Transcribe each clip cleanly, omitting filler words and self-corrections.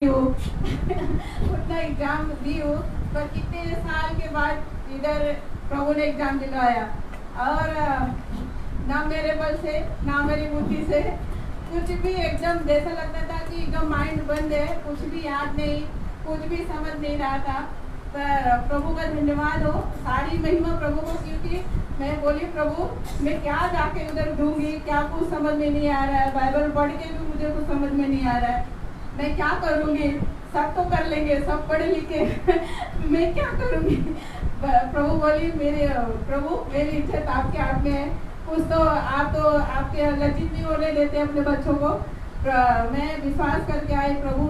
उतना एग्जाम दी हूँ, पर कितने साल के बाद इधर प्रभु ने एग्जाम दिलवाया। और ना मेरे बल से ना मेरी बुद्धि से कुछ भी, एकदम जैसा लगता था कि एकदम माइंड बंद है, कुछ भी याद नहीं, कुछ भी समझ नहीं रहा था। पर प्रभु का धन्यवाद हो, सारी महिमा प्रभु को, क्योंकि मैं बोली प्रभु मैं क्या जाके उधर दूंगी, क्या कुछ समझ में नहीं आ रहा है, बाइबल पढ़ के भी मुझे कुछ समझ में नहीं आ रहा है, मैं क्या करूँगी, सब तो कर लेंगे, सब पढ़े लिखे मैं क्या करूँगी। प्रभु बोली प्रभु मेरी इज्जत आपके हाथ में है, कुछ तो आपके लज्जित नहीं होने देते अपने बच्चों को। मैं विश्वास करके आई, प्रभु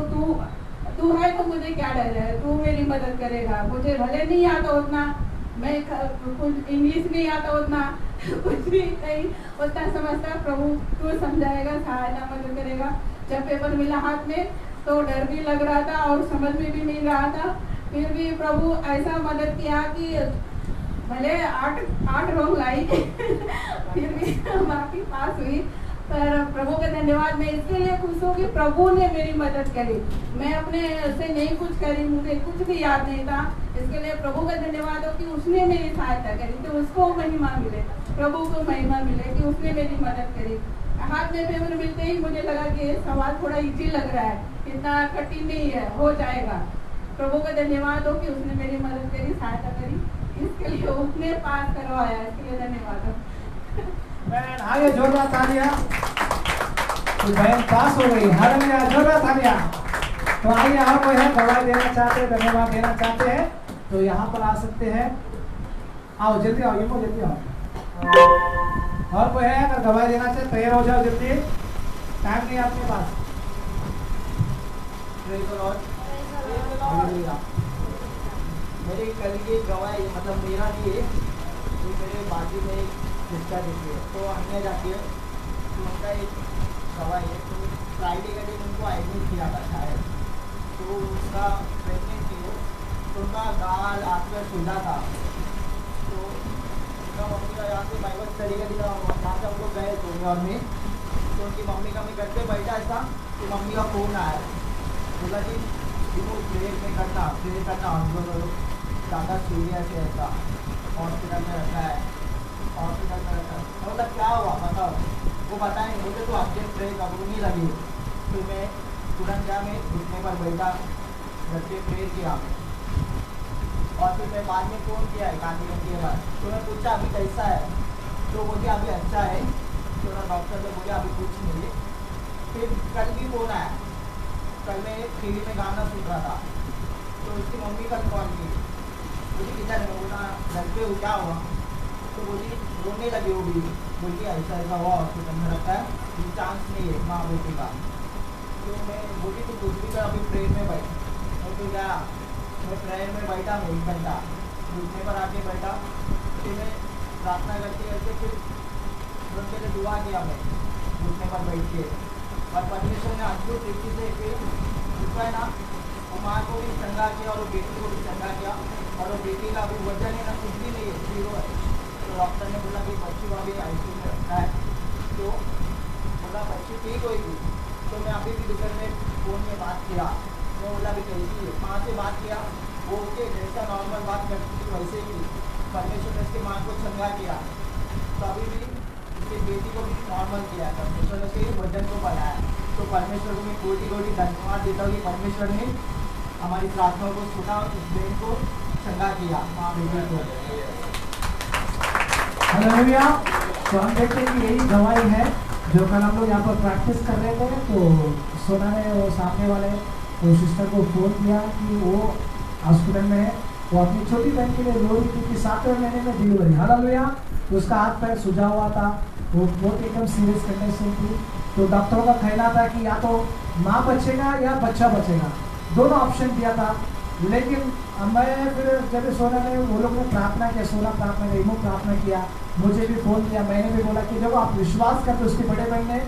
तू है तो मुझे क्या डर है, तू मेरी मदद करेगा। मुझे भले नहीं आता उतना, मैं कुछ इंग्लिश नहीं आता उतना कुछ भी नहीं उतना समझता, प्रभु तू समझाएगा, सहायता मदद करेगा। जब पेपर मिला हाथ में तो डर भी लग रहा था और समझ में भी नहीं रहा था, फिर भी प्रभु ऐसा मदद किया कि भले आठ रोग लाई फिर भी बाकी पास हुई। पर प्रभु का धन्यवाद, मैं इसके लिए खुश हूँ कि प्रभु ने मेरी मदद करी। मैं अपने से नहीं कुछ करी, मुझे कुछ भी याद नहीं था, इसके लिए प्रभु का धन्यवाद हो कि उसने मेरी सहायता करी, तो उसको महिमा मिले, प्रभु को महिमा मिले कि उसने मेरी मदद करी। हाथ में पेपर मिलते ही मुझे लगा कि सवाल थोड़ा इजी लग रहा है, इतना कठिन नहीं है, हो जाएगा। प्रभु का धन्यवाद हो कि उसने मेरी मदद करी, सहायता करी, इसके लिए उसने पास करवाया, इसके लिए धन्यवाद हो। आगे जोरदार तालियां, तो बहन पास हो गई, हालेलुया, जोरदार तालियां। तो आइए, और कोई है गवाही देना चाहते हैं, धन्यवाद देना चाहते हैं तो यहाँ पर आ सकते हैं। आओ जल्दी आओ, इमो जल्दी आओ। और कोई है अगर गवाही देना चाहे तैयार हो जाओ जल्दी, टाइम नहीं आपके पास। मेरे कल की गवाही, मतलब मेरा लिए मेरे बाजू में एक रिश्ता देती है, तो अन्य जाती है, तो उनका एक गवाही है। तो फ्राइडे का दिन उनको एडमिट किया था शायद, तो उसका प्रेगनेंट थी वो, तो उनका गाल आँख में सूझा था। तो उनका मम्मी का यहाँ से बाइबल स्टडी का दिखा, यहाँ से हम लोग गए सोने और में, तो उनकी मम्मी का मैं घर पे बैठा ऐसा, तो मम्मी का फ़ोन आया, बोला कि वो प्रेयर में करना हस्बैंड ज़्यादा सीरियस है, ऐसा हॉस्पिटल में रखा है, हॉस्पिटल में रखा है। मतलब क्या हुआ बताओ, वो बताएं, मुझे तो आपके प्रे कबूल नहीं लगी। फिर मैं तुरंत क्या, मैं घुटने पर बैठा, घर पे प्रेयर किया, और फिर मैं बाद में फ़ोन किया एक आधे घंटे के बाद, तो मैं पूछा अभी कैसा है, तो बोलिए अभी अच्छा है। तो ना डॉक्टर ने बोला अभी कुछ नहीं है। फिर कल भी फ़ोन आया, कल मैं टीवी में गाना सुन रहा था, तो उसकी मम्मी कल कॉल की, बोली किधर है, बोला घर पे हो, क्या हुआ, तो बोली रोने लगी वो भी, बोली ऐसा ऐसा हुआ, हॉस्पिटल में रखा है, चांस नहीं है माँ बेटी का। तो मैं बोली तो कुछ भी कर, अभी प्रेयर में बैठ, और तो क्या, मैं प्रेयर में बैठा, मैं 1 घंटा घुटने पर आके बैठा, फिर मैं प्रार्थना करते करते फिर उनके लिए दुआ किया, मैं घुटने पर बैठ के, और परमेश्वर ने अद्भुत तरीके से फिर उसका है ना, वो माँ को भी चंगा किया और वो बेटी को भी चंगा किया, और वो बेटी का अभी वजन है ना कुछ भी नहीं है, 0 है। तो डॉक्टर ने बोला कि बच्ची को अभी ICU में रखा है, तो बोला बच्ची ठीक होगी। तो मैं अभी भी दोपहर में फ़ोन में बात किया, मैं बोला अभी कैसी है, माँ से बात किया, वो ओके, जैसा नॉर्मल बात करती थी वैसे ही परमेश्वर ने उसकी माँ को चंगा किया। तो अभी भी उसकी बेटी को भी नॉर्मल किया, परमेश्वर ने उसके वजन को बढ़ाया। तो परमेश्वर को मैं कोटि कोटि धन्यवाद देता हूँ कि परमेश्वर ने हमारी प्रार्थनाओं को सुना और उस बहन को चंगा किया, माँ बेटी को। हालेलुया। तो हम देखते हैं कि यही गवाही है जो कल हम लोग यहाँ पर प्रैक्टिस कर रहे थे, तो सोना ने वो सामने वाले वो सिस्टर को फ़ोन किया कि वो हॉस्पिटल में है, वो अपनी छोटी बहन के लिए रो रही थी कि 7वें महीने में डिलीवरी। हालेलुया। उसका हाथ पैर सूजा हुआ था, वो बहुत एकदम सीरियस कंडीशन थी। तो डॉक्टरों का कहना था कि या तो माँ बचेगा या बच्चा बचेगा, दोनों ऑप्शन दिया था। लेकिन मैं फिर जब सोना ने, वो लोग ने प्रार्थना किया, सोना प्रार्थना किया, इमो प्रार्थना किया, मुझे भी फ़ोन किया, मैंने भी बोला कि जब आप विश्वास करते, उसकी बड़े बहन ने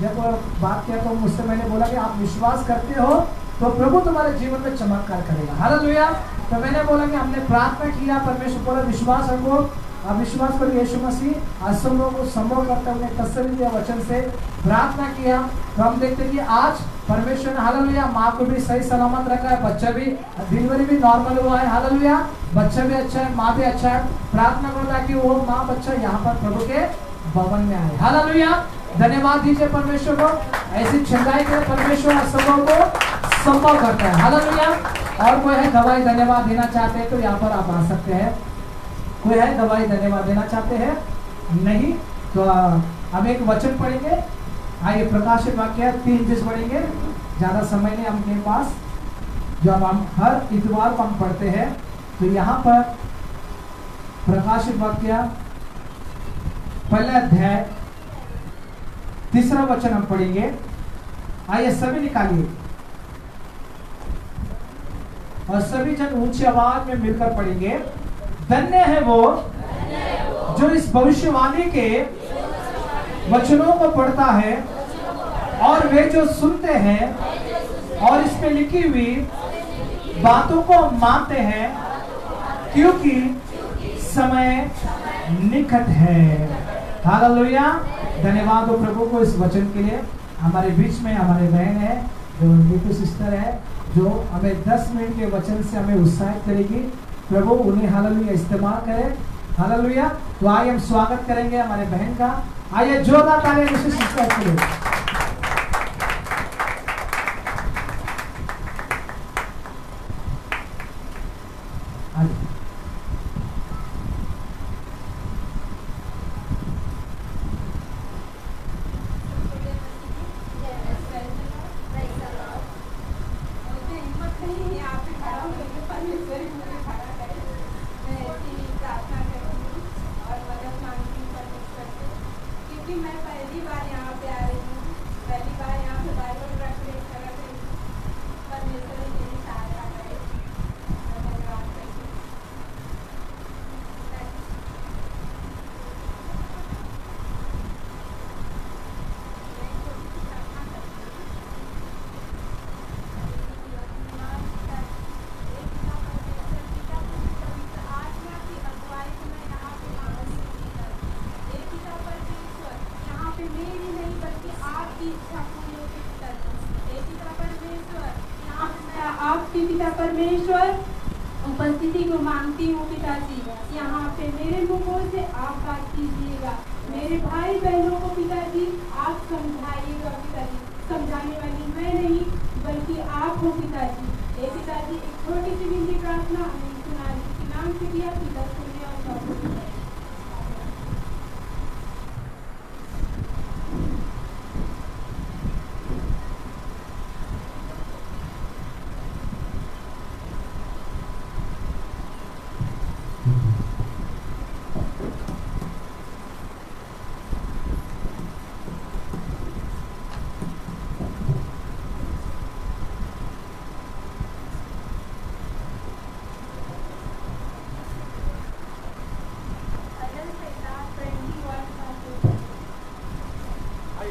जब बात किया तो मुझसे मैंने बोला कि आप विश्वास करते हो तो प्रभु तुम्हारे जीवन में चमत्कार करेगा। हालेलुया। तो मैंने बोला कि हमने प्रार्थना किया, परमेश्वर पर विश्वास रखो, आप विश्वास करो यीशु मसीह असंभव को संभव करते हुए तसल्ली दिया वचन से प्रार्थना किया। तो हम देखते कि आज परमेश्वर ने हालेलुया माँ को भी सही सलामत रखा है, बच्चा भी डिलीवरी भी नॉर्मल हुआ है, हालेलुया बच्चा भी अच्छा है, माँ भी अच्छा है। प्रार्थना करो ताकि वो माँ बच्चा यहाँ पर प्रभु के भवन में आए, हालेलुया। धन्यवाद दीजिए परमेश्वर को, ऐसी छिंदाई के परमेश्वर असंभव को संभव करता है, हालेलुया। और कोई है दवाई धन्यवाद देना चाहते हैं तो यहाँ पर आप आ सकते हैं। कोई है दवाई धन्यवाद देना चाहते हैं? नहीं तो हम एक वचन पढ़ेंगे। आइए प्रकाशित वाक्य 3 पढ़ेंगे, ज्यादा समय नहीं हमके पास। जब हम हर इतवार को हम पढ़ते हैं तो यहाँ पर प्रकाशित वाक्य पहला अध्याय 3 वचन हम पढ़ेंगे। आइए सभी निकालिए और सभी जन ऊंची आवाज में मिलकर पढ़ेंगे। धन्य है वो जो इस भविष्यवाणी के वचनों को पढ़ता है और वे जो सुनते हैं और इसमें लिखी हुई बातों को मानते हैं, क्योंकि समय निकट है। हालेलुया। धन्यवाद हो प्रभु को इस वचन के लिए। हमारे बीच में हमारे बहन है जो नीतू सिस्टर है, जो हमें 10 मिनट के वचन से हमें उत्साहित करेगी। प्रभु उन्हें हालेलुया इस्तेमाल करे, हालेलुया। तो आइए हम स्वागत करेंगे हमारे बहन का। आइए जोरदार तालियां नीतू सिस्टर के लिए। आपकी पिता परमेश्वर उपस्थिति को मांगती हूँ पिताजी, यहाँ पे मेरे मुखों से आप बात कीजिएगा। मेरे भाई बहनों को पिताजी आप समझाइएगा पिताजी। समझाने वाली मैं नहीं बल्कि आप हो पिताजी। ये पिताजी एक छोटी सी विनती प्रार्थना हमें सुना के नाम से किया, पिता सुनने और सब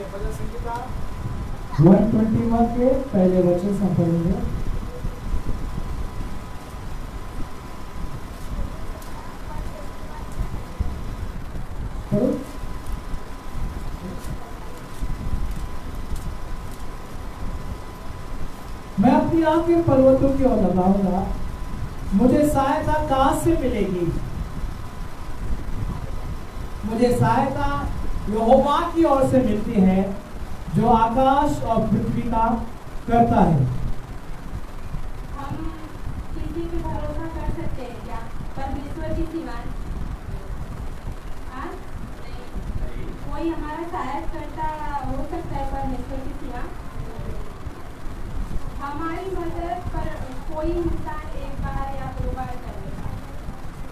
भजन संहिता 121 के पहले वचन से पढ़ेंगे। मैं अपनी आँख के पर्वतों की ओर लगाऊंगा, मुझे सहायता कहाँ से मिलेगी? मुझे सहायता यहोवा की ओर से मिलती है, जो आकाश और पृथ्वी का करता है। हम किसी पे भरोसा कर सकते हैं क्या? परमेश्वर की सिवा कोई हमारा सहायता करता हो सकता है? परमेश्वर की सिवा हमारी मदद पर कोई इंसान एक बार या 2 बार करेगा,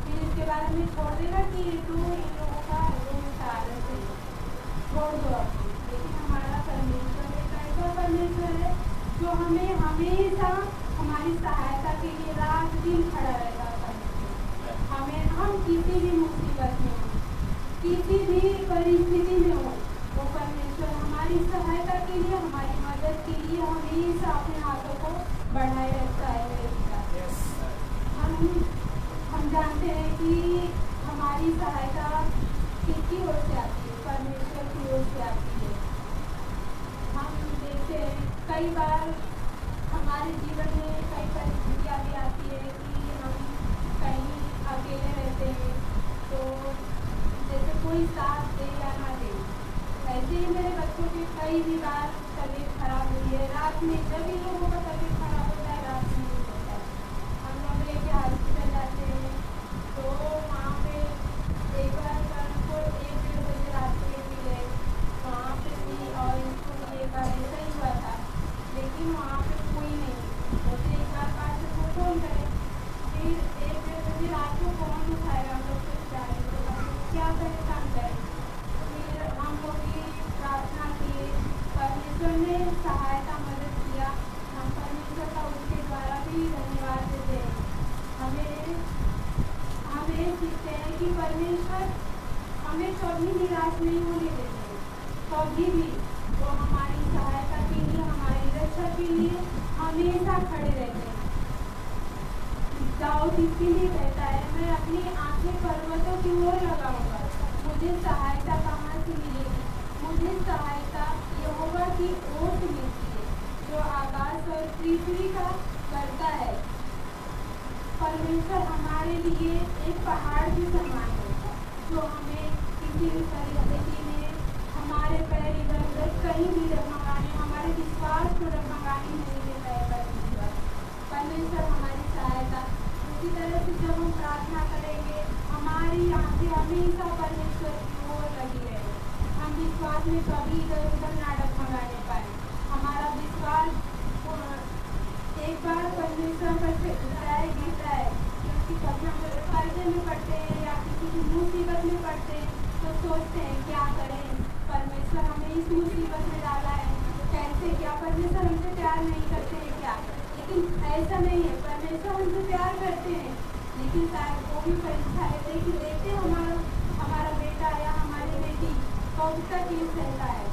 फिर इसके बारे में छोड़ देगा कि तू इन लोगों का छोड़ दो। लेकिन हमारा परमेश्वर एक ऐसा परमेश्वर है जो हमें हमेशा हमारी सहायता के लिए रात दिन खड़ा रहेगा। हम किसी भी मुसीबत में हो, किसी भी परिस्थिति में हो, वो परमेश्वर हमारी सहायता के लिए, हमारी मदद के लिए हमेशा अपने हाथों को बढ़ाए रखता है। हम जानते हैं कि हमारे हमारी सहायता किसकी ओर से आती है? परमेश्वर की ओर से आती है। हम देखते हैं कई बार हमारे जीवन में कई परिस्थितियाँ भी आती है कि हम कहीं अकेले रहते हैं, तो जैसे कोई साथ दे या ना दे। ऐसे ही मेरे बच्चों की कई भी बार तबीयत खराब हुई है। रात में जब इन लोगों का तबीयत खराब होता है, रात में नहीं होता है, हम लोग लेके हॉस्पिटल जाते हैं। तो वहाँ पे एक बार को 1-1:30 बजे रात को लेके गए, वहाँ पे भी और इसको एक बार ऐसा ही हुआ था, लेकिन वहाँ पे कोई नहीं। जैसे एक बार पास से वो फोन करे, फिर 1-1:30 बजे रात को कौन उठाएगा? हम लोग कुछ जाएंगे क्या करें, काम करें। फिर हम लोग की प्रार्थना किए, परमेश्वर ने सहायता मदद किया। हम परमेश्वर का उसके द्वारा भी धन्यवाद देते हैं। हमें सीखते हैं कि परमेश्वर हमें कभी निराश नहीं होने देते हैं। कभी भी वो हमारी सहायता के लिए, हमारी रक्षा के लिए हमेशा खड़े रहते हैं। दाऊद इसीलिए कहता है, मैं अपनी आंखें पर्वतों की ओर लगाऊंगा, मुझे सहायता कहाँ से मिलेगी? मुझे सहायता यहोवा की ओर से मिलती है, जो आकाश और पृथ्वी का करता है। परमेश्वर हमारे लिए एक पहाड़ के समान है, जो हमें किसी भी परिस्थिति में हमारे पैर इधर उधर कहीं भी डगमगाने, हमारे विश्वास को डगमगाने नहीं देता है। परमेश्वर हमारी सहायता। उसी तरह से जब हम प्रार्थना करेंगे, हमारी आंखें हमेशा परमेश्वर की ओर लगी रहे। हम विश्वास में कभी इधर उधर ना डगमगाने पाए। हमारा विश्वास एक बार परमेश्वर पर से गिरता है, क्योंकि कभी हम कर्जे में पड़ते हैं या किसी की मुसीबत में पड़ते हैं, तो सोचते हैं क्या करें, परमेश्वर हमें इस मुसीबत में डाला है, कैसे, क्या परमेश्वर हमसे प्यार नहीं करते हैं क्या? लेकिन ऐसा नहीं है, परमेश्वर हमसे प्यार करते हैं, लेकिन शायद वो भी परीक्षा लेते हैं कि देखते हमारा बेटा या हमारी बेटी कब तक ये सहता है।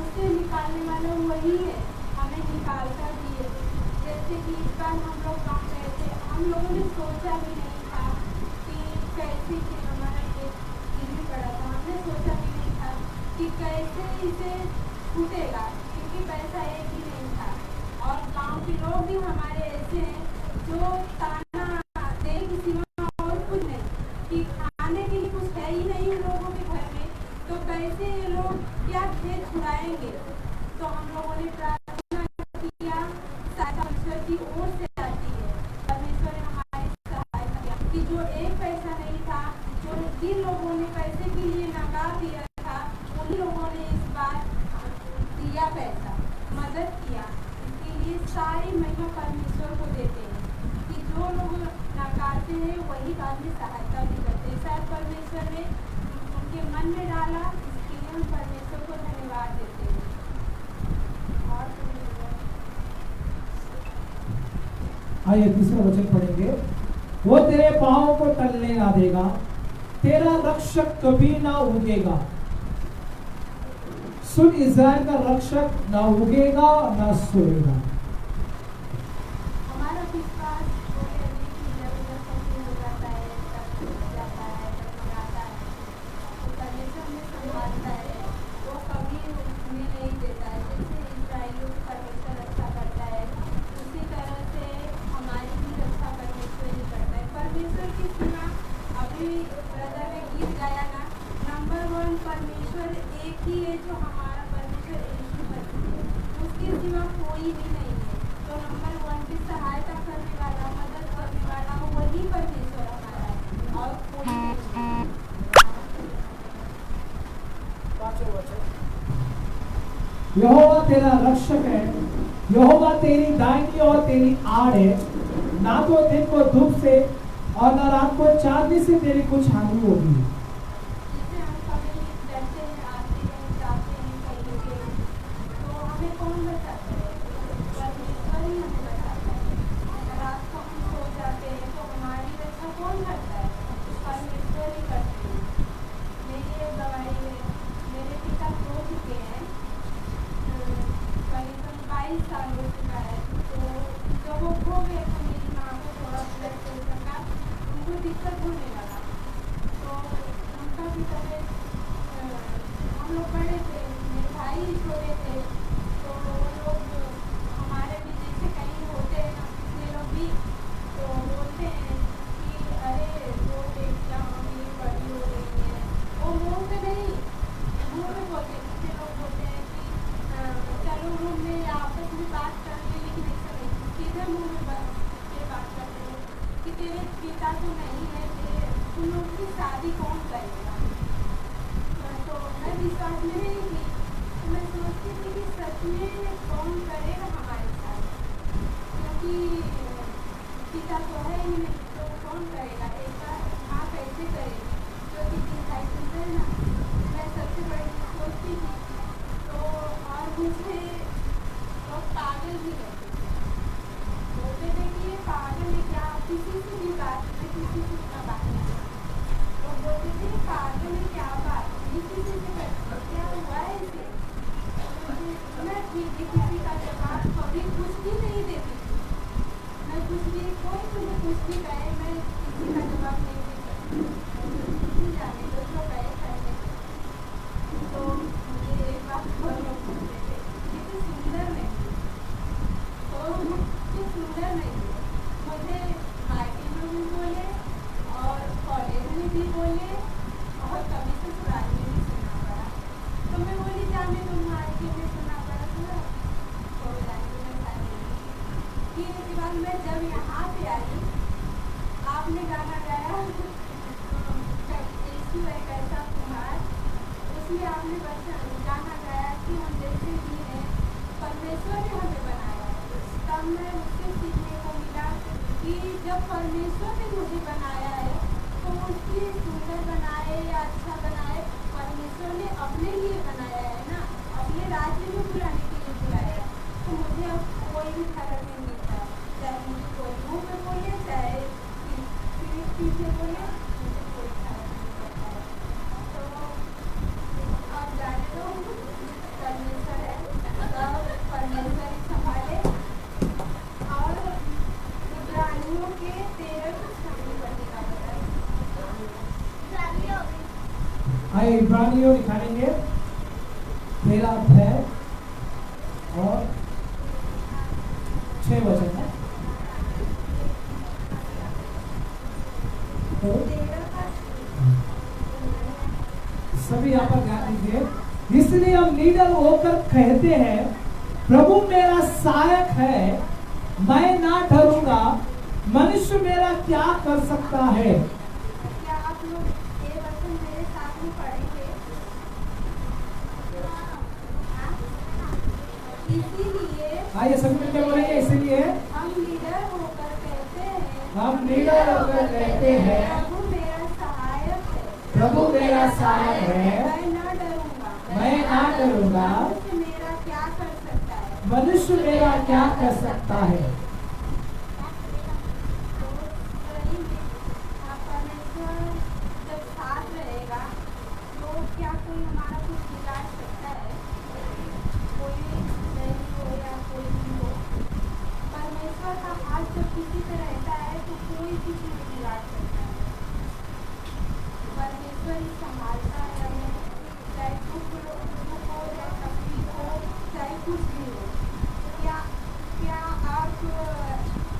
उससे निकालने वाला वही है, हमें निकाल कर दिए। जैसे कि इस बार हम लोग गाँव गए थे, हम लोगों ने सोचा भी नहीं था कि कैसे कि हमारा केस गिरवी पड़ा था। हमने सोचा भी नहीं था कि कैसे इसे छूटेगा, क्योंकि पैसा एक ही नहीं था। और गांव के लोग भी हमारे ऐसे हैं जो ताना दे की सिवा और कुछ नहीं, कि खाने के लिए कुछ है ही नहीं उन लोगों के घर में, तो कैसे ये लोग क्या खेत छुड़ाएंगे। तो हम लोगों ने प्रार्थना किया, परमेश्वर की ओर से आती है। परमेश्वर ने हमारी सहायता किया कि जो एक पैसा नहीं था, जो जिन लोगों ने पैसे के लिए नकार दिया था, उन लोगों ने इस बार दिया पैसा, मदद किया। इसके लिए सारी महिमा परमेश्वर को देते हैं कि जो लोग नकारते हैं वही बाद में सहायता भी करते हैं। शायद परमेश्वर ने उनके मन में डाला, इसके लिए हम परमेश्वर को धन्यवाद देते हैं। और आइए तीसरा वचन पढ़ेंगे। वो तेरे पाँव को टलने ना देगा, तेरा रक्षक कभी ना उगेगा। सुन, इज़राइल का रक्षक ना उगेगा ना सोएगा। हमारा विश्वास हो जाता है, जाता है, डगमगाता है, तो परमेश्वर में संभालता है, वो कभी उन्हें नहीं देता है। जैसे इस्राएलियों की परमेश्वर रक्षा करता है, उसी तरह से हमारी भी रक्षा परमेश्वर ही करता है। परमेश्वर की सीमा, अभी ब्रदर ने गीत गाया ना, नंबर 1 परमेश्वर एक ही है, जो हमारा परमेश्वर यीशु मसीह है, उसके सिवा कोई भी नहीं है। तो नंबर 1 की सहायता करने वाला, मदद करने वाला वही परमेश्वर हमारा है, और कोई नहीं। पांचों वचन, यहोवा तेरा रक्षक है, यहोवा तेरी दाहिनी और तेरी आड़ है। ना तो दिन को धूप से और ना रात को चांदनी से तेरी कुछ हानि होगी। जैसे हम कभी डरते हैं, आते हैं, जाते हैं कहीं पे, तो हमें कौन बचाता है? परमेश्वर ही हमें बचाता है। रात को हम सो जाते हैं तो हमारी रक्षा कौन करता है? परमेश्वर ही करते हैं। मेरी एक गवाही है, मेरे पिता खो चुके हैं, करीबन 22 साल हो चुका है। तो जब वो खो गए तो मेरी माँ को थोड़ा ब्लड प्रेशर का उनको दिक्कत होने लगा। तो मुंह में ये बात करते हैं कि तेरे पिता तो नहीं है, तेरे तुम लोग की शादी कौन करेगा। तो मैं विश्वास में नहीं थी, तो मैं सोचती थी कि सच में कौन करेगा हमारी शादी, क्योंकि पिता तो है ही नहीं, तो कौन करेगा। एक बार माँ कैसे करेगी, जो कि डिसाइड है ना, मैं सबसे बड़ी सोचती थी। तो और मुझे लोग पागल भी कहते थे, बोलते थे कि ये पागल है क्या, किसी से भी बात में किसी से इतना बात नहीं। तो बोलते थे पागल है क्या, बात नहीं किसी से करते, क्या हुआ है इसे। मैं ठीक किसी का जवाब कभी कुछ भी नहीं देती थी, मैं कुछ भी, कोई मुझे कुछ भी कहे मैं किसी का जवाब नहीं दे सकती, जाने दो जो कहे कहने। तो मुझे एक बात बहुत लोग बोलते थे, ये तो सुंदर नहीं, तो ये सुंदर नहीं है। मुझे मायके में भी बोले और कॉलेज में भी बोले और कभी ससुराल में भी सुना पड़ा। तो मैं बोली जाने तुम मायके में सुना पड़ा था, तो जाने में शादी नहीं। फिर इसके बाद मैं जब यहाँ पे आई, आपने गाना गाया यीशु एक ऐसा कुमार, उसमें आपने गाना गाया कि हम जैसे भी हैं परमेश्वर ने हमें बनाया है। तब मैं उससे सीखने को मिला कि जब परमेश्वर ने मुझे बनाया है तो उसकी सुंदर बनाए या अच्छा बनाए, परमेश्वर ने अपने लिए बनाया है ना, अपने राज्य में बुलाने के लिए बुलाया है। तो मुझे अब कोई भी फर्क नहीं मिलता, चाहे मुझे कोई मुँह में बोले चाहे पीछे बोले, मुझे कोई फर्क नहीं पड़ता है। तो अब जाने दो, परमेश्वर है, सब परमेश्वर ही संभाले। और इब्रानियों के 13 पढ़ने का बताइए। आइए इब्रानियों निकालेंगे 13 अध्याय और 6 वचन है। तो सभी यहाँ पर ध्यान दीजिए। इसलिए हम निडर होकर कहते हैं, प्रभु मेरा सहायक है, मैं ना डरूंगा, मनुष्य मेरा क्या कर सकता है। क्या आप लोग ये वचन मेरे साथ में पढ़ेंगे? इसीलिए आइए सभी मिलकर बोलेंगे, इसीलिए हम निडर होकर कहते हैं, हम निडर होकर कहते हैं, प्रभु मेरा सहायक है, प्रभु मेरा सहायक है, मैं ना डरूंगा, मैं ना डरूंगा, मनुष्य मेरा क्या कर सकता है। मनुष्य मेरा क्या कर सकता है। तो सही में परमेश्वर जब साथ रहेगा तो क्या कोई हमारा कुछ बिगाड़ सकता है? कोई नहीं हो या कोई भी हो, परमेश्वर का हाथ जब किसी पे रहता है तो कोई किसी को बिगाड़ सकता है। परमेश्वर ही संभालता है हमें, चाहे दुख हो या तकलीफ हो, चाहे कुछ भी हो। क्या आप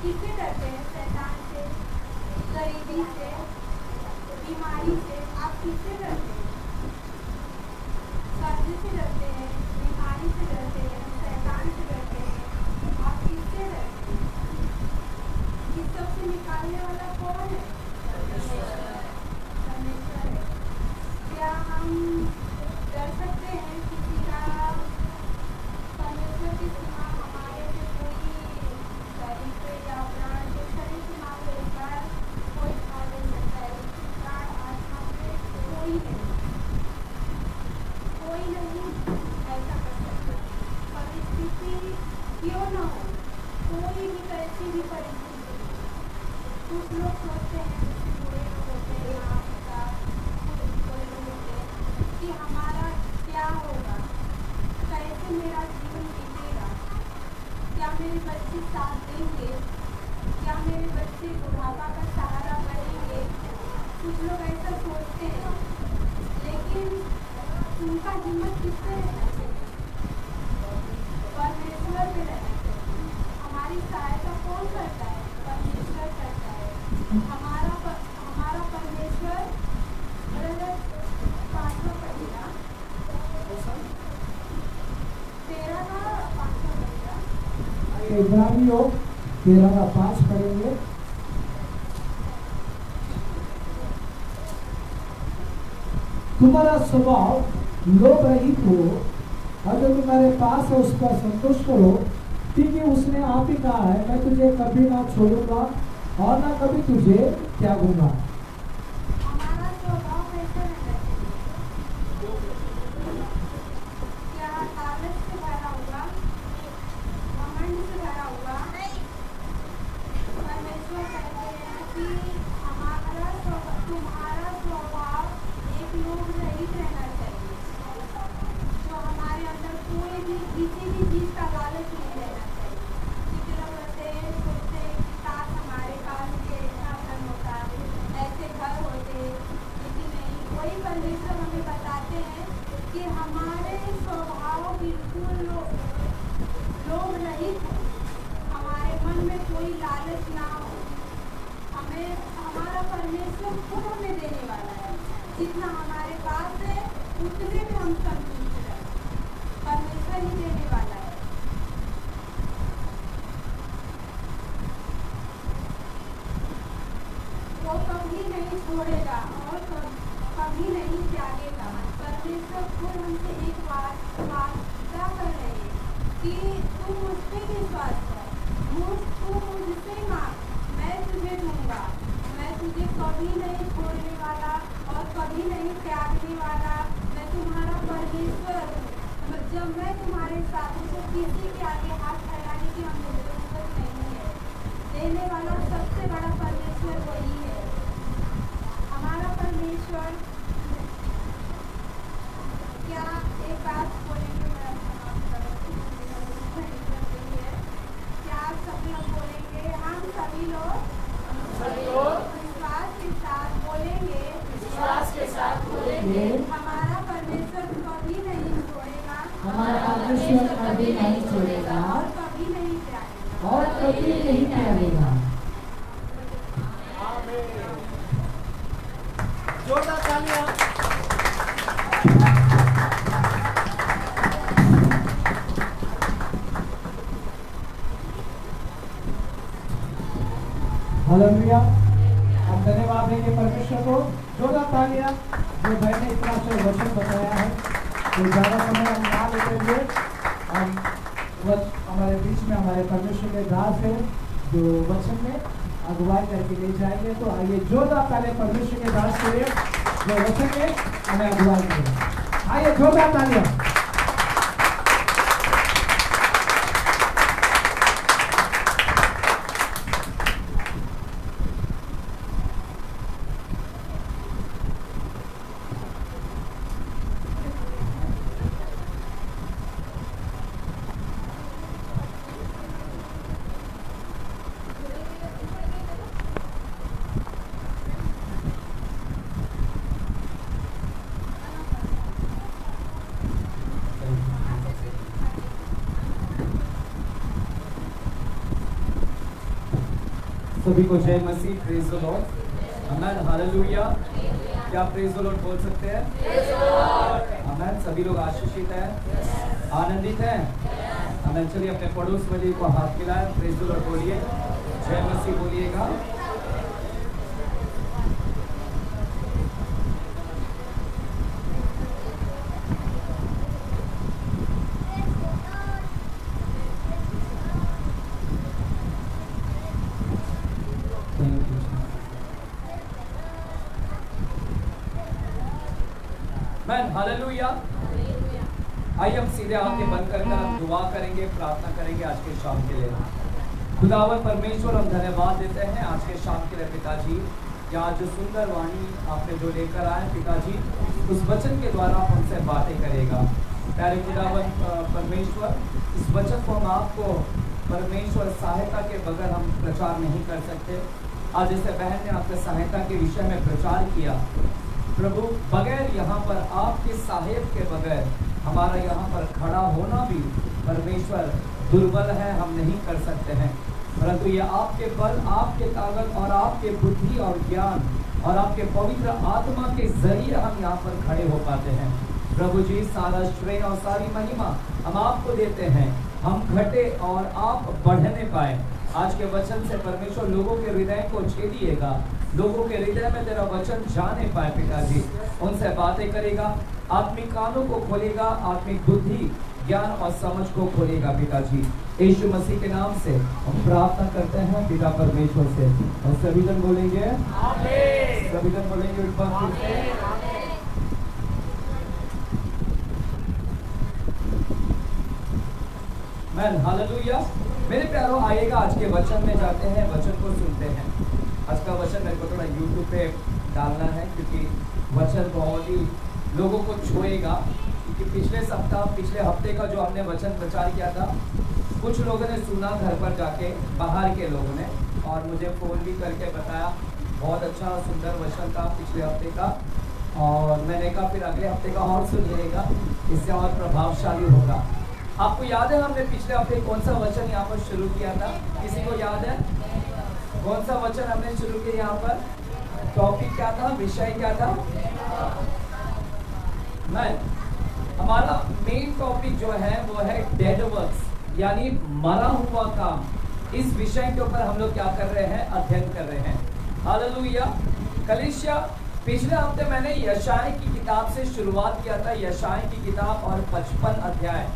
किससे डरते हैं? शैतान से, गरीबी से, बीमारी से? आप किससे डरते हैं? कर्जे से डरते हैं, बीमारी से डरते हैं, शैतान से डरते हैं? आप किससे डरते हैं? इस सब से निकालने वाला कौन है? परमेश्वर है। क्या हम डर सकते हैं किसी का? परमेश्वर की सीमा हमारे पे कोई शरीर पे या प्राण पे, शरीर की माँ पे एक बार कोई खा ले सकता है, उसकी प्राण आत्मा पे कोई नहीं ऐसा कर सकता। परिस्थिति क्यों न हो, कोई भी कैसी भी परिस्थिति, कुछ लोग सोचते हैं, कुछ बुरे लोग होते हैं, माँ पिता कोई लोग होते हैं कि हमारा क्या होगा, कैसे मेरा जीवन बीतेगा, क्या मेरे बच्चे साथ देंगे, क्या मेरे बच्चे बुढ़ापा का सहारा बनेंगे। कुछ लोग ऐसा सोचते हैं, लेकिन उनका हिम्मत किस पे रहना चाहिए? परमेश्वर पे रहना चाहिए। हमारी सहायता कौन करता है? परमेश्वर करता है। हमारा परमेश्वर। ब्रदर 5वां पढ़ेगा, 13 का 5वां पढ़ेगा। इब्रानियों 13-5 पढ़ेंगे। तुम्हारा स्वभाव लोभ रहित हो और जो तुम्हारे पास है उस पर संतोष करो, क्योंकि उसने आप ही कहा है, मैं तुझे कभी ना छोड़ूंगा और ना कभी तुझे त्यागूंगा। हमारा स्वभाव कैसा रहना चाहिए? क्या लालच से भरा हुआ, घमंड से भरा हुआ? परमेश्वर कहते हैं कि तुम्हारा स्वभाव एक लोभ रहित रहना चाहिए, जो हमारे अंदर कोई भी किसी भी चीज का लालच नहीं रहना चाहिए। कितने लोग होते हैं, सोचते हैं कि काश हमारे पास ये ऐसा धन होता, ऐसे घर होते, लेकिन नहीं। वही परमेश्वर हमें बताते हैं कि हमारे स्वभाव बिल्कुल लोभ रहित हो, हमारे मन में कोई लालच ना हो। हमें हमारा परमेश्वर खुद हमें देने वाला है, जितना हमारे पास है उतने में हम संतुष्ट रहें। परमेश्वर ही देने वाला है। वो कभी नहीं छोड़ेगा और कभी नहीं त्यागेगा। परमेश्वर खुद हमसे एक वादा कर रहे हैं कि तू मुझ पे विश्वास कर, तू मुझसे मांग, मैं तुझे दूंगा। मैं तुझे कभी नहीं छोड़ने वाला और कभी नहीं त्यागने वाला। मैं तुम्हारा परमेश्वर हूँ। जब मैं तुम्हारे साथ हूँ तो किसी के आगे हाथ फैलाने की हमें जरूरत नहीं है। देने वाला सबसे बड़ा परमेश्वर वही है, हमारा परमेश्वर। क्या एक बात बोलेंगे, मैं समाप्त करूँगी, क्या आप सभी लोग बोलेंगे? हम सभी लोग विश्वास के साथ बोलेंगे, हमारा परमेश्वर कभी नहीं छोड़ेगा, हमारा परमेश्वर कभी नहीं छोड़ेगा और कभी नहीं त्यागेगा, और कभी नहीं त्यागेगा। जोरदार तालियां। हालेलुया। हम धन्यवाद देंगे परमेश्वर को। जोरदार तालियां। जो भाई ने इतना अच्छा वचन बताया है, तो ज़्यादा समय हम ना लेते हुए हम हमारे बीच में हमारे परमेश्वर के दास है जो वचन में अगुवाई करके ले जाएंगे। तो आइए जोरदार तालियां परमेश्वर के दास के लिए जो वचन में हमें अगुवाई करें। आइए जोरदार तालियां। सभी को जय मसीह, praise the Lord, amen, hallelujah. क्या प्रेज द लॉर्ड बोल सकते हैं? आमेन। सभी लोग आशीषित हैं, आनंदित हैं, आमेन। चलिए अपने पड़ोस वाले को हाथ मिलाएं, प्रेज द लॉर्ड बोलिए, जय मसीह बोलिएगा। हालेलुया। आइए हम सीधे आंखें बंद कर हम दुआ करेंगे, प्रार्थना करेंगे आज के शाम के लिए। खुदावन परमेश्वर, हम धन्यवाद देते हैं आज के शाम के लिए पिताजी, कि आज जो सुंदर वाणी आपने जो लेकर आए पिताजी, उस वचन के द्वारा आप हमसे बातें करेगा। प्यारे खुदावन परमेश्वर, इस वचन को हम आपको परमेश्वर सहायता के बगैर हम प्रचार नहीं कर सकते। आज जैसे बहन ने आपके सहायता के विषय में प्रचार किया प्रभु, बगैर यहाँ पर आपके साहेब के बगैर हमारा यहाँ पर खड़ा होना भी परमेश्वर दुर्बल है, हम नहीं कर सकते हैं। परंतु ये आपके बल, आपके ताकत और आपके बुद्धि और ज्ञान और आपके पवित्र आत्मा के जरिए हम यहाँ पर खड़े हो पाते हैं। प्रभु जी, सारा श्रेय और सारी महिमा हम आपको देते हैं। हम घटे और आप बढ़ने पाए, आज के वचन से परमेश्वर लोगों के हृदय को छेदिएगा, लोगों के हृदय में तेरा वचन जाने पाए पिताजी, उनसे बातें करेगा, आत्मिक कानों को खोलेगा, आत्मिक बुद्धि ज्ञान और समझ को खोलेगा पिताजी। यीशु मसीह के नाम से हम प्रार्थना करते हैं पिता परमेश्वर से, और सभी जन बोलेंगे आमीन। सभी जन बोलेंगे एक बार फिर से मैन हालेलुया। मेरे प्यारो आइएगा आज के वचन में जाते हैं, वचन को सुनते हैं। आज का वचन मेरे को थोड़ा यूट्यूब पे डालना है क्योंकि वचन बहुत ही लोगों को छुएगा, क्योंकि पिछले हफ्ते का जो हमने वचन प्रचार किया था, कुछ लोगों ने सुना घर पर जाके, बाहर के लोगों ने, और मुझे फ़ोन भी करके बताया बहुत अच्छा सुंदर वचन था पिछले हफ्ते का, और मैंने कहा फिर अगले हफ्ते का और सुनिएगा, इससे और प्रभावशाली होगा। आपको याद है हमने पिछले हफ्ते कौन सा वचन यहाँ पर शुरू किया था? किसी को याद है कौन सा वचन हमने शुरू किया? यहाँ पर टॉपिक क्या था, विषय क्या था? हमारा मेन टॉपिक जो है वो है डेड वर्क्स, यानी मरा हुआ काम। इस विषय के ऊपर हम लोग क्या कर रहे हैं? अध्ययन कर रहे हैं। हालेलुया। कलीसिया, पिछले हफ्ते मैंने यशायाह की किताब से शुरुआत किया था, यशायाह की किताब, और 55 अध्याय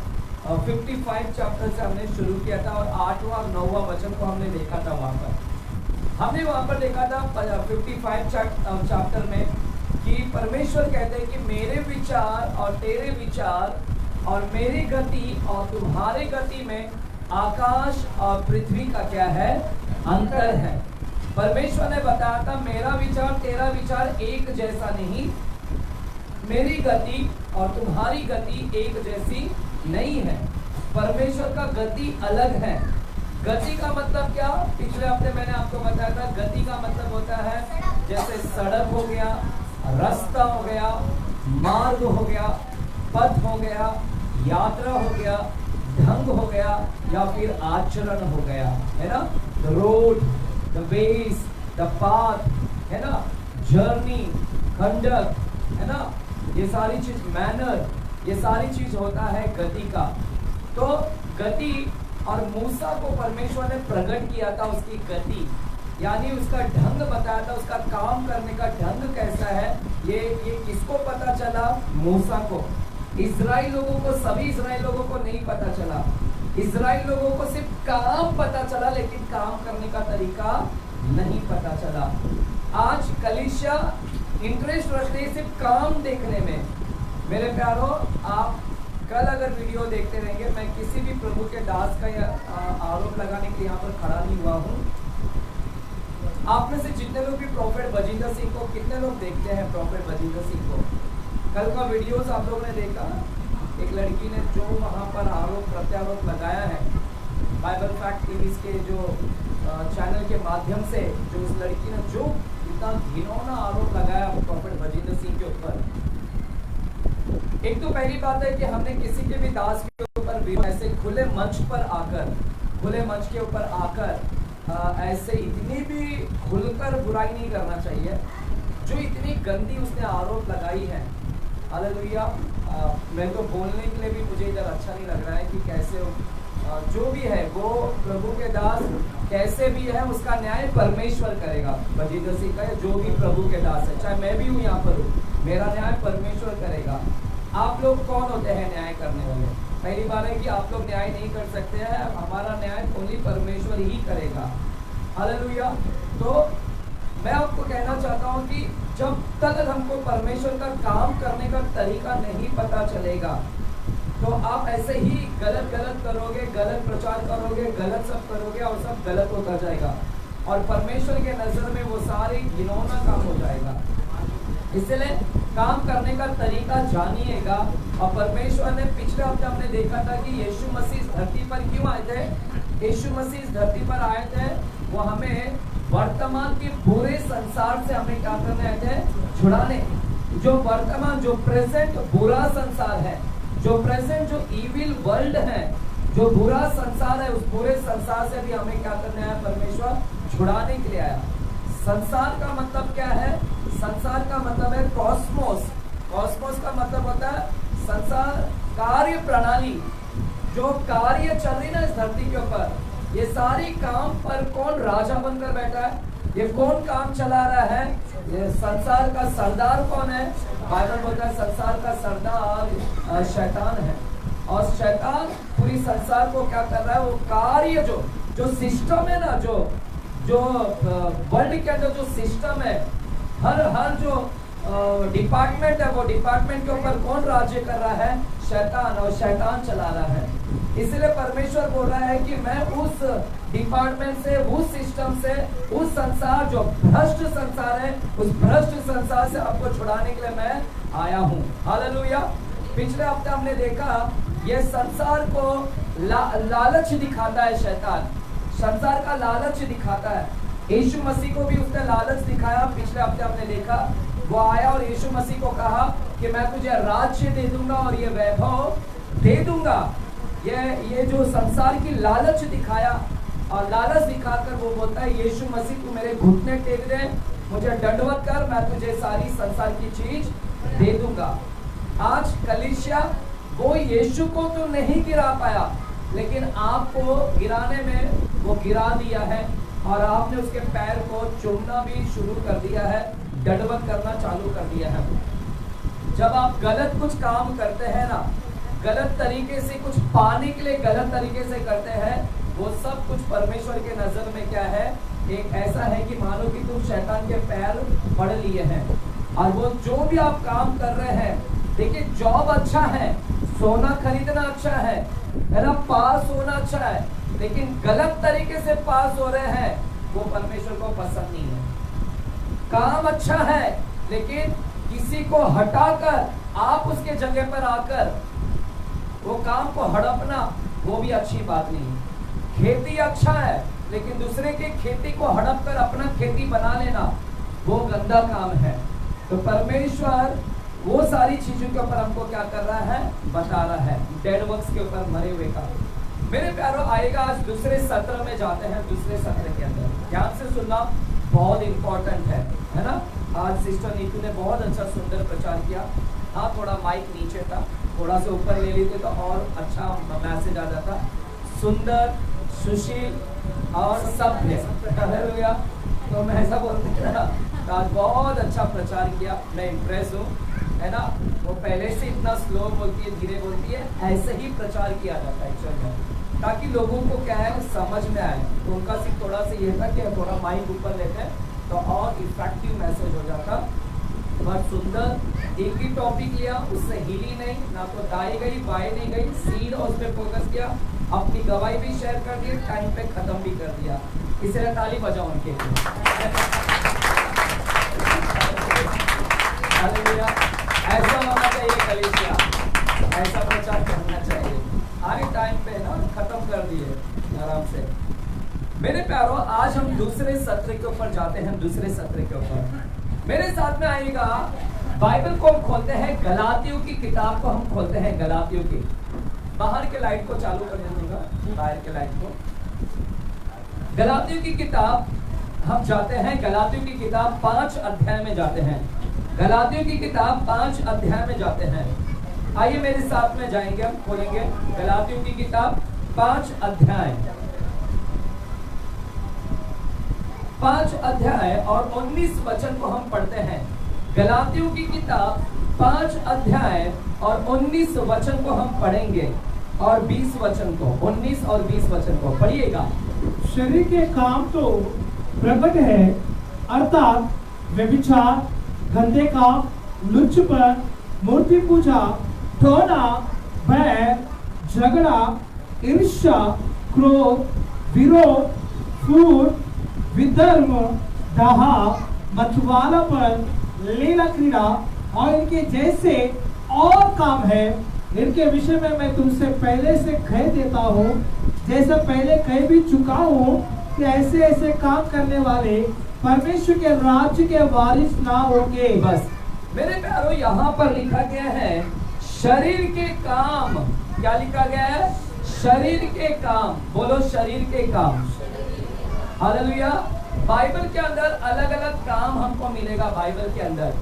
55 चैप्टर से हमने शुरू किया था, और 8वां और 9वां वचन को हमने देखा था। हमने वहां पर देखा था 55 चैप्टर में कि परमेश्वर कहते हैं कि मेरे विचार और तेरे विचार और मेरी गति और तुम्हारे गति में आकाश और पृथ्वी का क्या है? अंतर है। परमेश्वर ने बताया था मेरा विचार तेरा विचार एक जैसा नहीं, मेरी गति और तुम्हारी गति एक जैसी नहीं है। परमेश्वर का गति अलग है। गति का मतलब क्या? पिछले हफ्ते मैंने आपको बताया था, गति का मतलब होता है जैसे सड़क हो गया, रास्ता हो गया, मार्ग हो गया, पथ हो गया, यात्रा हो गया, ढंग हो गया, या फिर आचरण हो गया, है ना? The road, the ways, the path, है ना? जर्नी, कंडक्ट, है ना? ये सारी चीज, मैनर, ये सारी चीज होता है गति का। तो गति, और मूसा को परमेश्वर ने प्रकट किया था उसकी गति, यानी उसका ढंग बताया था, उसका काम करने का ढंग कैसा है। ये किसको पता चला? मूसा को। इजराइल लोगों को, सभी इजराइल लोगों को नहीं पता चला। इजराइल लोगों को सिर्फ काम पता चला, लेकिन काम करने का तरीका नहीं पता चला। आज कलीसिया इंटरेस्ट रखते हैं सिर्फ काम देखने में। मेरे प्यारो, आप कल अगर वीडियो देखते रहेंगे, मैं किसी भी प्रभु के दास का या आरोप लगाने के लिए यहाँ पर खड़ा नहीं हुआ हूँ। आप में से जितने लोग भी प्रॉफेट बजिंदर सिंह को, कितने लोग देखते हैं प्रॉफेट बजिंदर सिंह को? कल का वीडियोस आप लोगों ने देखा, एक लड़की ने जो वहाँ पर आरोप प्रत्यारोप लगाया है, बाइबल फैक्ट टीवी के जो चैनल के माध्यम से, जो उस लड़की ने जो इतना घिनौना आरोप लगाया प्रॉफेट बजिंदर सिंह के ऊपर। एक तो पहली बात है कि हमने किसी के भी दास के ऊपर भी ऐसे खुले मंच के ऊपर आकर ऐसे इतनी भी खुलकर बुराई नहीं करना चाहिए, जो इतनी गंदी उसने आरोप लगाई है। हालेलुया। मैं तो बोलने के लिए भी मुझे इधर अच्छा नहीं लग रहा है कि कैसे जो भी है वो प्रभु के दास कैसे भी है, उसका न्याय परमेश्वर करेगा। बजिंदर सिंह का जो भी प्रभु के दास है, चाहे मैं भी हूँ यहाँ पर हूँ, मेरा न्याय परमेश्वर करेगा। आप लोग कौन होते हैं न्याय करने वाले? पहली बात है कि आप लोग न्याय नहीं कर सकते हैं, हमारा न्याय ओनली परमेश्वर ही करेगा। हालेलुया। तो मैं आपको कहना चाहता हूँ कि जब तक हमको परमेश्वर का काम करने का तरीका नहीं पता चलेगा, तो आप ऐसे ही गलत करोगे, गलत प्रचार करोगे, गलत सब करोगे, और सब गलत होता जाएगा, और परमेश्वर के नजर में वो सारी घिनौना काम हो जाएगा। इसलिए काम करने का तरीका जानिएगा। और परमेश्वर ने, पिछले हफ्ते हमने देखा था कि यीशु मसीह इस धरती पर क्यों आए थे? यीशु मसीह इस धरती पर आए थे, वो हमें वर्तमान के बुरे संसार से हमें क्या करने आए थे? छुड़ाने। जो वर्तमान, जो प्रेजेंट बुरा संसार है, जो प्रेजेंट जो इविल वर्ल्ड है, जो बुरा संसार है, उस बुरे संसार से भी हमें क्या करने आया? परमेश्वर छुड़ाने के लिए आया। संसार का मतलब क्या है? संसार का मतलब है कॉस्मोस। कॉस्मोस का मतलब होता है संसार, कार्य प्रणाली, जो कार्य चल रही ना इस धरती के ऊपर, ये सारी काम पर कौन राजा बनकर बैठा है? ये कौन काम चला रहा है? ये संसार का सरदार कौन है? बाइबल बोलता है संसार का सरदार शैतान है। और शैतान पूरी संसार को क्या कर रहा है? वो कार्य जो सिस्टम है ना, जो वर्ल्ड के अंदर जो सिस्टम है, हर जो डिपार्टमेंट है, वो डिपार्टमेंट के ऊपर कौन राज्य कर रहा है? शैतान। और शैतान चला रहा है। इसलिए परमेश्वर बोल रहा है कि मैं उस डिपार्टमेंट से, उस सिस्टम से, उस संसार जो भ्रष्ट संसार है, उस भ्रष्ट संसार से आपको छुड़ाने के लिए मैं आया हूँ। हालेलुया। पिछले हफ्ते हमने देखा ये संसार को लालच दिखाता है। शैतान संसार का लालच दिखाता है। यीशु मसीह को भी उसने लालच दिखाया। पिछले हफ्ते हमने देखा वो आया और यीशु मसीह को कहा कि मैं तुझे राज्य दे दूंगा और ये वैभव दे दूंगा। ये जो संसार की लालच दिखाया, और लालच दिखाकर वो बोलता है यीशु मसीह तू मेरे घुटने टेक दे, मुझे दंडवत कर, मैं तुझे सारी संसार की चीज दे दूंगा। आज कलीसिया वो यीशु को तो नहीं गिरा पाया, लेकिन आपको गिराने में वो गिरा दिया है और आपने उसके पैर को चूमना भी शुरू कर दिया है, दंडवत करना चालू कर दिया है। जब आप गलत कुछ काम करते हैं ना, गलत तरीके से कुछ पाने के लिए गलत तरीके से करते हैं, वो सब कुछ परमेश्वर के नजर में क्या है? एक ऐसा है कि मानो कि तुम शैतान के पैर पड़ लिए हैं। और वो जो भी आप काम कर रहे हैं, देखिए जॉब अच्छा है, सोना खरीदना अच्छा है ना, पास होना अच्छा है, लेकिन गलत तरीके से पास हो रहे हैं, वो परमेश्वर को पसंद नहीं है। काम अच्छा है, लेकिन किसी को हटाकर आप उसके जगह पर आकर वो काम को हड़पना, वो भी अच्छी बात नहीं है। खेती अच्छा है, लेकिन दूसरे के खेती को हड़प कर अपना खेती बना लेना, वो गंदा काम है। तो परमेश्वर वो सारी चीजों के ऊपर हमको क्या कर रहा है? बता रहा है, डेड वर्क्स के ऊपर मरे हुए का। मेरे प्यारो आएगा, आज दूसरे सत्र में जाते हैं। दूसरे सत्र के अंदर ध्यान से सुनना, बहुत इंपॉर्टेंट है ना। आज सिस्टर नीतू ने बहुत अच्छा सुंदर प्रचार किया। हाँ, थोड़ा माइक नीचे था, थोड़ा सा ऊपर ले लेते तो और अच्छा मैसेज आ जाता। सुंदर, सुशील और सभ्य, तो मैं ऐसा बोलते हैं ना, आज बहुत अच्छा प्रचार किया। मैं इम्प्रेस हूँ, है ना। वो पहले से इतना स्लो बोलती है, धीरे बोलती है, ऐसे ही प्रचार किया जाता है एक्चुअल में, ताकि लोगों को क्या है समझ में आए। तो उनका सिर्फ थोड़ा सा ये था कि थोड़ा माइक ऊपर लेते हैं तो और इफेक्टिव मैसेज हो जाता। बहुत सुंदर, एक ही टॉपिक लिया, उससे हिली नहीं, ना तो दाएं गई बाएं नहीं गई, सीधा उस पर फोकस किया, अपनी गवाही भी शेयर कर दी, टाइम पे खत्म भी कर दिया। इसलिए ताली बजाओ उनके लिए। हालेलुया। ऐसा होना चाहिए कलीसिया, ऐसा प्रचार करना चाहिए। आगे टाइम पे ना खत्म कर दिए आराम से। मेरे प्यारो, आज हम दूसरे सत्र के ऊपर जाते हैं। दूसरे सत्र के ऊपर मेरे साथ में आएगा, बाइबल को हम खोलते हैं, गलातियों की किताब को हम खोलते हैं। गलातियों की, बाहर के लाइट को चालू कर दीजिएगा, बाहर के लाइट को। गलातियों की किताब हम जाते हैं। गलातियों की किताब 5 अध्याय में जाते हैं। गलातियों की किताब 5 अध्याय में जाते हैं। आइए मेरे साथ में जाएंगे, हम खोलेंगे गलातियों की किताब 5 अध्याय। 5 अध्याय और 19 वचन को हम पढ़ते हैं। गलातियों की किताब 5 अध्याय और 19 वचन को हम पढ़ेंगे, और 20 वचन को, 19 और 20 वचन को पढ़िएगा। शरीर के काम तो प्रकट है, अर्थात व्यभिचार, गंदे काम, लुच्चपन, मूर्ति पूजा, टोना, बैर, झगड़ा, ईर्ष्या, क्रोध, विरोध, फूट, विधर्म, डाहा, मतवालापन, लीला क्रीड़ा और इनके जैसे और काम है। इनके विषय में मैं तुमसे पहले से कह देता हूँ, जैसा पहले कह भी चुका हूँ, कि ऐसे ऐसे काम करने वाले परमेश्वर के राज्य के वारिस ना होंगे। बस मेरे प्यारो, यहाँ पर लिखा गया है शरीर के काम। क्या लिखा गया है? शरीर के काम। बोलो शरीर के काम। हालेलुया। बाइबल के अंदर अलग अलग काम हमको मिलेगा। बाइबल के अंदर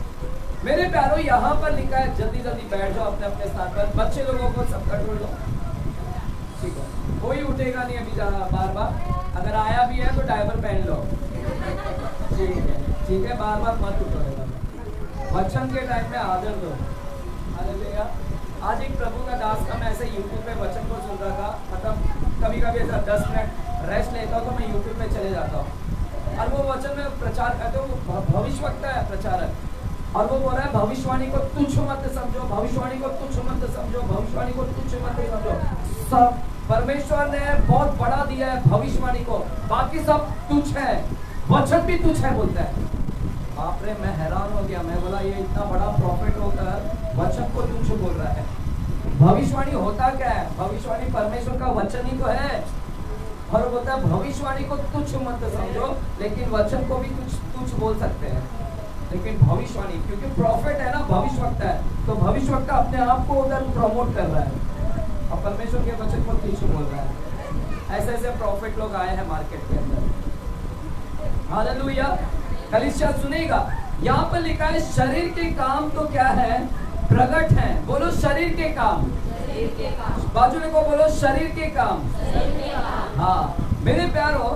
मेरे प्यारो यहाँ पर लिखा है, जल्दी जल्दी बैठ जाओ अपने अपने स्थान पर। बच्चे लोगों को सब कंट्रोल लो, ठीक है। कोई उठेगा नहीं अभी बार बार, अगर आया भी है तो डायपर पहन लो, ठीक है, बार बार मत उठो, वचन के टाइम में आदर दो। हालेलुया। आज एक प्रभु का दास का मैं ऐसे यूट्यूब पे वचन को सुन रहा था, मतलब कभी कभी ऐसा 10 मिनट रेस्ट लेता हूँ तो मैं यूट्यूब पे चले जाता हूँ, और वो वचन में प्रचार करते हो, वो भविष्यवक्ता है प्रचारक, और वो बोल रहा है भविष्यवाणी को तुच्छ मत समझो, भविष्यवाणी को तुच्छ मत समझो, भविष्यवाणी को तुच्छ मत समझो। सब परमेश्वर ने बहुत बड़ा दिया है भविष्यवाणी को, बाकी सब तुच्छ है, वचन भी तुच्छ है बोलता है। बाप रे, मैं हैरान हो गया, मैं बोला ये इतना बड़ा प्रॉफिट होकर वचन को तुच्छ बोल रहा है। भविष्यवाणी होता क्या है? भविष्यवाणी परमेश्वर का वचन ही तो है, और बोलता है भविष्यवाणी को तुच्छ मत समझो, लेकिन वचन को भी तुच्छ बोल सकते हैं। लेकिन भविष्यवाणी, क्योंकि प्रॉफिट है ना, भविष्यवक्ता है, तो भविष्यवक्ता अपने आप को उधर प्रमोट कर रहा है और परमेश्वर के वचन को तुच्छ बोल रहा है। ऐसे ऐसे प्रॉफिट लोग आए हैं मार्केट के अंदर। हालेलुया। कलीसिया सुनेगा, यहाँ पर लिखा है शरीर के काम तो क्या है? प्रकट है। बोलो शरीर के काम, बाजू को बोलो शरीर के काम। हाँ मेरे प्यारो,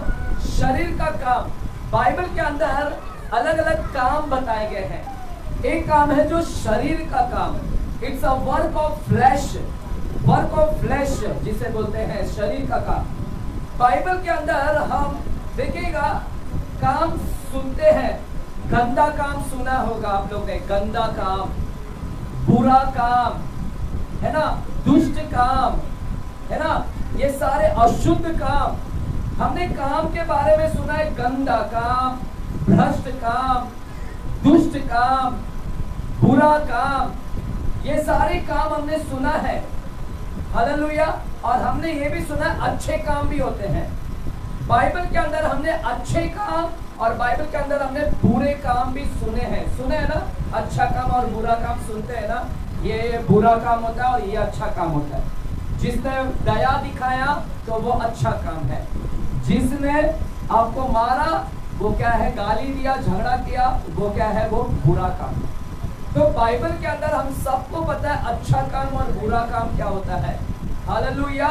शरीर का काम बाइबल के अंदर अलग अलग काम बताए गए हैं। एक काम है जो शरीर का काम, it's a work of flash, work of flash जिसे बोलते हैं शरीर का काम। बाइबल के अंदर हम देखिएगा काम सुनते हैं, गंदा काम सुना होगा आप लोग ने, गंदा काम, बुरा काम है ना, दुष्ट काम है ना, ये सारे अशुद्ध काम। हमने काम के बारे में सुना है, गंदा काम, भ्रष्ट काम, दुष्ट काम, बुरा काम, ये सारे काम हमने सुना है। हालेलुया। और हमने ये भी सुना है अच्छे काम भी होते हैं। बाइबल के अंदर हमने अच्छे काम और बाइबल के अंदर हमने बुरे काम भी सुने हैं। सुने हैं ना, अच्छा काम और बुरा काम सुनते हैं ना, ये बुरा काम होता है और ये अच्छा काम होता है। जिसने दया दिखाया तो वो अच्छा काम है, जिसने आपको मारा वो क्या है? गाली दिया, झगड़ा किया, वो क्या है? वो बुरा काम। तो बाइबल के अंदर हम सबको पता है अच्छा काम और बुरा काम क्या होता है। हालेलुया।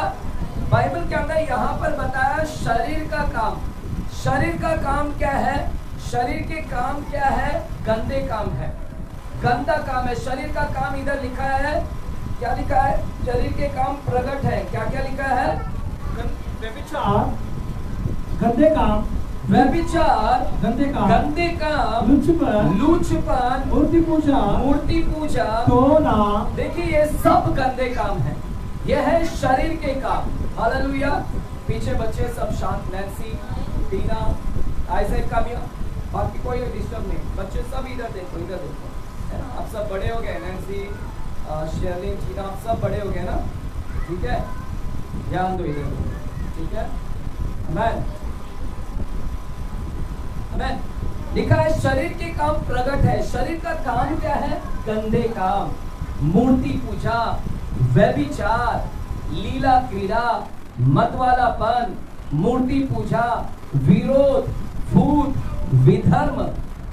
बाइबल के अंदर यहाँ पर बताया शरीर का काम। शरीर का काम क्या है? शरीर के काम क्या है? गंदे काम है, गंदा काम है। शरीर का काम इधर लिखा है, क्या लिखा है? शरीर के काम प्रकट है। क्या क्या लिखा है? व्यभिचार, गंदे काम, व्यभिचार, गंदे काम, गंदे काम, लूचपन, मूर्ति पूजा, टोना। देखिए ये सब गंदे काम है, ये है शरीर के काम। हालेलुया। पीछे बच्चे सब शांत, नैन्सी, टीना, ऐसे कमियां, बाकी कोई डिस्टर्ब नहीं, बच्चे सब इधर देखो, इधर देखो, है ना। अब सब बड़े हो गए, नैन्सी, शेरलिन, टीना, आप सब बड़े हो गए ना, ठीक है, ध्यान दो इधर, ठीक है। आमीन, आमीन। लिखा है शरीर के काम प्रकट है। शरीर का काम क्या है? गंदे काम, मूर्ति पूजा, व्यभिचार, लीला क्रीड़ा, मतवालापन, मूर्ति पूजा, विरोध, फूट, विधर्म,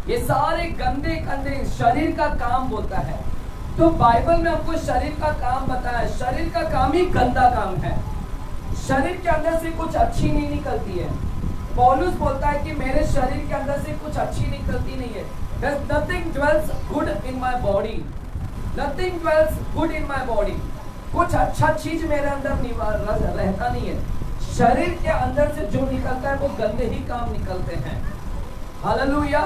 ये सारे गंदे गंदे शरीर का काम बोलता है। तो बाइबल में हमको शरीर का काम बताया, शरीर का काम ही गंदा काम है। शरीर के अंदर से कुछ अच्छी नहीं निकलती है। पौलुस बोलता है कि मेरे शरीर के अंदर से कुछ अच्छी निकलती नहीं है। There's nothing dwells good in my body. Nothing dwells good in my body. कुछ अच्छा चीज मेरे अंदर रहता नहीं है। शरीर के अंदर से जो निकलता है वो गंदे ही काम निकलते हैं। हालेलुया।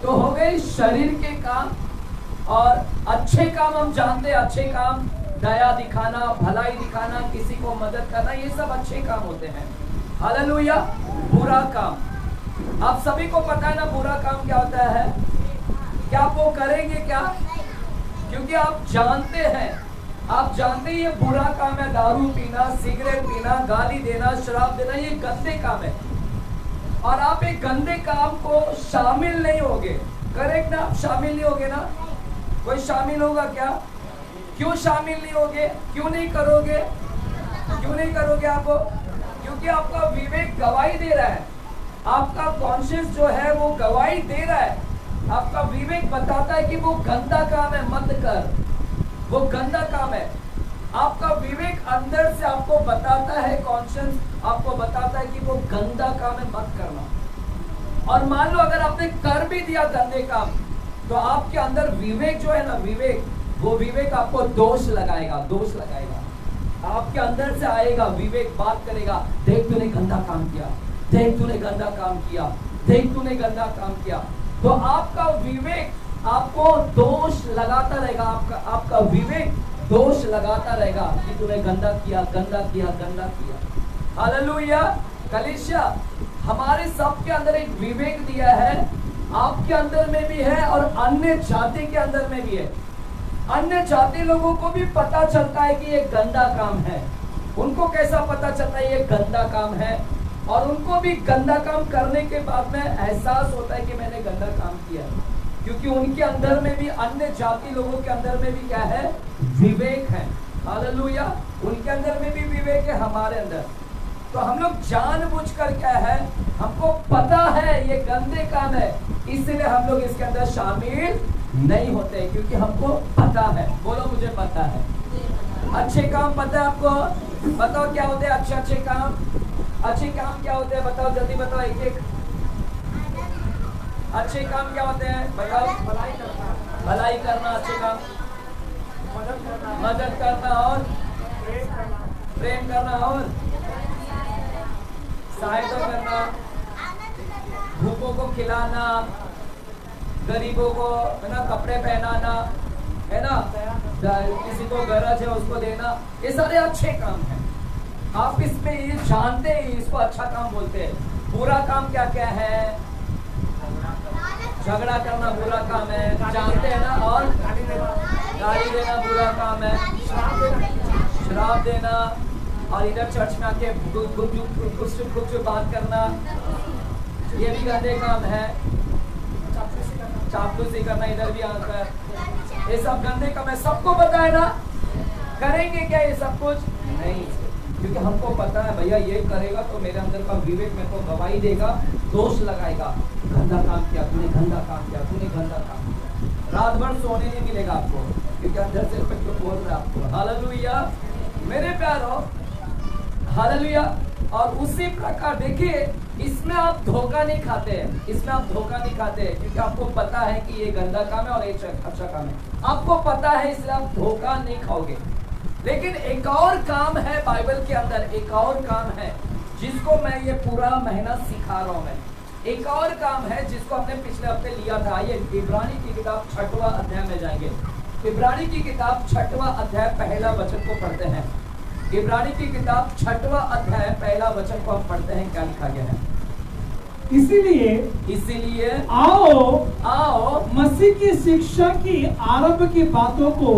तो हो गए शरीर के काम। और अच्छे काम हम जानते हैं, अच्छे काम दया दिखाना, भलाई दिखाना, किसी को मदद करना, ये सब अच्छे काम होते हैं। हालेलुया। बुरा काम, आप सभी को पता है ना बुरा काम क्या होता है? क्या आप वो करेंगे क्या? क्योंकि आप जानते हैं, आप जानते हैं ये बुरा काम है। दारू पीना, सिगरेट पीना, गाली देना, शराब देना, ये गंदे काम है। और आप एक गंदे काम को शामिल नहीं होगे, करेक्ट ना? आप शामिल नहीं होगे ना? कोई शामिल होगा क्या? क्यों शामिल नहीं होगे? क्यों नहीं करोगे? क्यों नहीं करोगे आप? क्योंकि आपका विवेक गवाही दे रहा है, आपका कॉन्शियस जो है वो गवाही दे रहा है, आपका विवेक बताता है कि वो गंदा काम है, मत कर, वो गंदा काम है। आपका विवेक अंदर से आपको बताता है, कॉन्शियस आपको बताता है कि वो गंदा काम है, मत करना। और मान लो अगर आपने कर भी दिया गंदे काम, तो आपके अंदर विवेक जो है ना, विवेक, वो विवेक आपको दोष लगाएगा, दोष लगाएगा। आपके अंदर से आएगा विवेक, बात करेगा, देख तूने गंदा काम किया, देख तूने गंदा काम किया, देख तूने गंदा काम किया। तो आपका विवेक आपको दोष लगाता रहेगा, आपका विवेक दोष लगाता रहेगा कि तूने गंदा किया, गंदा किया, गंदा किया। हालेलुया। कलीसिया, हमारे सबके अंदर एक विवेक दिया है, आपके अंदर में भी है और अन्य जाति के अंदर में भी है। अन्य जाति लोगों को भी पता चलता है कि ये गंदा काम है। उनको कैसा पता चलता है ये गंदा काम है, और उनको भी गंदा काम करने के बाद में एहसास होता है कि मैंने गंदा काम किया, क्योंकि उनके अंदर में भी, अन्य जाति लोगों के अंदर में भी क्या है, विवेक है। हालेलुया। उनके अंदर में भी विवेक है, हमारे अंदर। तो हम लोग जानबूझकर क्या है, हमको पता है ये गंदे काम है, इसलिए हम लोग इसके अंदर शामिल नहीं होते, क्योंकि हमको पता है। बोलो मुझे पता है। अच्छे काम पता है आपको? बताओ क्या होते हैं अच्छे अच्छे काम? अच्छे काम क्या होते हैं बताओ, जल्दी बताओ, एक एक। अच्छे काम क्या होते हैं बताओ? भलाई करना, अच्छे काम, मदद करना और प्रेम करना और सहायता करना, भूखों को खिलाना, गरीबों को है ना कपड़े पहनाना, है ना, किसी को गरज है उसको देना, ये सारे अच्छे काम हैं। आप इसमें ये जानते हैं, इसको अच्छा काम बोलते हैं। बुरा काम क्या क्या है? झगड़ा करना बुरा काम है, जानते हैं ना। और गाली देना बुरा काम है, शराब देना, और इधर चर्च में आके कुछ बात करना, ये भी गंदे काम है। चापलूसी करना इधर भी आकर, ये सब गंदे काम है। सबको पता है ना? करेंगे क्या ये सब कुछ? नहीं, क्योंकि हमको पता है भैया ये करेगा तो मेरे अंदर का विवेक मेरे को गवाही देगा, दोष लगाएगा, गंदा काम किया तूने, गंदा काम किया तूने, गंदा काम किया। रात भर सोने नहीं मिलेगा आपको, क्योंकि अंदर से तो बोल रहा है आपको। हालेलुया मेरे प्यारो, हालेलुया। और उसी प्रकार देखिए, इसमें आप धोखा नहीं खाते हैं, इसमें आप धोखा नहीं खाते हैं, क्योंकि आपको पता है कि ये गंदा काम है और ये अच्छा काम है। आपको पता है, इसलिए आप धोखा नहीं खाओगे। लेकिन एक और काम है बाइबल के अंदर, एक और काम है जिसको मैं ये पूरा महीना सिखा रहा हूँ। मैं एक और काम है जिसको हमने पिछले हफ्ते लिया था। ये इब्रानी की किताब 6वां अध्याय में जाएंगे। इब्रानी की किताब 6वां अध्याय पहला वचन को पढ़ते हैं। इब्रानी की किताब 6वां अध्याय पहला वचन को हम पढ़ते हैं। क्या लिखा गया है? इसीलिए आओ मसीह की शिक्षा की आरंभ की बातों को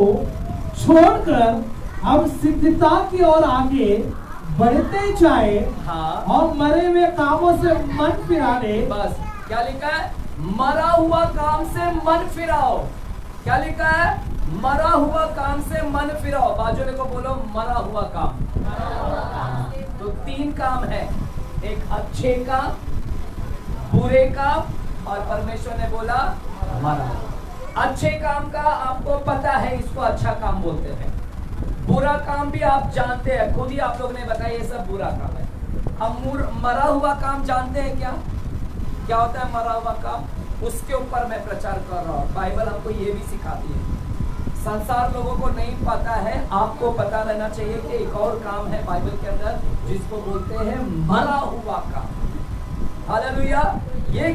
छोड़कर हम सिद्धता की ओर आगे बढ़ते जाए। हाँ। और मरे हुए कामों से मन फिराने। बस क्या लिखा है? मरा हुआ काम से मन फिराओ। क्या लिखा है? मरा हुआ काम से मन फिराओ। बाजू को बोलो मरा हुआ काम। तो 3 काम है, एक अच्छे काम, बुरे काम, और परमेश्वर ने बोला मरा। अच्छे काम का आपको पता है, इसको अच्छा काम बोलते हैं। बुरा काम भी आप जानते हैं, खुद ही आप लोग ने बताया ये सब बुरा काम है। अब मरा हुआ काम जानते हैं क्या? क्या होता है मरा हुआ काम? उसके ऊपर मैं प्रचार कर रहा हूँ। बाइबल हमको ये भी सिखाती है। संसार लोगों को नहीं पता है, आपको पता रहना चाहिए कि एक और काम है बाइबल के अंदर जिसको बोलते हैं मरा हुआ काम। हालेलुया। ये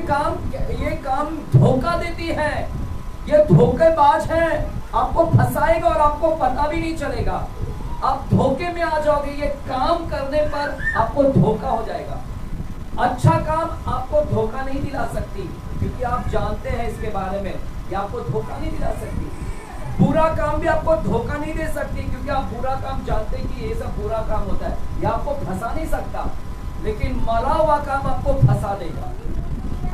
काम धोखा देती है, ये धोखेबाज है, आपको फंसाएगा और आपको पता भी नहीं चलेगा। आप धोखे में आ जाओगे, ये काम करने पर आपको धोखा हो जाएगा। अच्छा काम आपको धोखा नहीं दिला सकती, क्योंकि आप जानते हैं इसके बारे में, ये आपको धोखा नहीं दिला सकती। बुरा काम भी आपको धोखा नहीं दे सकती, क्योंकि आप बुरा काम जानते हैं कि ये सब बुरा काम होता है, ये आपको फंसा नहीं सकता। लेकिन मरा हुआ काम आपको फंसा देगा,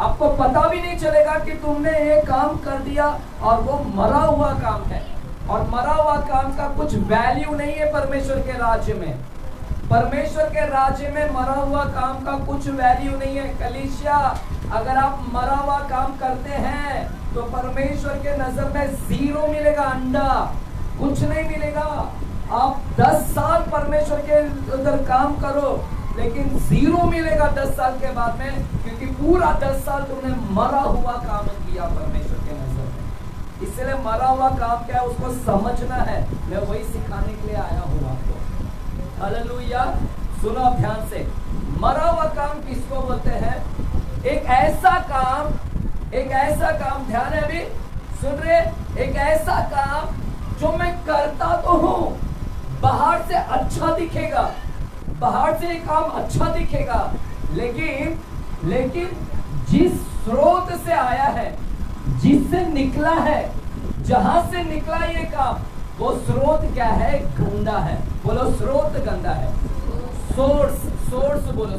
आपको पता भी नहीं चलेगा कि तुमने ये काम कर दिया, और वो मरा हुआ काम है। और मरा हुआ काम का कुछ वैल्यू नहीं है परमेश्वर के राज्य में। परमेश्वर के राज्य में मरा हुआ काम का कुछ वैल्यू नहीं है। कलीसिया, अगर आप मरा हुआ काम करते हैं तो परमेश्वर के नजर में 0 मिलेगा, अंडा, कुछ नहीं मिलेगा। आप 10 साल परमेश्वर के उधर काम करो, लेकिन 0 मिलेगा 10 साल के बाद में, क्योंकि पूरा 10 साल तुमने मरा हुआ काम किया परमेश्वर के नजर में। इसलिए मरा हुआ काम क्या है उसको समझना है। मैं वही सिखाने के लिए आया हूँ आपको। हालेलुया। सुनो आप ध्यान से, मरा हुआ काम किसको बोलते हैं? एक ऐसा काम, ध्यान है अभी, सुन रहे? एक ऐसा काम जो मैं करता तो हूँ, बाहर से अच्छा दिखेगा, बाहर से काम अच्छा दिखेगा, लेकिन जिस स्रोत से आया है, जिससे निकला है, जहां से निकला ये काम, वो स्रोत क्या है? गंदा है। बोलो स्रोत गंदा है। सोर्स बोलो,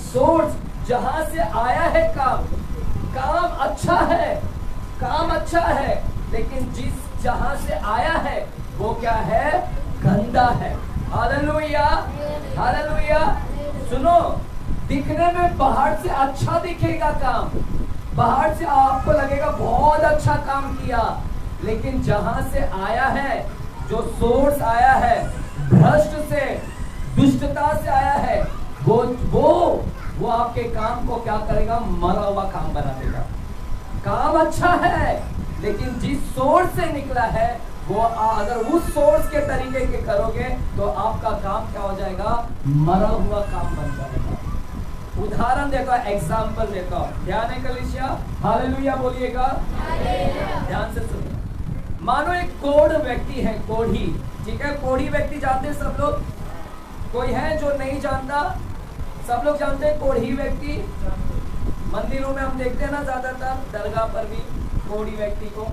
सोर्स जहां से आया है काम अच्छा है, लेकिन जहां से आया है वो क्या है? गंदा है। हालेलुया। सुनो, दिखने में बाहर से अच्छा दिखेगा काम, बाहर से आपको लगेगा बहुत अच्छा काम किया, लेकिन जहां से आया है, जो सोर्स आया है, भ्रष्ट से, दुष्टता से आया है, वो आपके काम को क्या करेगा? मरा हुआ काम बना देगा। काम अच्छा है, लेकिन जिस सोर्स से निकला है, वो अगर उस सोर्स के तरीके के करोगे तो आपका काम क्या हो जाएगा? मरा हुआ काम बन जाएगा। उदाहरण देता हूं, एग्जाम्पल देता हूं। ध्यान है कलीसिया? हालेलुया बोलिएगा। ध्यान से सुनिए। मानो एक कोढ़ व्यक्ति है, कोढ़ी, ठीक है? कोढ़ी व्यक्ति जानते हैं सब लोग? कोई है जो नहीं जानता? सब लोग जानते हैं कोढ़ी व्यक्ति। मंदिरों में हम देखते हैं ना, ज्यादातर दरगाह पर भी कोढ़ी व्यक्ति को।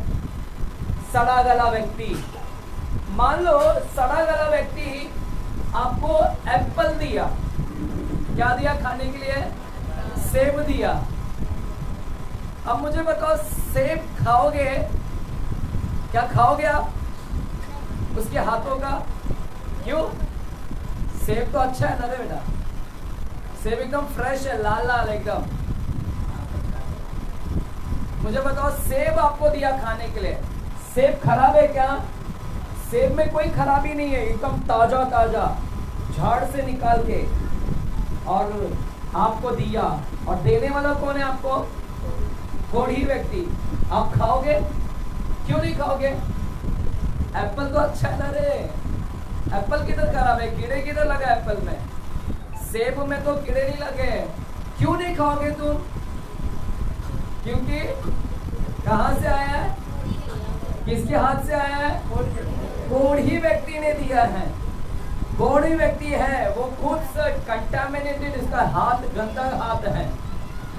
सड़ा गला व्यक्ति, मान लो सड़ा गला व्यक्ति आपको एप्पल दिया, क्या दिया खाने के लिए? सेब दिया। अब मुझे बताओ, सेब खाओगे? क्या खाओगे आप उसके हाथों का? क्यों? सेब तो अच्छा है ना रे बेटा, सेब एकदम फ्रेश है, लाल लाल एकदम। मुझे बताओ, सेब आपको दिया खाने के लिए, सेब खराब है क्या? सेब में कोई खराबी नहीं है, एकदम ताजा ताजा झाड़ से निकाल के और आपको दिया। और देने वाला कौन है आपको? कोढ़ी व्यक्ति। आप खाओगे? क्यों नहीं खाओगे? एप्पल तो अच्छा है ना रे। एप्पल किधर खराब है? कीड़े किधर लगा एप्पल में? सेब में तो कीड़े नहीं लगे। क्यों नहीं खाओगे तुम? क्योंकि कहां से आया है? किसके हाथ से आया है? कोढ़ी व्यक्ति ने दिया है। कोढ़ी व्यक्ति है, वो खुद से कंटामिनेटेड, इसका हाथ गंदा हाथ है,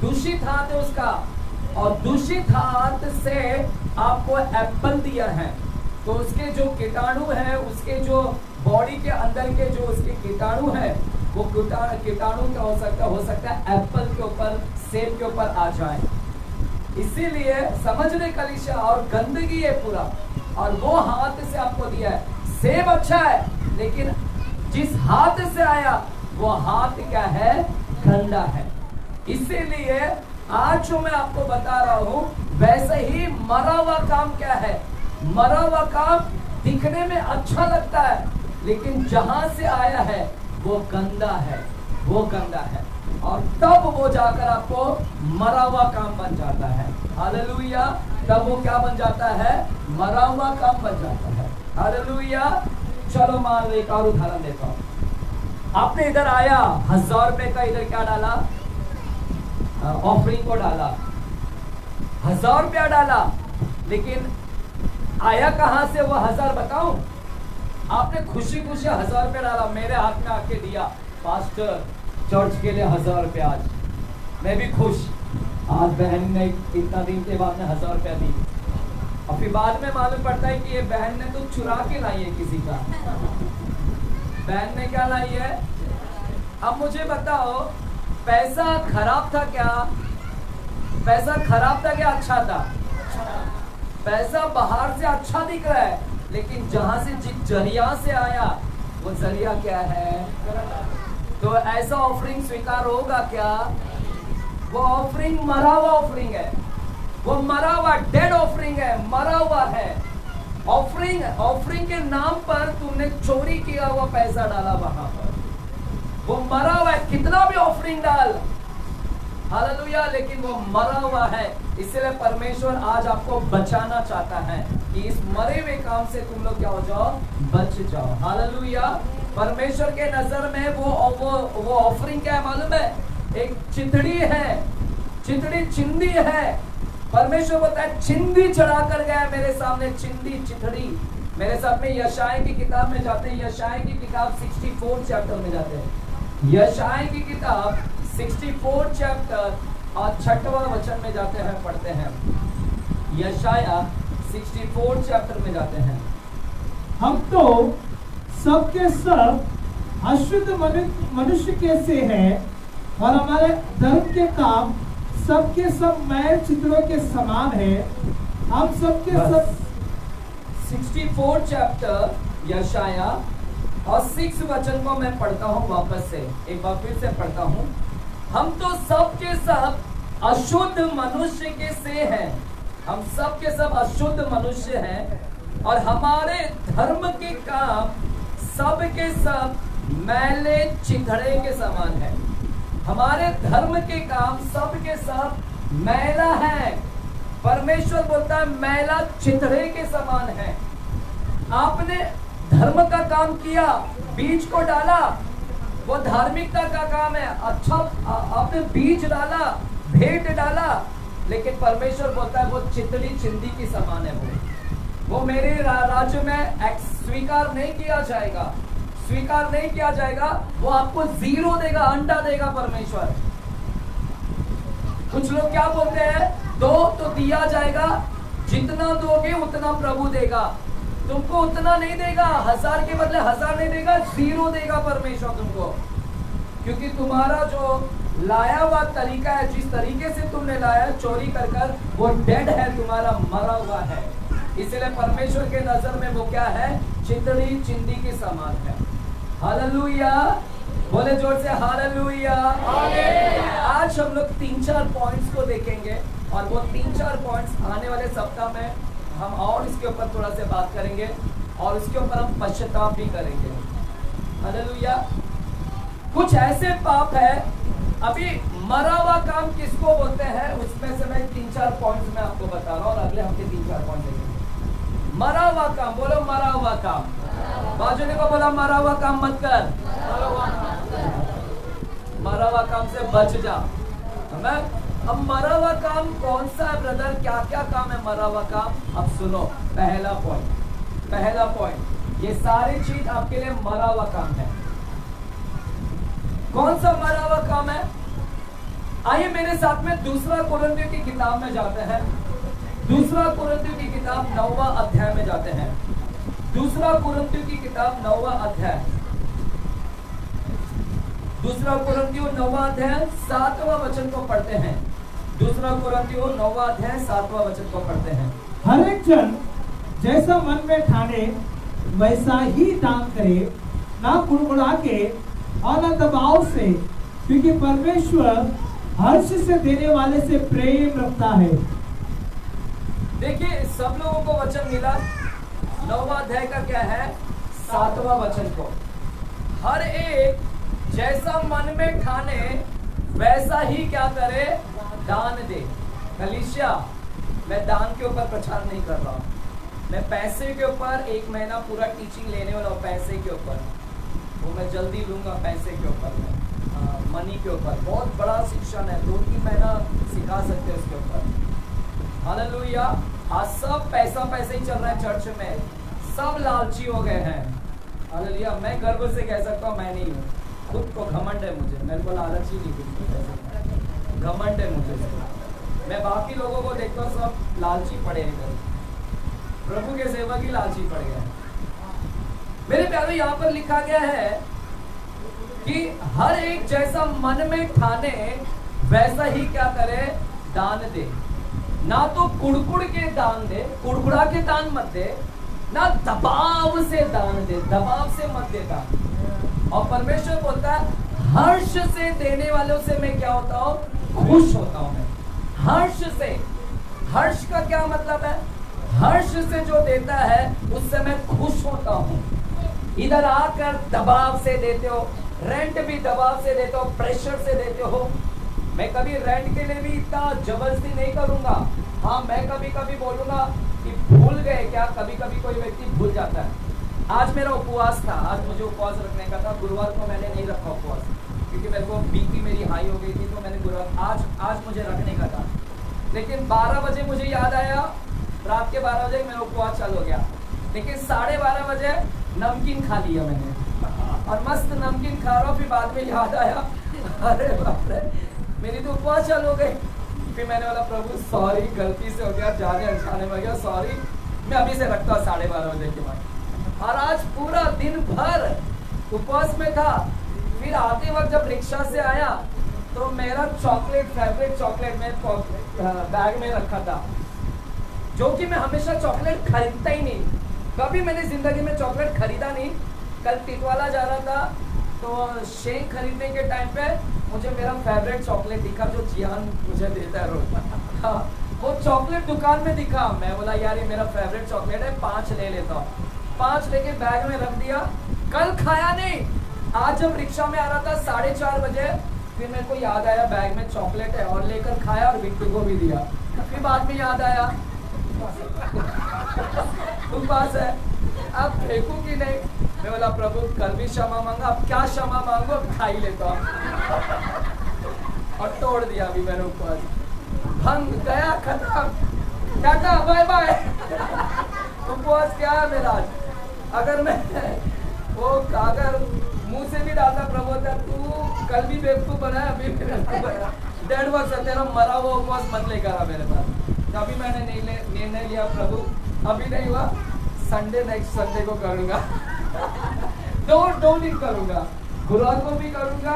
दूषित हाथ है उसका, और दूषित हाथ से आपको एप्पल दिया है। तो उसके जो कीटाणु है, उसके जो बॉडी के अंदर के जो उसके कीटाणु है, वो कीटाणु क्या हो सकता है एप्पल के ऊपर, सेब के ऊपर आ जाए। इसीलिए समझने कलीसिया, और गंदगी है पूरा, और वो हाथ से आपको दिया है। सेब अच्छा है, लेकिन जिस हाथ से आया वो हाथ क्या है? गंदा है। इसीलिए आज जो मैं आपको बता रहा हूं, वैसे ही मरा हुआ काम क्या है? मरा हुआ काम दिखने में अच्छा लगता है, लेकिन जहां से आया है वो गंदा है, वो गंदा है, और तब वो जाकर आपको मरा हुआ काम बन जाता है। हालेलुया। तब वो क्या बन जाता है? मरा हुआ काम बन जाता है। हालेलुया। चलो मान लो एक और उदाहरण देता हूं। आपने इधर आया, 1000 रुपए का इधर क्या डाला? ऑफरिंग को डाला, 1000 रुपया डाला, लेकिन आया कहां से वो 1000 बताऊं? आपने खुशी खुशी 1000 रुपया डाला, मेरे हाथ में आके दिया, पास्टर चर्च के लिए 1000 रुपया, आज मैं भी खुश, आज बहन ने इतना दिन के बाद में 1000 रुपया दी। और फिर बाद में मालूम पड़ता है कि ये बहन ने तो चुरा के लाई है किसी का। बहन ने क्या लाई है? अब मुझे बताओ, पैसा खराब था क्या? पैसा खराब था क्या अच्छा था? पैसा बाहर से अच्छा दिख रहा है, लेकिन जहां से जिस जरिया से आया वो जरिया क्या है? तो ऐसा ऑफरिंग स्वीकार होगा क्या? वो ऑफरिंग मरा हुआ ऑफरिंग है, वो मरा हुआ डेड ऑफरिंग है, मरा हुआ है। ऑफरिंग के नाम पर तुमने चोरी किया हुआ पैसा डाला वहां पर, वो मरा हुआ है। कितना भी ऑफरिंग डाल, हालेलुया, लेकिन वो मरा हुआ है। इसलिए परमेश्वर आज आपको बचाना चाहता है कि इस मरे हुए काम से तुम लोग क्या हो जाओ, बच जाओ। हालेलुया। परमेश्वर के नजर में वो ऑफरिंग क्या है मालूम है? एक चितड़ी है, चितड़ी चिंदी है। परमेश्वर बोलता है चिंदी चढ़ा कर गया मेरे सामने, चिंदी चितड़ी। मेरे साथ में यशाया की किताब में जाते हैं, यशाया की किताब 64 चैप्टर में जाते हैं। यशाया की किताब 64 चैप्टर और 6वां वचन में जाते हैं, पढ़ते हैं। यशाया 64 चैप्टर में जाते हैं। हम तो सबके सब अशुद्ध मनुष्य के से है और हमारे धर्म के काम सबके सब मैल चित्रों के समान है। हम सबके सब 64 चैप्टर यशाया और 6 वचन को मैं पढ़ता हूँ वापस से, एक बार फिर से पढ़ता हूँ। हम तो सब के सब अशुद्ध मनुष्य के से हैं, हम सब के सब अशुद्ध मनुष्य हैं और हमारे धर्म के काम सब के सब मैले चिथड़े के समान है। हमारे धर्म के काम सब के सब मैला है। परमेश्वर बोलता है मैला चिथड़े के समान है। आपने धर्म का काम किया, बीज को डाला, वो धार्मिकता का काम है। अच्छा, आपने बीज डाला, भेंट डाला, लेकिन परमेश्वर बोलता है वो चितड़ी चिंदी की समान है। वो मेरे राज्य में स्वीकार नहीं किया जाएगा, स्वीकार नहीं किया जाएगा। वो आपको 0 देगा, अंडा देगा परमेश्वर। कुछ लोग क्या बोलते हैं, दो तो दिया जाएगा, जितना दोगे उतना प्रभु देगा। तुमको उतना नहीं देगा, 1000 के बदले 1000 नहीं देगा, 0 देगा परमेश्वर तुमको। क्योंकि तुम्हारा जो लाया हुआ तरीका है, जिस तरीके से तुमने लाया चोरी कर कर, वो डेड है, तुम्हारा मरा हुआ है। इसलिए परमेश्वर के नजर में वो क्या है, चितड़ी चिंदी के समान है। हालेलुया, बोले जोर से हालेलुया। आज हम लोग 3-4 पॉइंट्स को देखेंगे और वो 3-4 पॉइंट्स आने वाले सप्ताह में हम और इसके ऊपर थोड़ा से बात करेंगे और इसके ऊपर हम पश्चाताप भी करेंगे। हालेलुया। कुछ ऐसे पाप है, अभी मरा हुआ काम किसको बोलते हैं, उसमें से मैं 3-4 पॉइंट्स में आपको बता रहा हूँ और अगले हफ्ते 3-4 पॉइंट देखेंगे। मरा हुआ काम, बोलो मरा हुआ काम। बाजुने को बोला मरा हुआ काम मत कर, मरा हुआ काम से बच जा। अब मरा हुआ काम कौन सा है ब्रदर, क्या क्या काम है मरा हुआ काम? अब सुनो, पहला पॉइंट, ये सारी चीज आपके लिए मरा हुआ काम है। कौन सा मरा हुआ काम है? आइए मेरे साथ में 2 कोरिन्थियों की किताब में जाते हैं। 2 कोरिन्थियों की किताब 9वां अध्याय में जाते हैं। 2 कोरिन्थियों की किताब 9वां अध्याय, 2 कोरिन्थियों 9वां अध्याय 7वां वचन को पढ़ते हैं। 2 कोरिन्थियों 9वां अध्याय 7वां वचन को पढ़ते हैं। हर एक जन जैसा मन में ठाने वैसा ही दान करे, ना कुड़कुड़ा के और न दबाव से, क्योंकि परमेश्वर हर्ष से देने वाले से प्रेम रखता है। देखिए सब लोगों को वचन मिला, 9वां अध्याय का क्या है, 7वां वचन को। हर एक जैसा मन में ठाने वैसा ही क्या करे, दान दे। कलीसिया, मैं दान के ऊपर प्रचार नहीं कर रहा हूँ, मैं पैसे के ऊपर 1 महीना पूरा टीचिंग लेने वाला हूँ। पैसे के ऊपर वो मैं जल्दी लूंगा, पैसे के ऊपर मनी के ऊपर बहुत बड़ा शिक्षण है, 2-3 महीना सिखा सकते हैं उसके ऊपर। हालेलुया। आज सब पैसा ही चल रहा है चर्च में, सब लालची हो गए हैं। हालेलुया। मैं गर्व से कह सकता हूँ मैं नहीं हूँ, खुद को घमंड है मुझे, मेरे को लालच ही नहीं, घमंड है मुझे। मैं बाकी लोगों को देखता हूँ सब लालची पड़े हैं, प्रभु के सेवक ही लालची पड़ गए। मेरे प्यारे यहाँ पर लिखा गया है कि हर एक जैसा मन में ठाने वैसा ही क्या करे, दान दे। ना तो कुड़कुड़ के दान दे, कुड़कुड़ा के दान मत दे, ना दबाव से दान दे, दबाव से मत दे दान। और परमेश्वर बोलता है हर्ष से देने वालों से मैं क्या होता हूँ, खुश होता हूँ मैं। हर्ष से, हर्ष का क्या मतलब है? हर्ष से जो देता है उससे मैं खुश होता हूँ। इधर आकर दबाव से देते हो, रेंट भी दबाव से देते हो, प्रेशर से देते हो। मैं कभी रेंट के लिए भी इतना जबरदस्ती नहीं करूंगा। हाँ, मैं कभी कभी बोलूंगा कि भूल गए क्या, कभी कभी कोई व्यक्ति भूल जाता है। आज मेरा उपवास था, आज मुझे उपवास रखने का था। गुरुवार को मैंने नहीं रखा उपवास क्योंकि मेरे को बीपी मेरी हाई हो गई थी, तो मैंने गुरुवार आज मुझे रखने का था। लेकिन 12 बजे मुझे याद आया, रात के 12 बजे मेरा उपवास चालू हो गया। लेकिन 12:30 बजे नमकीन खा लिया मैंने और मस्त नमकीन खा रहा हूँ। फिर बाद में याद आया, अरे बाप रे, मेरी तो उपवास चालू हो गई। फिर मैंने बोला प्रभु सॉरी, गलती से हो गया, जाने अनजाने में गया, सॉरी, मैं अभी से रखता हूँ 12:30 बजे के बाद। और आज पूरा दिन भर उपवास में था। फिर आते वक्त जब रिक्शा से आया तो मेरा चॉकलेट, फेवरेट चॉकलेट मैं बैग में रखा था, जो कि मैं हमेशा चॉकलेट खरीदता ही नहीं, कभी मैंने जिंदगी में चॉकलेट खरीदा नहीं। कल टिटवाला जा रहा था तो शेक खरीदने के टाइम पे मुझे मेरा फेवरेट चॉकलेट दिखा, जो जियान मुझे देता है रोज। वो चॉकलेट दुकान में दिखा, मैं बोला यार ये मेरा फेवरेट चॉकलेट है, 5 ले लेता हूँ। 5 लेके बैग में रख दिया। कल खाया नहीं, आज जब रिक्शा में आ रहा था 4:30 बजे, फिर मेरे को याद आया बैग में चॉकलेट है, और लेकर खाया और विक्टू को भी दिया। फिर बाद में याद आया तुम पास है, अब फेंकू की नहीं। मैं बोला प्रभु कल भी क्षमा मांगा, अब क्या क्षमा मांगो, अब खा ही लेता हूँ। और तोड़ दिया अभी मैंने ऊपर, भंग गया, खत्म, टाटा बाय बाय। उपवास क्या है मेरा आज? अगर मैं वो अगर मुंह से भी डालता प्रभु होता, तू कल भी बेवकूफ बना है, अभी भी बेवकूफ बना, 1.5 वर्ष से तेरा मरा हुआ उपवास मत लेकर आ मेरे पास। तभी मैंने निर्णय लिया प्रभु अभी नहीं हुआ, संडे नेक्स्ट संडे को करूंगा। दो दिन करूंगा, गुरुवार को भी करूंगा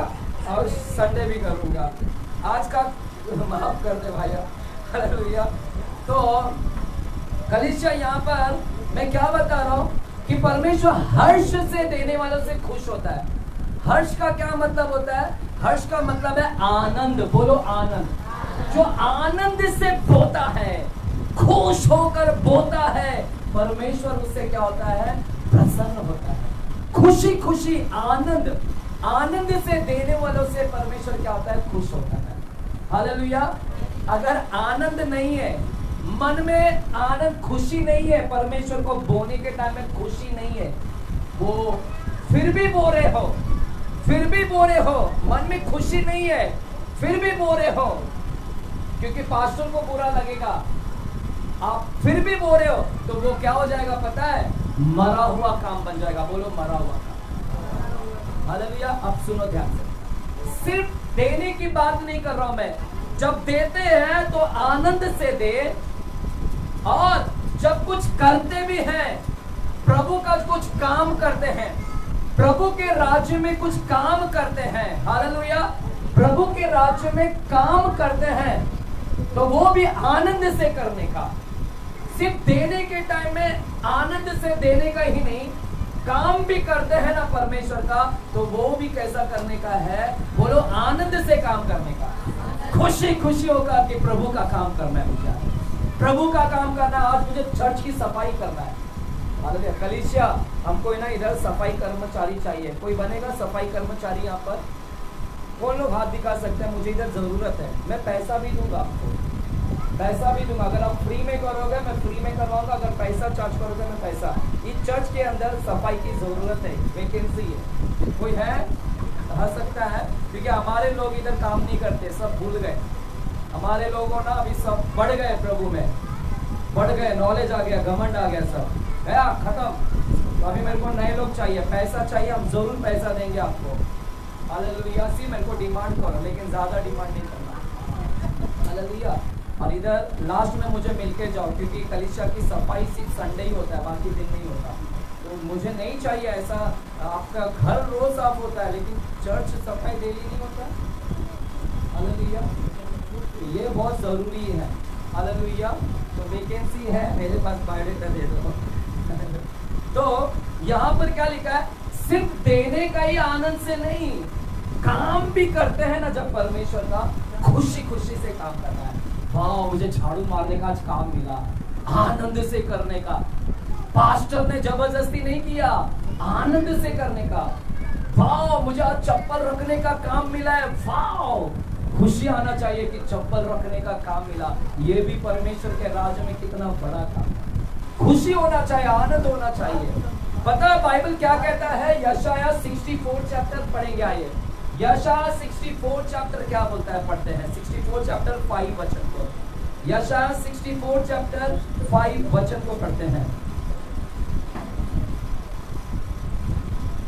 और संडे भी करूंगा। आज का माफ कर दे भाइया, हालेलुया। तो कलीसिया यहाँ पर मैं क्या बता रहा हूँ कि परमेश्वर हर्ष से देने वालों से खुश होता है। हर्ष का क्या मतलब होता है? हर्ष का मतलब है आनंद। बोलो आनंद। जो आनंद से बोता है, खुश होकर बोता है, परमेश्वर उससे क्या होता है? प्रसन्न होता है। खुशी खुशी आनंद से देने वालों से परमेश्वर क्या होता है? खुश होता है। हालेलुया। अगर आनंद नहीं है मन में, आनंद खुशी नहीं है, परमेश्वर को बोने के टाइम में खुशी नहीं है, वो फिर भी बो रहे हो, मन में खुशी नहीं है, फिर भी बो रहे हो, क्योंकि पास्टर को बुरा लगेगा, आप फिर भी बो रहे हो, तो वो क्या हो जाएगा पता है? मरा हुआ काम बन जाएगा। बोलो मरा हुआ काम। हालेलुया। अब सुनो ध्यान से, सिर्फ देने की बात नहीं कर रहा हूं मैं। जब देते हैं तो आनंद से दे, और जब कुछ करते भी हैं, प्रभु का कुछ काम करते हैं, प्रभु के राज्य में कुछ काम करते हैं, हालेलुया, प्रभु के राज्य में काम करते हैं, तो वो भी आनंद से करने का। सिर्फ देने के टाइम में आनंद से देने का ही नहीं, काम भी करते हैं ना परमेश्वर का, तो वो भी कैसा करने का है? बोलो आनंद से काम करने का, खुशी खुशी होकर कि प्रभु का काम करना है मुझे, प्रभु का काम करना। आज मुझे चर्च की सफाई करना है। हालेलुया। कलीसिया हमको ना इधर सफाई कर्मचारी चाहिए। कोई बनेगा सफाई कर्मचारी यहाँ पर? कौन लोग हाथ दिखा सकते हैं? मुझे इधर जरूरत है, मैं पैसा भी दूंगा आपको, पैसा भी दूंगा। अगर आप फ्री में करोगे मैं फ्री में करवाऊंगा, अगर पैसा चार्ज करोगे मैं पैसा। इस चर्च के अंदर सफाई की जरूरत है, वैकेंसी है, कोई है आ सकता है, क्योंकि हमारे लोग इधर काम नहीं करते, सब भूल गए। हमारे लोगों ना अभी सब बढ़ गए, प्रभु में बढ़ गए, नॉलेज आ गया, घमंड आ गया, सब गया खत्म। तो अभी मेरे को नए लोग चाहिए, पैसा चाहिए, हम जरूर पैसा देंगे आपको। हालेलुया। सी मेरे को डिमांड करो, लेकिन ज्यादा डिमांड नहीं करना। हालेलुया। और इधर लास्ट में मुझे मिलके जाओ, क्योंकि कलीसिया की सफाई सिर्फ संडे ही होता है, बाकी दिन नहीं होता। तो मुझे नहीं चाहिए ऐसा। आपका घर रोज साफ होता है, लेकिन चर्च सफाई डेली नहीं होता। हालेलुया। ये बहुत जरूरी है। हालेलुया। तो वैकेंसी है मेरे पास, बायोडेटा दे दो। तो यहाँ पर क्या लिखा है? सिर्फ देने का ही आनंद से नहीं, काम भी करते हैं ना जब परमेश्वर का, खुशी खुशी से काम करना है। वाह, मुझे झाड़ू मारने का आज काम मिला, आनंद से करने का। पास्टर ने जबरदस्ती नहीं किया, आनंद से करने का। वाह, मुझे आज चप्पल रखने का काम मिला है, वाह, खुशी आना चाहिए कि चप्पल रखने का काम मिला। ये भी परमेश्वर के राज्य में कितना बड़ा काम, खुशी होना चाहिए, आनंद होना चाहिए। पता है बाइबल क्या कहता है? यशाया 64 चैप्टर पढ़ेंगे, आइए। यशाया 64 चैप्टर क्या बोलता है, पढ़ते हैं 64 चैप्टर 5 वचन को। यशाया 64 चैप्टर 5 वचन को पढ़ते हैं।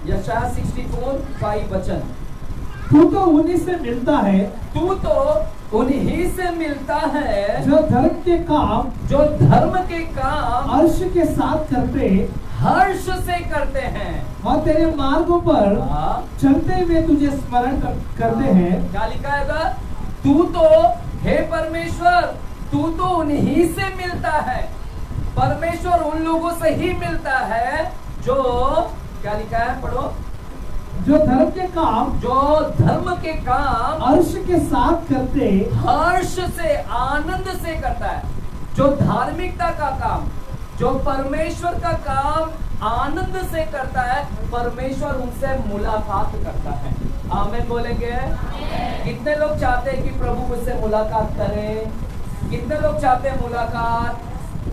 यशाया 64 5 वचन। तू तो उन्हीं से मिलता है, तू तो उन्हीं से मिलता है जो धर्म के काम, जो धर्म के काम हर्ष के साथ करते, हर्ष से करते हैं, और तेरे मार्गों पर हाँ। चलते हुए तुझे स्मरण करते हैं। क्या लिखा है इधर? तू तो, हे परमेश्वर, तू तो उन्हीं से मिलता है। परमेश्वर उन लोगों से ही मिलता है जो, क्या लिखा है, पढ़ो, जो धर्म के काम, जो धर्म के काम हर्ष के साथ करते, हर्ष से, आनंद से करता है। जो धार्मिकता का काम, जो परमेश्वर का काम आनंद से करता है, परमेश्वर उनसे मुलाकात करता है। आमीन बोलेंगे? कितने लोग चाहते हैं कि प्रभु मुझसे मुलाकात करे? कितने लोग चाहते हैं मुलाकात?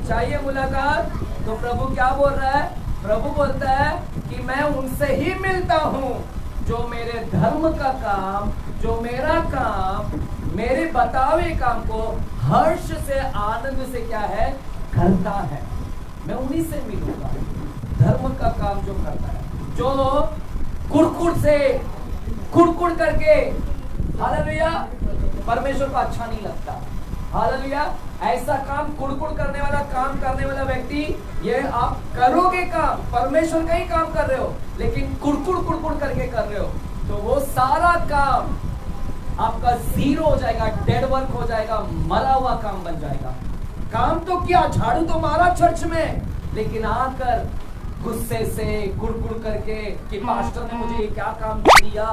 चाहिए मुलाकात? तो प्रभु क्या बोल रहा है? प्रभु बोलता है कि मैं उनसे ही मिलता हूँ जो मेरे धर्म का काम, जो मेरा काम, मेरे बतावे काम को हर्ष से, आनंद से क्या है, करता है। मैं उन्हीं से मिलूंगा, धर्म का काम जो करता है, जो कुड़कुड़ करके, हालेलुया, परमेश्वर को अच्छा नहीं लगता। हालेलुया, ऐसा काम, कुड़कुड़ करने वाला काम करने वाला व्यक्ति, ये आप करोगे काम, परमेश्वर का ही काम कर रहे हो, लेकिन कुड़कुड़ करके कर रहे हो, तो वो सारा काम आपका जीरो हो जाएगा, डेड वर्क हो जाएगा, मरा हुआ काम बन जाएगा। काम तो किया, झाड़ू तो मारा चर्च में, लेकिन आकर गुस्से से कुड़कुड़ करके कि पास्टर ने मुझे क्या काम दिया,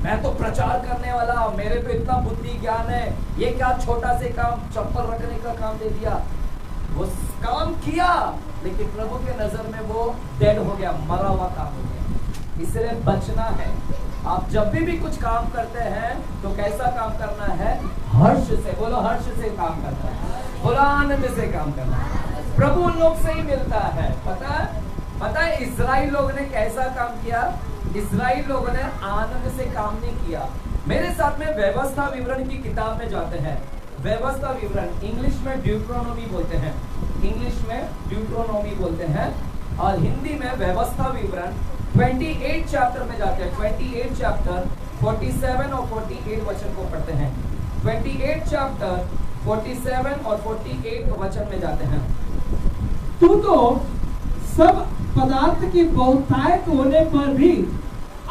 मैं तो प्रचार करने वाला, मेरे पे इतना बुद्धि ज्ञान है, ये क्या छोटा से काम, चप्पल रखने का काम दे दिया। वो काम किया, लेकिन प्रभु के नजर में वो डेड हो गया, मरा हुआ काम हो गया। इसलिए बचना है। आप जब भी कुछ काम करते हैं तो कैसा काम करना है? हर्ष से। बोलो, हर्ष से काम करना है, बोलो आनंद से काम करना है। प्रभु उन लोग से ही मिलता है। पता है इस्राएल लोग ने कैसा काम किया? इस्राएल लोगों ने आनंद से काम नहीं किया। मेरे साथ में व्यवस्था विवरण की किताब में जाते हैं। व्यवस्था विवरण, इंग्लिश में ड्यूट्रोनोमी बोलते हैं, इंग्लिश में ड्यूट्रोनोमी बोलते हैं, और हिंदी में व्यवस्था विवरण 28 चैप्टर में जाते हैं। 28 चैप्टर 47 और 48 वचन को पढ़ते हैं। 28 चैप्टर 47 और 48 वचन में जाते हैं। तू तो सब पदार्थ की बहुतायत होने पर भी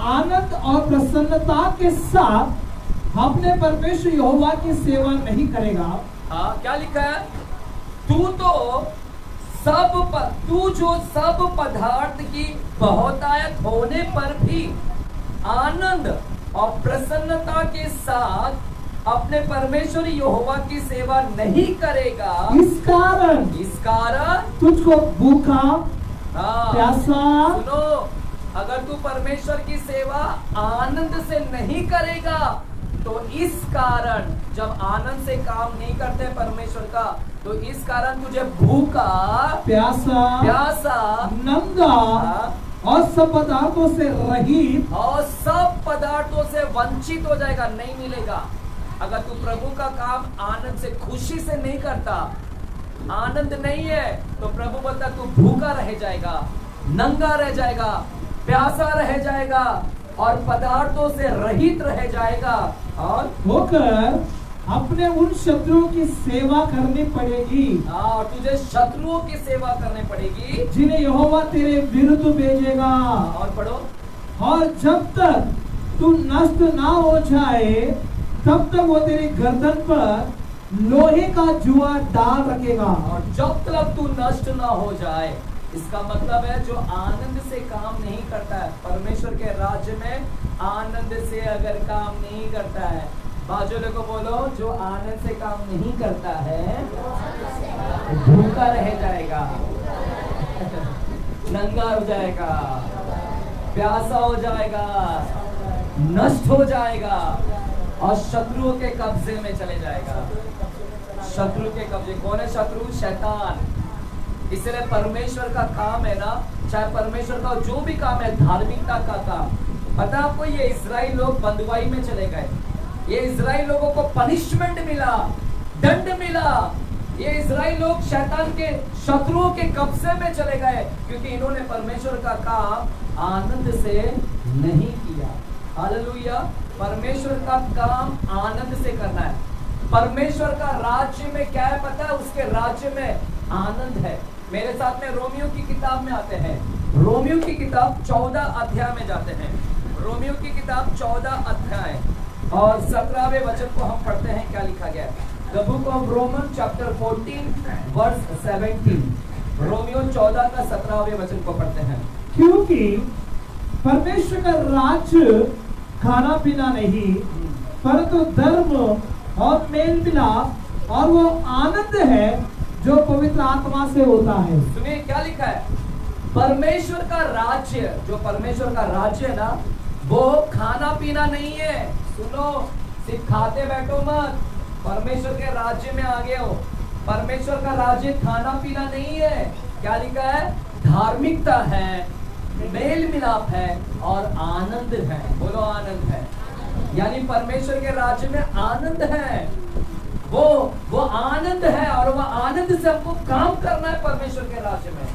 आनंद और प्रसन्नता के साथ अपने परमेश्वर यहोवा की सेवा नहीं करेगा। हाँ, क्या लिखा है? तू जो सब पदार्थ की बहुतायत होने पर भी आनंद और प्रसन्नता के साथ अपने परमेश्वर यहोवा की सेवा नहीं करेगा। इस कारण तुझको भूखा, प्यासा, सुनो, अगर तू परमेश्वर की सेवा आनंद से नहीं करेगा तो इस कारण, जब आनंद से काम नहीं करते परमेश्वर का, तो इस कारण तुझे भूखा, प्यासा, नंगा और सब पदार्थों से रहित, और सब पदार्थों से वंचित हो जाएगा, नहीं मिलेगा। अगर तू प्रभु का काम आनंद से, खुशी से नहीं करता, आनंद नहीं है, तो प्रभु बोलता तू भूखा रह जाएगा, नंगा रह जाएगा, प्यासा रह जाएगा, और पदार्थों से रहित रह जाएगा, और होकर अपने उन शत्रुओं की सेवा करनी पड़ेगी। और तुझे शत्रुओं की सेवा करनी पड़ेगी जिन्हें यहोवा तेरे विरुद्ध भेजेगा। और पढ़ो, और जब तक तू नष्ट ना हो जाए तब तक वो तेरी गर्दन पर लोहे का जुआ डाल रखेगा। और जब तक तू नष्ट ना हो जाए, इसका मतलब है जो आनंद से काम नहीं करता है, परमेश्वर के राज्य में आनंद से अगर काम नहीं करता है, बाजू को बोलो, जो आनंद से काम नहीं करता है भूखा रह जाएगा, नंगा हो जाएगा, प्यासा हो जाएगा, नष्ट हो जाएगा और शत्रुओं के कब्जे में चले जाएगा। शत्रु के कब्जे, कौन है शत्रु? शैतान। इसलिए परमेश्वर का काम है ना, चाहे परमेश्वर का जो भी काम है, धार्मिकता का काम, पता आपको ये इस्राएल लोग बंधुआई में चले गए, ये इस्राएल लोगों को पनिशमेंट मिला, दंड मिला, ये इस्राएल लोग शैतान के शत्रुओं के कब्जे में चले गए क्योंकि इन्होंने परमेश्वर का काम आनंद से नहीं किया। हालेलुया। परमेश्वर का काम आनंद से करना है। परमेश्वर का राज्य में क्या है पता है? उसके राज्य में आनंद है। मेरे साथ में रोमियो की किताब में आते हैं, रोमियो की किताब 14 अध्याय में जाते हैं। रोमियो की किताब 14 अध्याय और 17वें वचन को हम पढ़ते हैं। क्या लिखा गया है? The book of Romans chapter 14 verse 17। Romeo 14 का 17वें वचन को पढ़ते हैं। क्योंकि परमेश्वर का राज्य खाना पीना नहीं, परंतु धर्म और मेल मिलाप और वो आनंद है जो पवित्र आत्मा से होता है। सुनिए क्या लिखा है? परमेश्वर का राज्य, जो परमेश्वर का राज्य है ना, वो खाना पीना नहीं है। सुनो, सिर्फ खाते बैठो मत, परमेश्वर के राज्य में आ गए हो। परमेश्वर का राज्य खाना पीना नहीं है। क्या लिखा है? धार्मिकता है, मेल मिलाप है और आनंद है। बोलो आनंद है। यानी परमेश्वर के राज्य में आनंद है, वो आनंद है और वो आनंद से हमको काम करना है। परमेश्वर के राज्य में,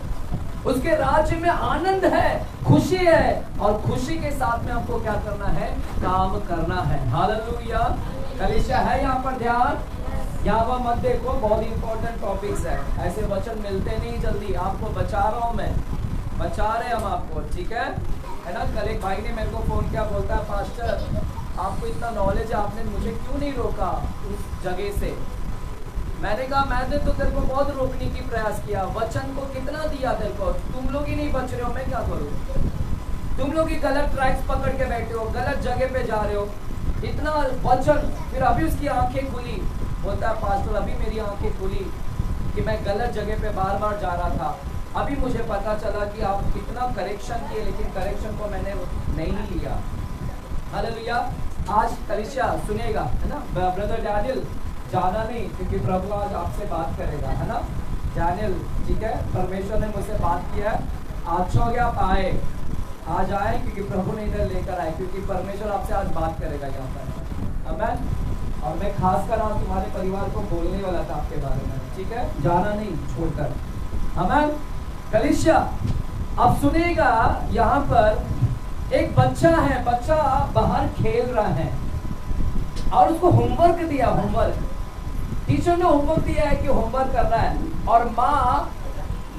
उसके राज्य में आनंद है, खुशी है और खुशी के साथ में हमको क्या करना है? काम करना है। हालेलुया। कलीसिया है यहाँ पर ध्यान, यहाँ पर मत देखो, बहुत इंपॉर्टेंट टॉपिक्स है। ऐसे वचन मिलते नहीं जल्दी, आपको बचा रहा हूँ मैं, बचा रहे हम आपको, ठीक है ना। कल एक भाई ने मेरे को फोन किया, बोलता है पास्टर आपको इतना नॉलेज है, आपने मुझे क्यों नहीं रोका उस जगह से? मैंने कहा मैंने तो तेरे को बहुत रोकने की प्रयास किया, वचन को कितना दिया तेरे को, तुम लोग ही नहीं बच रहे हो, मैं क्या करूँ? तुम लोग ही गलत ट्रैक्स पकड़ के बैठे हो, गलत जगह पे जा रहे हो, इतना वचन। फिर अभी उसकी आंखें खुली, बोलता है पास्टर अभी मेरी आंखें खुली कि मैं गलत जगह पे बार बार जा रहा था। अभी मुझे पता चला कि आप कितना करेक्शन किए, लेकिन करेक्शन को मैंने नहीं लिया। हालेलुया। आज कलीसिया सुनेगा, है ना। ब्रदर डैनियल जाना नहीं, क्योंकि प्रभु आज आपसे बात करेगा, है ना डैनियल, ठीक है। परमेश्वर ने मुझसे बात किया, अच्छा हो गया आप आए, आज आए क्योंकि प्रभु ने इधर लेकर आए, क्योंकि परमेश्वर आपसे आज बात करेगा यहाँ पर। आमीन। और मैं खासकर आज तुम्हारे परिवार को बोलने वाला था आपके बारे में, ठीक है। जाना नहीं छोड़कर। आमीन। कलीसिया अब सुनेगा, यहाँ पर एक बच्चा है, बच्चा बाहर खेल रहा है और उसको होमवर्क दिया, होमवर्क टीचर ने होमवर्क दिया है कि होमवर्क करना है। और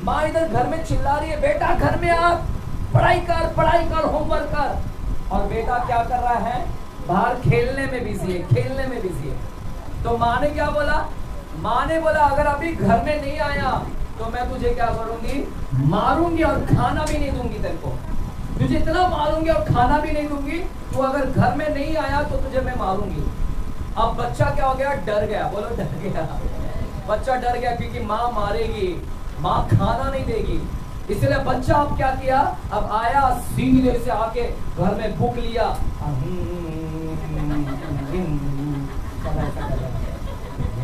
माँ इधर घर में चिल्ला रही है, बेटा घर में आ, पढ़ाई कर, होमवर्क कर। और बेटा क्या कर रहा है? बाहर खेलने में बिजी है, खेलने में बिजी है। तो माँ ने क्या बोला? माँ ने बोला अगर अभी घर में नहीं आया तो मैं तुझे क्या करूंगी? मारूंगी और खाना भी नहीं दूंगी तेरे को। तुझे इतना मारूंगी और खाना भी नहीं दूंगी, तू अगर घर में नहीं आया तो तुझे मैं मारूंगी। अब बच्चा क्या हो गया? डर गया। बोलो डर गया। बच्चा डर गया क्योंकि माँ मारेगी, माँ खाना नहीं देगी। इसलिए बच्चा अब क्या किया? अब आया सीधे से आके घर में भूख लिया,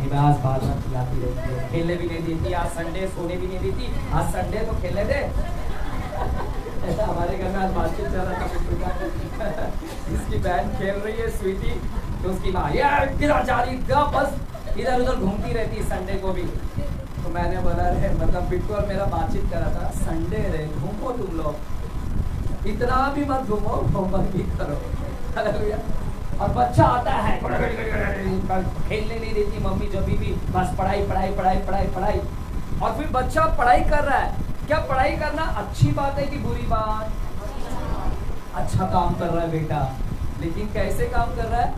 आज बार बार खिलाती रहती है, खेलने भी नहीं देती, आज संडे सोने भी नहीं देती, आज संडे तो खेलने दे। ऐसा हमारे घर में आज बातचीत चल रहा था, इसकी बहन खेल रही है स्वीटी, तो उसकी माँ यार गिरा जा रही, बस इधर उधर घूमती रहती संडे को भी। तो मैंने बोला रे, मतलब बिट्टू और मेरा बातचीत कर रहा था, संडे रे घूमो तुम लोग, इतना भी मत घूमो, होमवर्क भी करो। हालेलुया। और बच्चा आता है, खेलने नहीं देती मम्मी, जब भी बस पढ़ाई पढ़ाई पढ़ाई पढ़ाई पढ़ाई। और फिर बच्चा पढ़ाई कर रहा है। क्या पढ़ाई करना अच्छी बात है कि बुरी बात? अच्छा काम कर रहा है बेटा, लेकिन कैसे काम कर रहा है?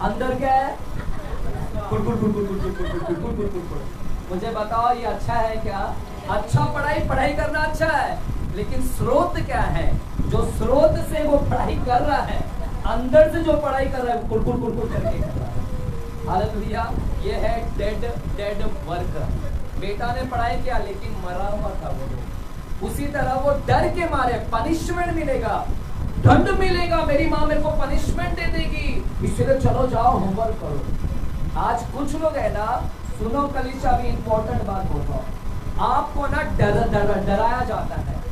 अंदर क्या है? मुझे बताओ ये अच्छा है क्या? अच्छा पढ़ाई करना अच्छा है, लेकिन स्रोत क्या है? जो स्रोत से वो पढ़ाई कर रहा है, अंदर से जो पढ़ाई कर रहा है वो कुड़कुड़ करके कर रहा है। हालेलुया। ये है डेड वर्कर। बेटा ने पढ़ाई किया लेकिन मरा हुआ था वो। उसी तरह वो डर के मारे पनिशमेंट मिलेगा, दंड मिलेगा, मेरी माँ मेरे को पनिशमेंट दे देगी, इसलिए चलो जाओ होमवर्क करो। आज कुछ लोग है ना, सुनो कलीसिया, भी इंपॉर्टेंट बात बोलता हूँ, आपको ना डराया जाता है।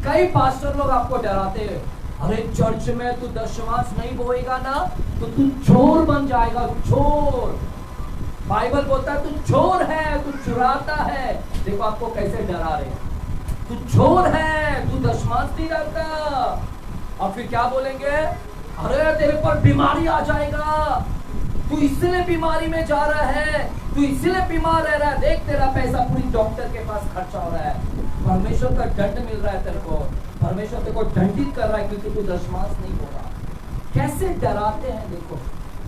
कई पास्टर लोग आपको डराते हैं, अरे चर्च में तू दशमांश नहीं बोएगा ना तो तू चोर बन जाएगा, चोर। बाइबल बोलता है तू चोर है, तू चुराता है। देखो आपको कैसे डरा रहे, तू चोर है, तू दशमांश नहीं डालता। और फिर क्या बोलेंगे, अरे तेरे पर बीमारी आ जाएगा, तू इसलिए बीमारी में जा रहा है, तू इसलिए बीमार रह रहा है, देख तेरा पैसा पूरी डॉक्टर के पास खर्चा हो रहा है। परमेश्वर का दंड मिल रहा है तेरे को, परमेश्वर तेरे को दंडित कर रहा है क्योंकि तू दशमांश नहीं हो रहा। कैसे डराते हैं, देखो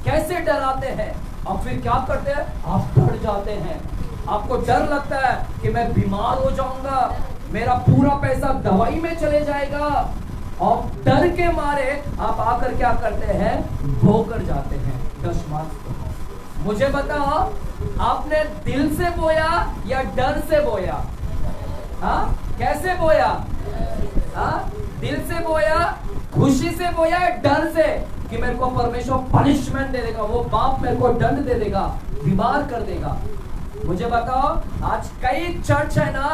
कैसे डराते हैं। और फिर क्या करते हैं, आप डर जाते हैं। आपको डर लगता है कि मैं बीमार हो जाऊंगा, मेरा पूरा पैसा दवाई में चले जाएगा, और डर के मारे आप आकर क्या करते हैं, धोकर जाते हैं दशमांश। मुझे बताओ, आपने दिल से बोया या डर से बोया? हाँ, कैसे बोया? हाँ, दिल से बोया, खुशी से बोया, डर से कि मेरे को परमेश्वर पनिशमेंट दे देगा, वो बाप मेरे को दंड दे देगा, बीमार कर देगा। मुझे बताओ, आज कई चर्च है ना,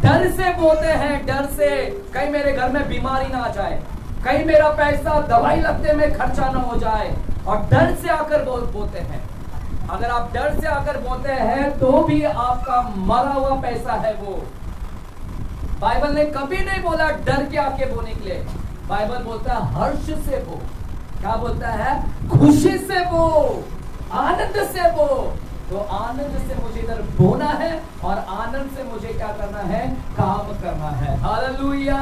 डर से बोलते हैं, डर से, कहीं मेरे घर में बीमारी ना आ जाए, कहीं मेरा पैसा दवाई लगते में खर्चा ना हो जाए, और डर से आकर बोलते हैं। अगर आप डर से आकर बोलते हैं तो भी आपका मरा हुआ पैसा है वो। बाइबल ने कभी नहीं बोला डर के आके बोने के लिए, बाइबल बोलता है हर्ष से बो। क्या बोलता है? खुशी से बो, आनंद से बो। तो आनंद से मुझे इधर बोना है और आनंद से मुझे क्या करना है, काम करना है। हालेलुया।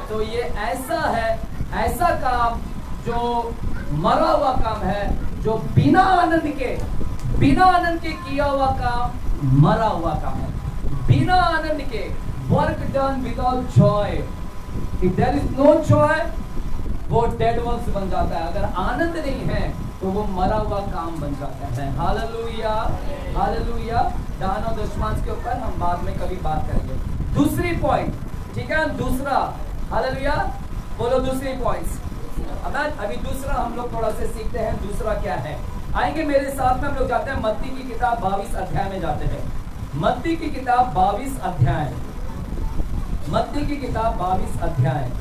तो ये ऐसा है, ऐसा काम जो मरा हुआ काम है, जो बिना आनंद के किया हुआ काम मरा हुआ काम है। बिना आनंद के, work done without joy, if there is no joy, वो डेड वर्क्स बन जाता है। अगर आनंद नहीं है तो वो मरा हुआ काम बन जाता है। Hallelujah, hallelujah. दान और दशमांश के ऊपर हम बाद में कभी बात करेंगे। दूसरी पॉइंट, ठीक है, दूसरा, हालेलुया, बोलो दूसरी पॉइंट्स। अभी दूसरा हम लोग थोड़ा से सीखते हैं, दूसरा क्या है। आएंगे मेरे साथ में, हम लोग जाते हैं मत्ती की किताब 22 अध्याय में जाते हैं। मत्ती की किताब 22 अध्याय, मत्ती की किताब 22 अध्याय,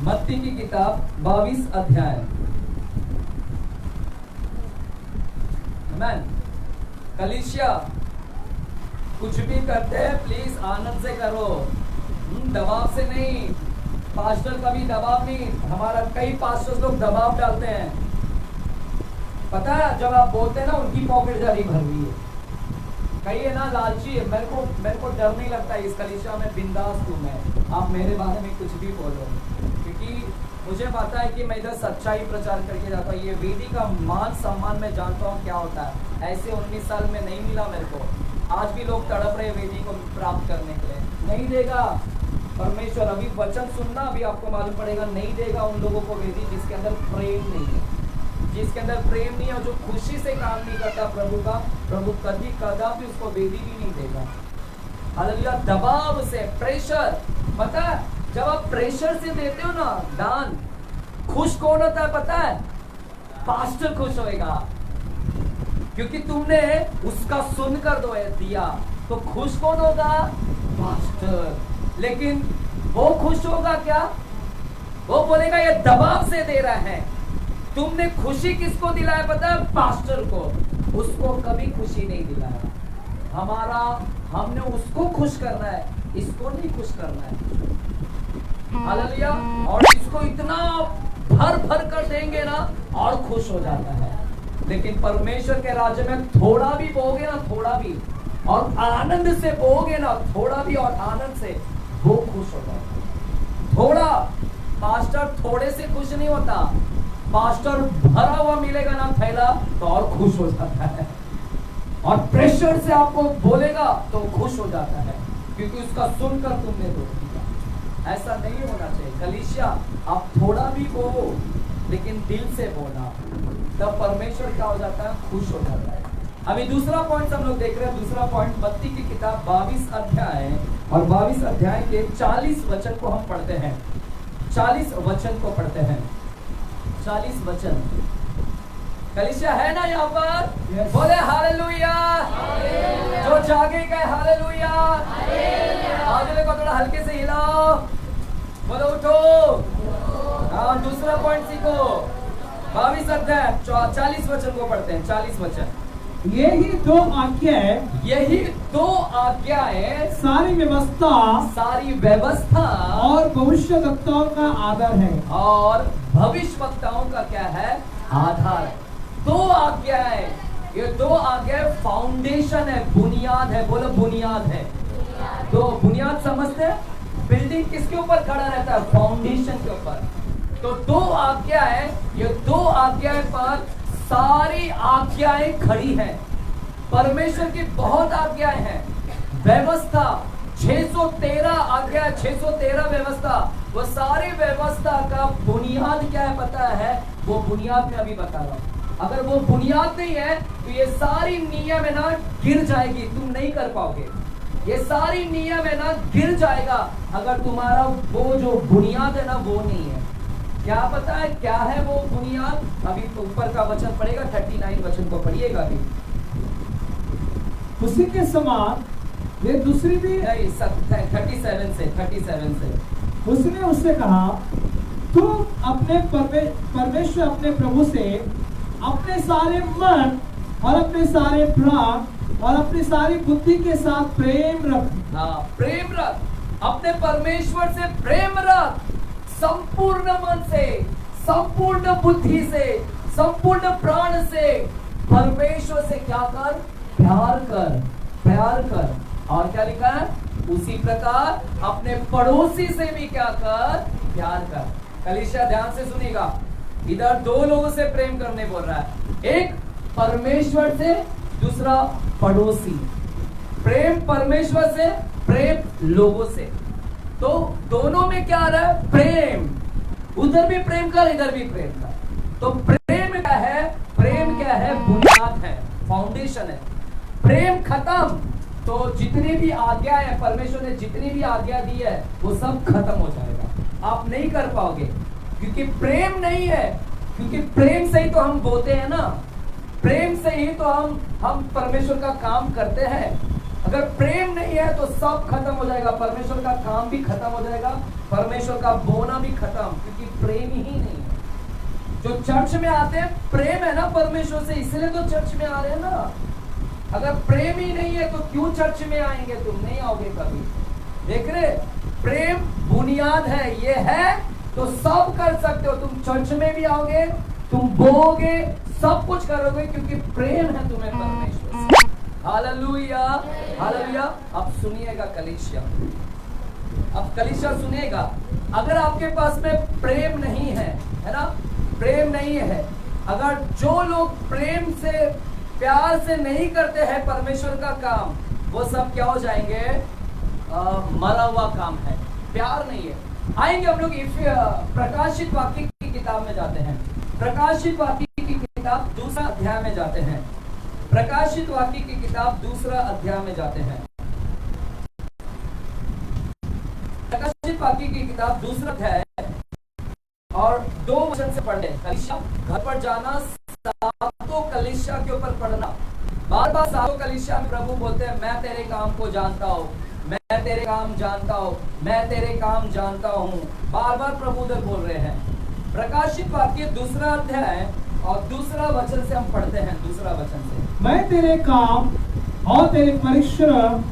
मत्ती की किताब 22 अध्याय। आमीन। कलीसिया, कुछ भी करते हैं प्लीज आनंद से करो, दबाव से नहीं। पास्टर का भी दबाव नहीं, हमारा कई पास्टर्स लोग दबाव डालते हैं। पता है, जब आप बोलते हैं ना उनकी पॉकेट जारी भर रही है, कई है ना लालची है। मेरे को डर नहीं लगता, इस कलीसिया में बिंदास हूँ मैं, आप मेरे बारे में कुछ भी बोलो, क्योंकि मुझे पता है कि मैं इधर सच्चाई प्रचार करके जाता हूँ। ये वेदी का मान सम्मान मैं जानता हूँ क्या होता है। ऐसे 19 साल में नहीं मिला मेरे को। आज भी लोग तड़प रहे वेदी को प्राप्त करने के लिए, नहीं देगा परमेश्वर। अभी वचन सुनना, अभी आपको मालूम पड़ेगा, नहीं देगा उन लोगों को वेदी जिसके अंदर प्रेम नहीं है, जिसके अंदर प्रेम नहीं है, जो खुशी से काम नहीं करता प्रभु का, प्रभु कभी कदापि उसको वेदी भी नहीं देगा। हालेलुया। दबाव से, प्रेशर, पता है जब आप प्रेशर से देते हो ना दान, खुश कौन होता है पता है? पास्टर खुश होएगा, क्योंकि तुमने उसका सुनकर दिया। तो खुश कौन होगा? पास्टर। लेकिन वो खुश होगा क्या? वो बोलेगा ये दबाव से दे रहा है। तुमने खुशी किसको दिलाया पता है? पास्टर को। उसको कभी खुशी नहीं दिलाया। हमने उसको खुश करना है, इसको नहीं खुश करना है। हालेलुया। और इसको इतना भर भर कर देंगे ना और खुश हो जाता है। लेकिन परमेश्वर के राज्य में थोड़ा भी बोगे ना, थोड़ा भी, और आनंद से बोगे ना, थोड़ा भी और आनंद से, वो खुश हो जाता है। थोड़ा, पास्टर थोड़े से खुश नहीं होता, पास्टर भरा हुआ मिलेगा ना थैला तो और खुश हो जाता है। और प्रेशर से आपको बोलेगा तो खुश हो जाता है, क्योंकि उसका सुनकर तुमने दो दिया। ऐसा नहीं होना चाहिए। कलीसिया, आप थोड़ा भी बो, लेकिन दिल से बोला, तब परमेश्वर क्या हो जाता है? खुश हो जाता है। अभी दूसरा पॉइंट हम लोग देख रहे हैं। दूसरा पॉइंट मत्ती की किताब 22 अध्याय और 22 अध्याय के 40 वचन को हम पढ़ते हैं। 40 वचन को पढ़ते हैं। 40 वचन कलीसिया है ना यहाँ पर? Yes. बोले हालेलुया। जो जागे गए हालेलुया। आगे को थोड़ा हल्के से हिलाओ, बोलो उठो। हाँ, दूसरा पॉइंट सीखो। 22 अध्याय 40 वचन को पढ़ते हैं। 40 वचन। यही दो आज्ञाएं, यही दो आज्ञाएं, सारी व्यवस्था और भविष्यवक्ताओं का आधार है। और भविष्यवक्ताओं का क्या है? आधार। दो आज्ञाएं, ये दो आज्ञाएं फाउंडेशन है, बुनियाद है। बोलो बुनियाद है। तो बुनियाद समझते हैं? बिल्डिंग किसके ऊपर खड़ा रहता है? फाउंडेशन के ऊपर। तो दो आज्ञाएं, ये दो आज्ञाएं पर सारी आज्ञाएं खड़ी हैं। परमेश्वर की बहुत आज्ञाएं हैं। व्यवस्था 613 आज्ञा, 613 व्यवस्था, वो सारी व्यवस्था का बुनियाद क्या है पता है? वो बुनियाद में अभी बता रहा हूं। अगर वो बुनियाद नहीं है तो ये सारी नियम है ना गिर जाएगी, तुम नहीं कर पाओगे। ये सारी नियम है ना गिर जाएगा अगर तुम्हारा वो जो बुनियाद है ना वो नहीं है। क्या पता है क्या है वो बुनियाद? अभी तो ऊपर का वचन पढ़ेगा, 39 वचन को पढ़िएगा अभी। उसी के समान ये दूसरी भी नहीं, 37 से उसने उससे कहा, तू अपने परमेश्वर अपने प्रभु से अपने सारे मन और अपने सारे प्राण और अपनी सारी बुद्धि के साथ प्रेम रख। हाँ, प्रेम रख। अपने परमेश्वर से प्रेम रख, संपूर्ण मन से, संपूर्ण बुद्धि से, संपूर्ण प्राण से। परमेश्वर से क्या कर? प्यार कर, प्यार कर। और क्या लिखा है? उसी प्रकार अपने पड़ोसी से भी क्या कर? प्यार कर। कलीसिया ध्यान से सुनिएगा, इधर दो लोगों से प्रेम करने बोल रहा है। एक परमेश्वर से, दूसरा पड़ोसी। प्रेम परमेश्वर से, प्रेम लोगों से। तो दोनों में क्या आ रहा है? प्रेम। उधर भी प्रेम कर, इधर भी प्रेम कर। तो प्रेम क्या है? प्रेम क्या है? बुनियाद है, फाउंडेशन है। प्रेम खत्म तो जितनी भी आज्ञा है, परमेश्वर ने जितनी भी आज्ञा दी है वो सब खत्म हो जाएगा। आप नहीं कर पाओगे क्योंकि प्रेम नहीं है। क्योंकि प्रेम से ही तो हम बोते हैं ना, प्रेम से ही तो हम परमेश्वर का काम करते हैं। अगर प्रेम नहीं है तो सब खत्म हो जाएगा, परमेश्वर का काम भी खत्म हो जाएगा, परमेश्वर का बोना भी खत्म, क्योंकि प्रेम ही नहीं है। जो चर्च में आते हैं प्रेम है ना परमेश्वर से, इसलिए तो चर्च में आ रहे हैं ना। अगर प्रेम ही नहीं है तो क्यों चर्च में आएंगे? तुम नहीं आओगे कभी। देख रहे, प्रेम बुनियाद है। ये है तो सब कर सकते हो। तुम चर्च में भी आओगे, तुम बोओगे, सब कुछ करोगे क्योंकि प्रेम है तुम्हें परमेश्वर से। Hallelujah, hallelujah. अब सुनिएगा कलीसिया, अब कलीसिया सुनिएगा। अगर आपके पास में प्रेम नहीं है, है ना, प्रेम नहीं है, अगर जो लोग प्रेम से, प्यार से नहीं करते हैं परमेश्वर का काम, वो सब क्या हो जाएंगे? मरा हुआ काम है, प्यार नहीं है। आएंगे हम लोग प्रकाशित वाक्य की किताब में जाते हैं। प्रकाशित वाक्य की किताब 2 अध्याय में जाते हैं। प्रकाशित वाक्य की किताब 2 अध्याय में जाते हैं। प्रकाशित वाक्य की किताब 2 अध्याय और 2 वचन से पढ़े। कलीसिया घर पर जाना, सातों कलीसिया के ऊपर पढ़ना। बार बार सातों कलीसिया में प्रभु बोलते हैं, मैं तेरे काम को जानता हूँ, मैं तेरे काम जानता हूँ, मैं तेरे काम जानता हूँ। बार बार प्रभु उधर बोल रहे हैं। प्रकाशित वाक्य 2 अध्याय और 2 वचन से हम पढ़ते हैं। 2 वचन से, मैं तेरे काम और तेरे परिश्रम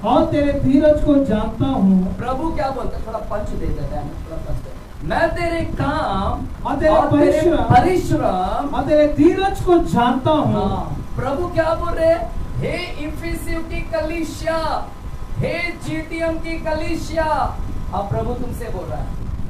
और तेरे धीरज को जानता हूँ। प्रभु क्या बोलते हैं? थोड़ा पंच दे देता है, थोड़ा पंच दे। मैं तेरे काम और तेरे परिश्रम और तेरे धीरज को जानता हूँ। प्रभु क्या बोल रहे? हे इफिसियों की कलीसिया, हे जीटीएम की कलीसिया। अब प्रभु तुमसे बोल रहा है,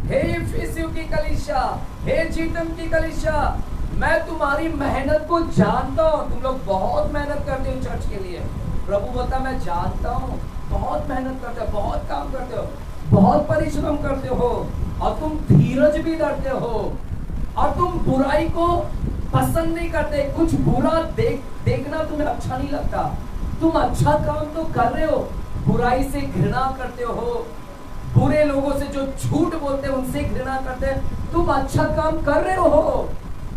हे इफिसियों की कलीसिया, हे जीटीएम की कलीसिया, मैं तुम्हारी मेहनत को जानता हूँ। तुम लोग बहुत मेहनत करते हो चर्च के लिए। प्रभु बोलता मैं जानता हूँ, बहुत मेहनत करते हो, बहुत काम करते हो, बहुत परिश्रम करते हो और तुम धीरज भी धरते हो। और तुम बुराई को पसंद नहीं करते, कुछ बुरा देखना तुम्हें अच्छा नहीं लगता, तुम अच्छा काम तो कर रहे हो, बुराई से घृणा करते हो, बुरे लोगों से जो झूठ बोलते हैं उनसे घृणा करते हैं, तुम अच्छा काम कर रहे हो,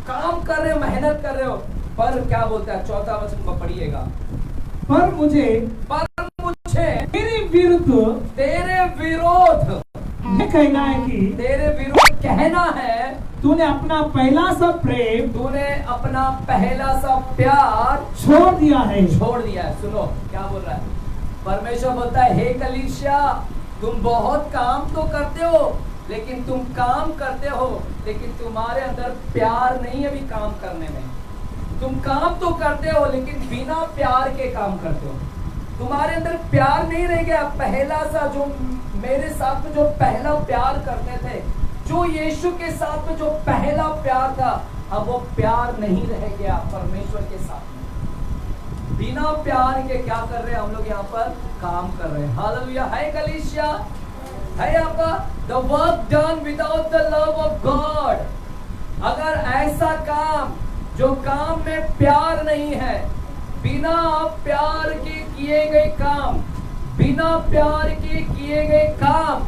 काम कर रहे हो, मेहनत कर रहे हो, पर क्या बोलता है 4वां वचन में पढ़िएगा, पर मुझे तेरे विरोध ये कहना है कि तेरे विरोध कहना है तूने अपना पहला सा प्रेम तूने अपना पहला सा प्यार छोड़ दिया है। सुनो क्या बोल रहा है परमेश्वर, बोलता है हे कलीसिया, तुम बहुत काम तो करते हो, लेकिन तुम काम करते हो लेकिन तुम्हारे अंदर प्यार नहीं है अभी काम करने में। तुम काम तो करते हो लेकिन बिना प्यार के काम करते हो, तुम्हारे अंदर प्यार नहीं रह गया। पहला सा जो मेरे साथ में जो पहला प्यार करते थे, जो यीशु के साथ में जो पहला प्यार था, अब वो प्यार नहीं रह गया परमेश्वर के साथ में। बिना प्यार के क्या कर रहे हैं हम लोग यहाँ पर काम कर रहे हैं। हालेलुया है कलीसिया, है आपका the work done without the love of God। अगर ऐसा काम जो काम में प्यार नहीं है, बिना प्यार के किए गए काम, बिना प्यार के किए गए काम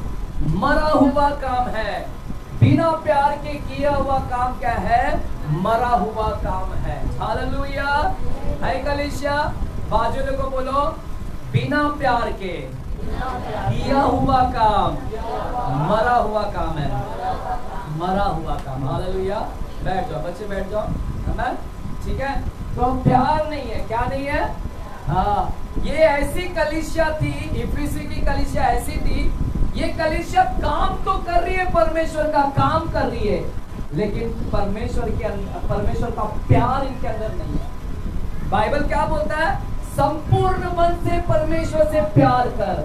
मरा हुआ काम है। बिना प्यार के किया हुआ काम क्या है? मरा हुआ काम है। हालेलुया है कलीसिया। बाजू को बोलो, बिना प्यार के किया हुआ काम मरा हुआ काम है, मरा हुआ काम। हालेलुया। बैठ जाओ बच्चे, बैठ जाओ, ठीक है। तो प्यार नहीं है, क्या नहीं है? हाँ, ये ऐसी कलीसिया थी, इफिसी की कलीसिया ऐसी थी, ये कलीसिया काम तो कर रही है, परमेश्वर का काम कर रही है, लेकिन परमेश्वर का प्यार इनके अंदर नहीं है। बाइबल क्या बोलता है? संपूर्ण मन से परमेश्वर से प्यार कर।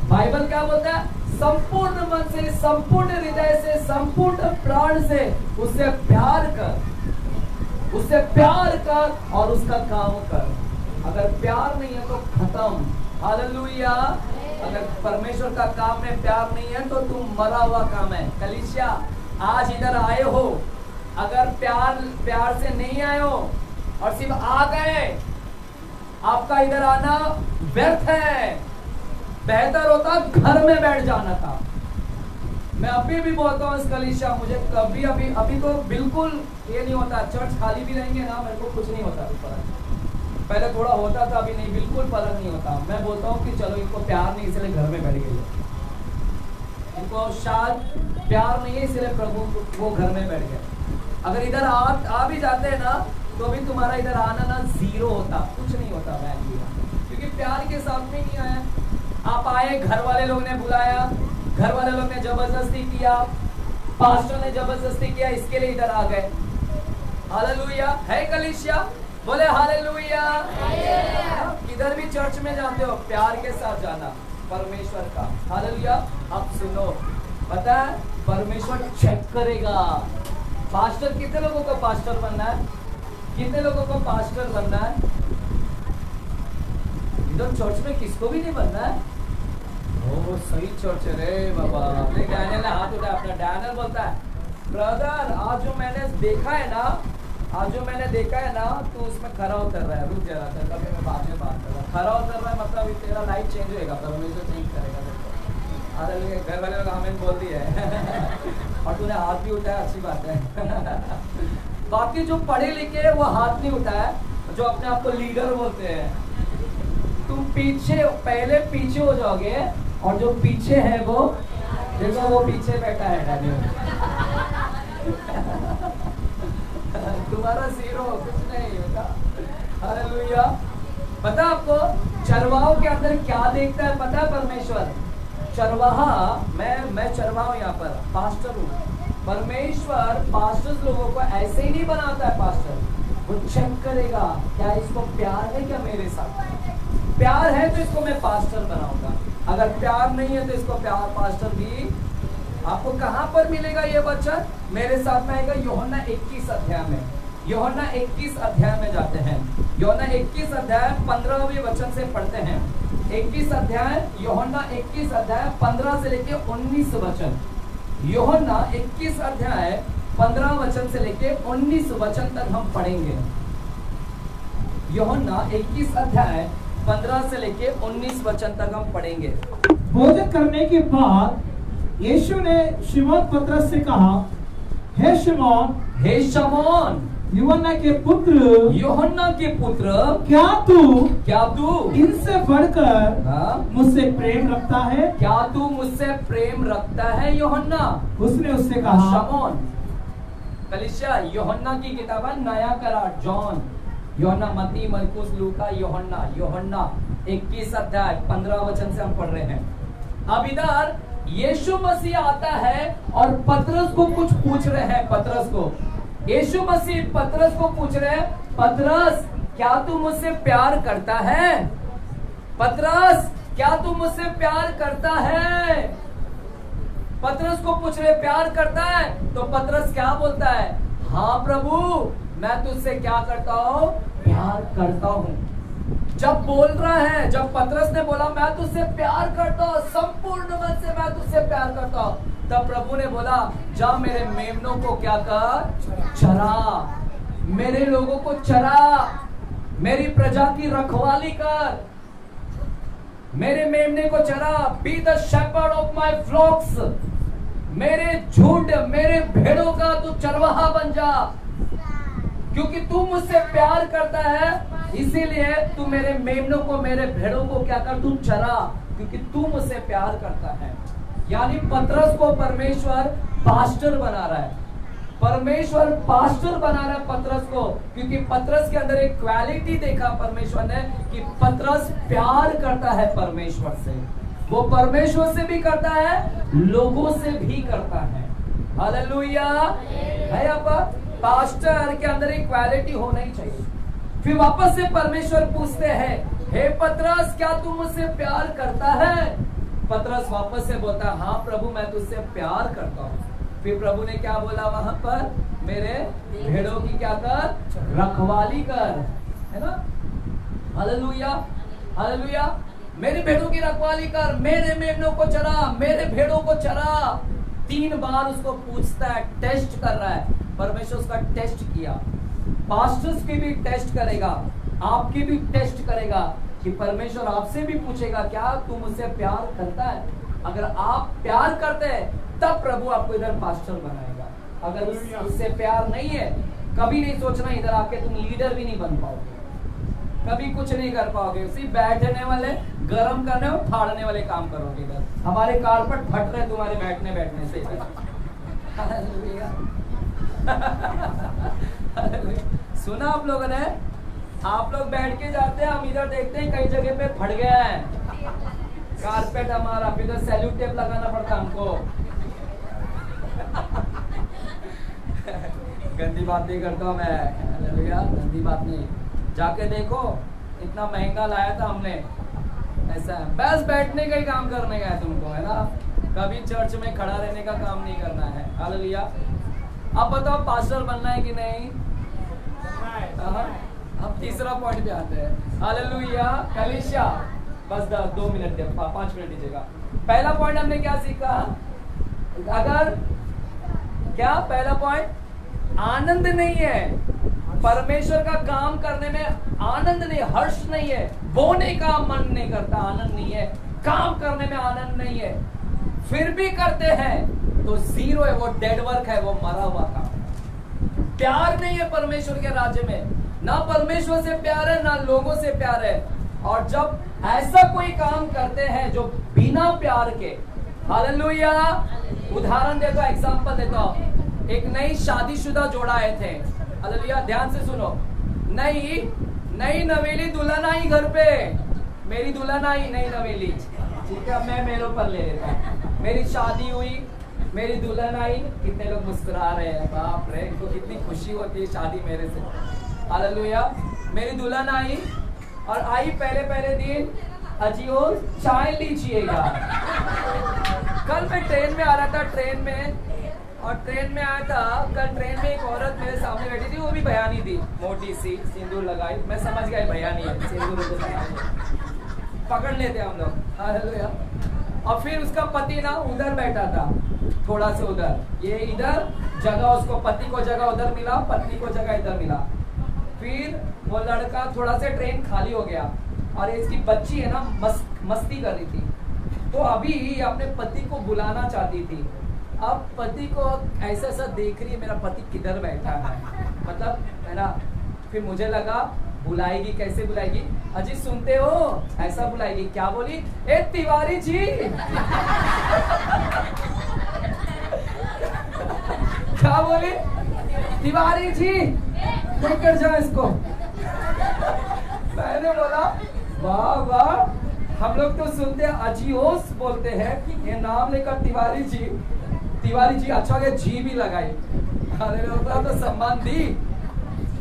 बाइबल क्या बोलता है? संपूर्ण मन से, संपूर्ण हृदय से, संपूर्ण प्राण से उससे प्यार कर, उससे प्यार कर और उसका काम कर। अगर प्यार नहीं है तो खत्म। हालेलुया। अगर परमेश्वर का काम में प्यार नहीं है तो तुम मरा हुआ काम है। कलीसिया आज इधर आए हो, अगर प्यार से नहीं आए हो और सिर्फ आ गए, आपका इधर आना व्यर्थ है। बेहतर होता घर में बैठ जाना था। मैं अभी भी बोलता हूँ इस कलीसिया, मुझे कभी अभी तो बिल्कुल ये नहीं होता, चर्च खाली भी रहेंगे ना, मेरे को कुछ नहीं होता फर्क। पहले थोड़ा होता था, अभी नहीं, बिल्कुल फर्क नहीं होता। मैं बोलता हूँ कि चलो इनको प्यार नहीं इसलिए घर में बैठ गए, इनको शायद प्यार नहीं है इसलिए प्रभु वो घर में बैठ गए। अगर इधर आ भी जाते हैं ना तो भी तुम्हारा इधर आना ना जीरो होता, कुछ नहीं होता वैल्यू, क्योंकि प्यार के साथ में नहीं आया। आप आए, घर वाले लोग ने बुलाया, घर वाले लोग ने जबरदस्ती किया, पास्टर ने जबरदस्ती किया, इसके लिए इधर आ गए। हालेलुया है कलीसिया, बोले हालेलुया। किधर भी चर्च में जाते हो प्यार के साथ जाना परमेश्वर का। हालेलुया। अब सुनो, पता है परमेश्वर चेक करेगा। पास्टर कितने लोगों को पास्टर बनना है? कितने लोगों को पास्टर बनना है? इधर चर्च में किसको भी नहीं बनना है? ओ सही चर्च है रे बाबा। डैनियल ने हाथ उठाया अपना। डैनियल बोलता है, ब्रदर आज जो मैंने देखा है ना, तू उसमें खरा उतर रहा है। रुक जा रहा था, कभी मैं बाद में बात कर रहा। खरा उतर रहा है मतलब तेरा लाइफ चेंज होएगा, परमेश्वर चेंज करेगा देखो। अरे घर वाले लोग हमें बोल दिए और तूने हाथ भी उठाया, अच्छी बात है। बाकी जो पढ़े लिखे है वो हाथ नहीं उठाया, जो अपने आप को लीडर बोलते हैं। तुम पहले पीछे हो जाओगे और जो पीछे है वो देखो, वो पीछे बैठा है डैनियल। तुम्हारा जीरो कुछ नहीं होता। हालेलुया। पता आपको चरवाहों के अंदर क्या देखता है? पता है परमेश्वर? चरवाहा, मैं चरवाहा हूँ, यहाँ पर पास्टर हूँ। परमेश्वर पास्टर्स लोगों को ऐसे ही नहीं बनाता है। पास्टर वो चेक करेगा क्या इसको प्यार है क्या मेरे साथ। प्यार है तो इसको मैं पास्टर बनाऊंगा, अगर प्यार नहीं है तो इसको प्यार पास्टर भी। आपको कहां पर मिलेगा ये वचन? मेरे साथ में आएगा यूहन्ना 21 अध्याय में। यूहन्ना 21 अध्याय में जाते हैं। यूहन्ना 21 अध्याय 15वें वचन से पढ़ते हैं। 21 अध्याय, यूहन्ना 21 अध्याय 15 से लेके 19 वचन। यूहन्ना 21 अध्याय 15 वचन से लेके 19 वचन तक हम पढ़ेंगे। यूहन्ना 21 अध्याय 15 से लेके 19 वचन तक हम पढ़ेंगे। भोजन करने के बाद यीशु ने शिमोन पतरस से कहा, हे शिमोन, हे शमौन, यूहन्ना के पुत्र, यूहन्ना के पुत्र, क्या तू इनसे बढ़कर मुझसे प्रेम रखता है? क्या तू मुझसे प्रेम रखता है यूहन्ना? उसने उससे कहा, शमौन। कलीसिया, यूहन्ना की किताब है नया करार, जॉन, यूहन्ना, मत्ती, मरकुस, लूका, यूहन्ना 21 अध्याय 15 वचन से हम पढ़ रहे हैं। अब इधर यीशु मसीह आता है और पतरस को कुछ पूछ रहे हैं। पतरस को यीशु मसीह पतरस को पूछ रहे हैं, पतरस क्या तू मुझसे प्यार करता है? पतरस क्या तू मुझसे प्यार करता है? पतरस को पूछ रहे प्यार करता है? तो पतरस क्या बोलता है? हाँ प्रभु, मैं तुझसे क्या करता हूँ? प्यार करता हूँ। जब बोल रहा है, जब पतरस ने बोला मैं तुझसे प्यार करता हूँ, संपूर्ण मन से मैं तुझसे प्यार करता हूँ, तब प्रभु ने बोला जा मेरे मेमनों को क्या कर? चरा, मेरे लोगों को चरा, मेरी प्रजा की रखवाली कर, मेरे मेमने को चरा। Be the shepherd of my flocks, मेरे झुंड, मेरे भेड़ों का तू चरवाहा बन जा, क्योंकि तू मुझसे प्यार करता है, इसीलिए तू मेरे मेमनों को, मेरे भेड़ों को क्या कर? तू चरा, क्योंकि तू मुझसे प्यार करता है। यानी पतरस को परमेश्वर पास्टर बना रहा है। परमेश्वर पास्टर बना रहा है पतरस को, क्योंकि पतरस के अंदर एक क्वालिटी देखा परमेश्वर ने कि पतरस प्यार करता है परमेश्वर से। वो परमेश्वर से भी करता है, लोगों से भी करता है। हालेलुया है। अब पास्टर के अंदर एक क्वालिटी होना ही चाहिए। फिर वापस से परमेश्वर पूछते हैं, हे पतरस क्या तू मुझसे प्यार करता है? पतरस वापस से बोलता है, हाँ प्रभु मैं तुझसे प्यार करता हूँ। फिर प्रभु ने क्या बोला वहां पर? मेरे भेड़ों की क्या कर? रखवाली कर, है ना? Hallelujah, hallelujah. मेरी भेड़ों की रखवाली कर, मेरे मेमनों को चरा, मेरे भेड़ों को चरा। 3 बार उसको पूछता है, टेस्ट कर रहा है। परमेश्वर उसका टेस्ट किया। पास्टर्स की भी टेस्ट करेगा, आपकी भी टेस्ट करेगा, कि परमेश्वर आपसे भी पूछेगा क्या तू मुझसे प्यार करता है? अगर आप प्यार करते हैं तब प्रभु आपको इधर पास्टर बनाएगा। अगर उससे प्यार नहीं है, कभी नहीं सोचना इधर आके तुम लीडर भी नहीं बन पाओगे, कभी कुछ नहीं कर पाओगे। सिर्फ बैठने वाले, गरम करने और फाड़ने वाले काम करोगे। इधर हमारे कारपेट फट रहे तुम्हारे बैठने से। सुना आप लोगों ने? आप लोग बैठ के जाते हैं, हम इधर देखते हैं कई जगह पे फट गया है कारपेट हमारा, फिर तो सैल्यूट टेप लगाना पड़ता हमको। गंदी बात नहीं करता हूँ मैं, गंदी बात नहीं। जाके देखो, इतना महंगा लाया था हमने, ऐसा है। बस बैठने का ही काम करने का है तुमको, है ना? कभी चर्च में खड़ा रहने का काम नहीं करना है। हालेलुया। अब बताओ पास्टर बनना है कि नहीं? अब तीसरा पॉइंट पे आते हैं। हालेलुया। कलीसिया, बस 2 मिनट दे, 5 मिनट दीजिएगा। पहला पॉइंट हमने क्या सीखा? अगर क्या पहला पॉइंट? आनंद नहीं है, परमेश्वर का काम करने में आनंद नहीं, हर्ष नहीं है, बोने का मन नहीं करता, आनंद नहीं है, काम करने में आनंद नहीं है, फिर भी करते हैं तो जीरो है, वो डेड वर्क है, वो मरा हुआ काम। प्यार नहीं है परमेश्वर के राज्य में, ना परमेश्वर से प्यार है ना लोगों से प्यार है। और जब ऐसा कोई काम करते हैं जो बिना प्यार के, हालेलुया। उदाहरण देता हूं, एग्जांपल देता हूं। एक नई शादीशुदा जोड़ा आए थे, हालेलुया, ध्यान से सुनो। नई नवेली दुल्हन आई घर पे, मेरी दुल्हन आई नई नवेली, ठीक है, मैं मेरे ऊपर ले लेता हूं। मेरी शादी हुई, मेरी दुल्हन आई, कितने लोग मुस्कुरा रहे हैं, बाप रे, इनको कितनी खुशी होती है शादी मेरे से, हालेलुया। मेरी दुल्हन आई और आई पहले दिन, अजियो चाय लीजिएगा। कल मैं ट्रेन में आ रहा था, ट्रेन में आया था, कल ट्रेन में एक औरत मेरे सामने बैठी थी, वो भी बयानी थी, मोटी सी, सिंदूर लगाई, मैं समझ गया बयानी है, सिंदूर पकड़ लेते हम लोग, हालेलुया। और फिर उसका पति ना उधर बैठा था, थोड़ा से उधर, ये इधर जगह, उसको पति को जगह उधर मिला, पत्नी को जगह इधर मिला। फिर वो लड़का थोड़ा से ट्रेन खाली हो गया और इसकी बच्ची है ना मस्ती कर रही थी, तो अभी अपने पति को बुलाना चाहती थी। अब पति को ऐसा ऐसा देख रही है, मेरा पति किधर बैठा है, मतलब है ना। फिर मुझे लगा बुलाएगी, कैसे बुलाएगी, अजी सुनते हो, ऐसा बुलाएगी। क्या बोली, ए तिवारी जी क्या बोली, तिवारी जी लेकर जाओ इसको। मैंने बोला वाह वाह, हम लोग तो सुनते हैं अजियोस बोलते हैं, ये नाम लेकर तिवारी जी अच्छा हो गया, जी भी लगाई। हालेलुया, तो सम्मान दी।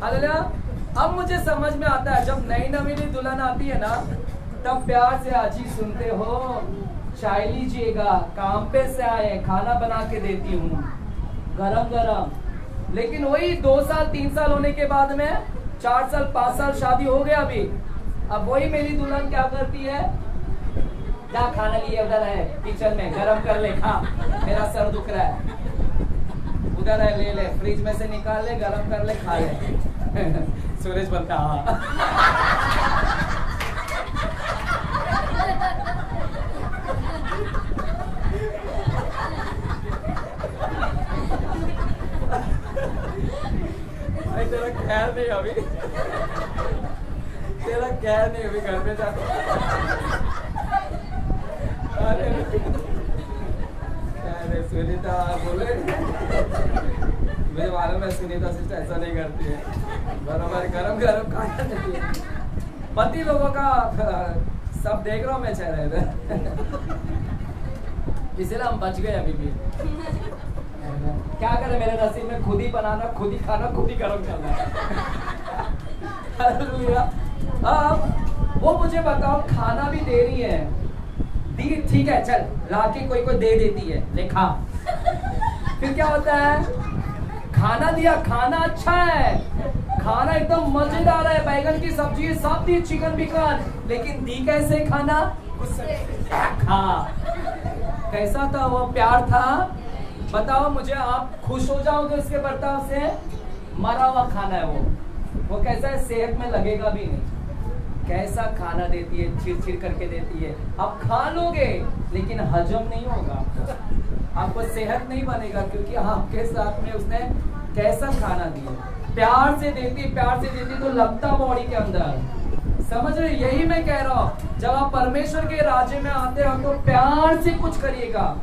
हालेलुया। अब मुझे समझ में आता है, जब नई नवीनी दुल्हन आती है ना, तब प्यार से अजी सुनते हो, चाय लीजिएगा, काम पे से आए, खाना बना के देती हूँ गरम गरम। लेकिन वही 2 साल 3 साल होने के बाद में 4 साल 5 साल शादी हो गया अभी, अब वही मेरी दुल्हन क्या करती है, क्या खाना लिए उधर है किचन में, गरम कर ले खा, मेरा सर दुख रहा है, उधर है ले ले, फ्रिज में से निकाल ले, गरम कर ले, खा ले। सूरज बनता हाँ। तेरा ख्याल नहीं अभी, तेरा ख्याल नहीं अभी, घर पे जा। अरे सुनीता बोले, मुझे मालूम है सुनीता सिस्टर ऐसा नहीं करती है, बराबर गरम गरम खाना चाहिए। पति लोगों का सब देख रहा हूँ मैं चेहरे पे, इसलिए हम बच गए अभी भी। क्या करें, मेरे नसीब में खुद ही बनाना, खुद ही खाना, खुद ही गरम करना है। अब वो मुझे बताओ, खाना भी दे रही है, दी ठीक है, चल लाके कोई दे देती है, ले खा। फिर क्या होता है, खाना दिया, खाना अच्छा है, खाना एकदम मजेदार है, बैगन की सब्जी सब दी, चिकन बिकन, लेकिन दी कैसे खाना, खा। कैसा था वो, प्यार था। बताओ मुझे, आप खुश हो जाओगे उसके बर्ताव से, मरा हुआ खाना है वो कैसा है, सेहत में लगेगा भी नहीं। कैसा खाना देती है, चिरचिर करके देती है, आप खा लोगे लेकिन हजम नहीं होगा, आपको सेहत नहीं बनेगा, क्योंकि आपके साथ में उसने कैसा खाना दिया। प्यार से देती तो लगता बॉडी के अंदर। समझ रहे, यही मैं कह रहा हूँ, जब आप परमेश्वर के राज्य में आते हो तो प्यार से कुछ करिएगा,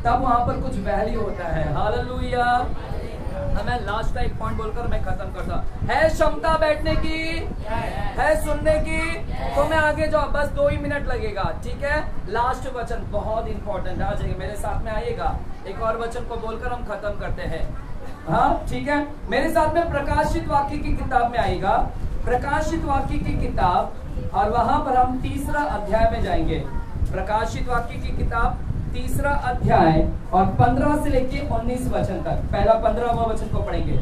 तब वहां पर कुछ वैल्यू होता है। हालेलुया। मैं लास्ट का एक पॉइंट बोलकर मैं खत्म करता हूं। है क्षमता बैठने की, है सुनने की, तो मैं आगे जाओ, बस 2 ही मिनट लगेगा, ठीक है। लास्ट वचन बहुत इंपॉर्टेंट है, आ जाइए मेरे साथ में, आइएगा। एक और वचन को बोलकर हम खत्म करते हैं, हाँ ठीक है। मेरे साथ में प्रकाशित वाक्य की किताब में आएगा, प्रकाशित वाक्य की किताब, और वहां पर हम 3रा अध्याय में जाएंगे। प्रकाशित वाक्य की किताब 3रा अध्याय और 15 से लेके 19 वचन तक, पहला 15वां वचन को पढ़ेंगे।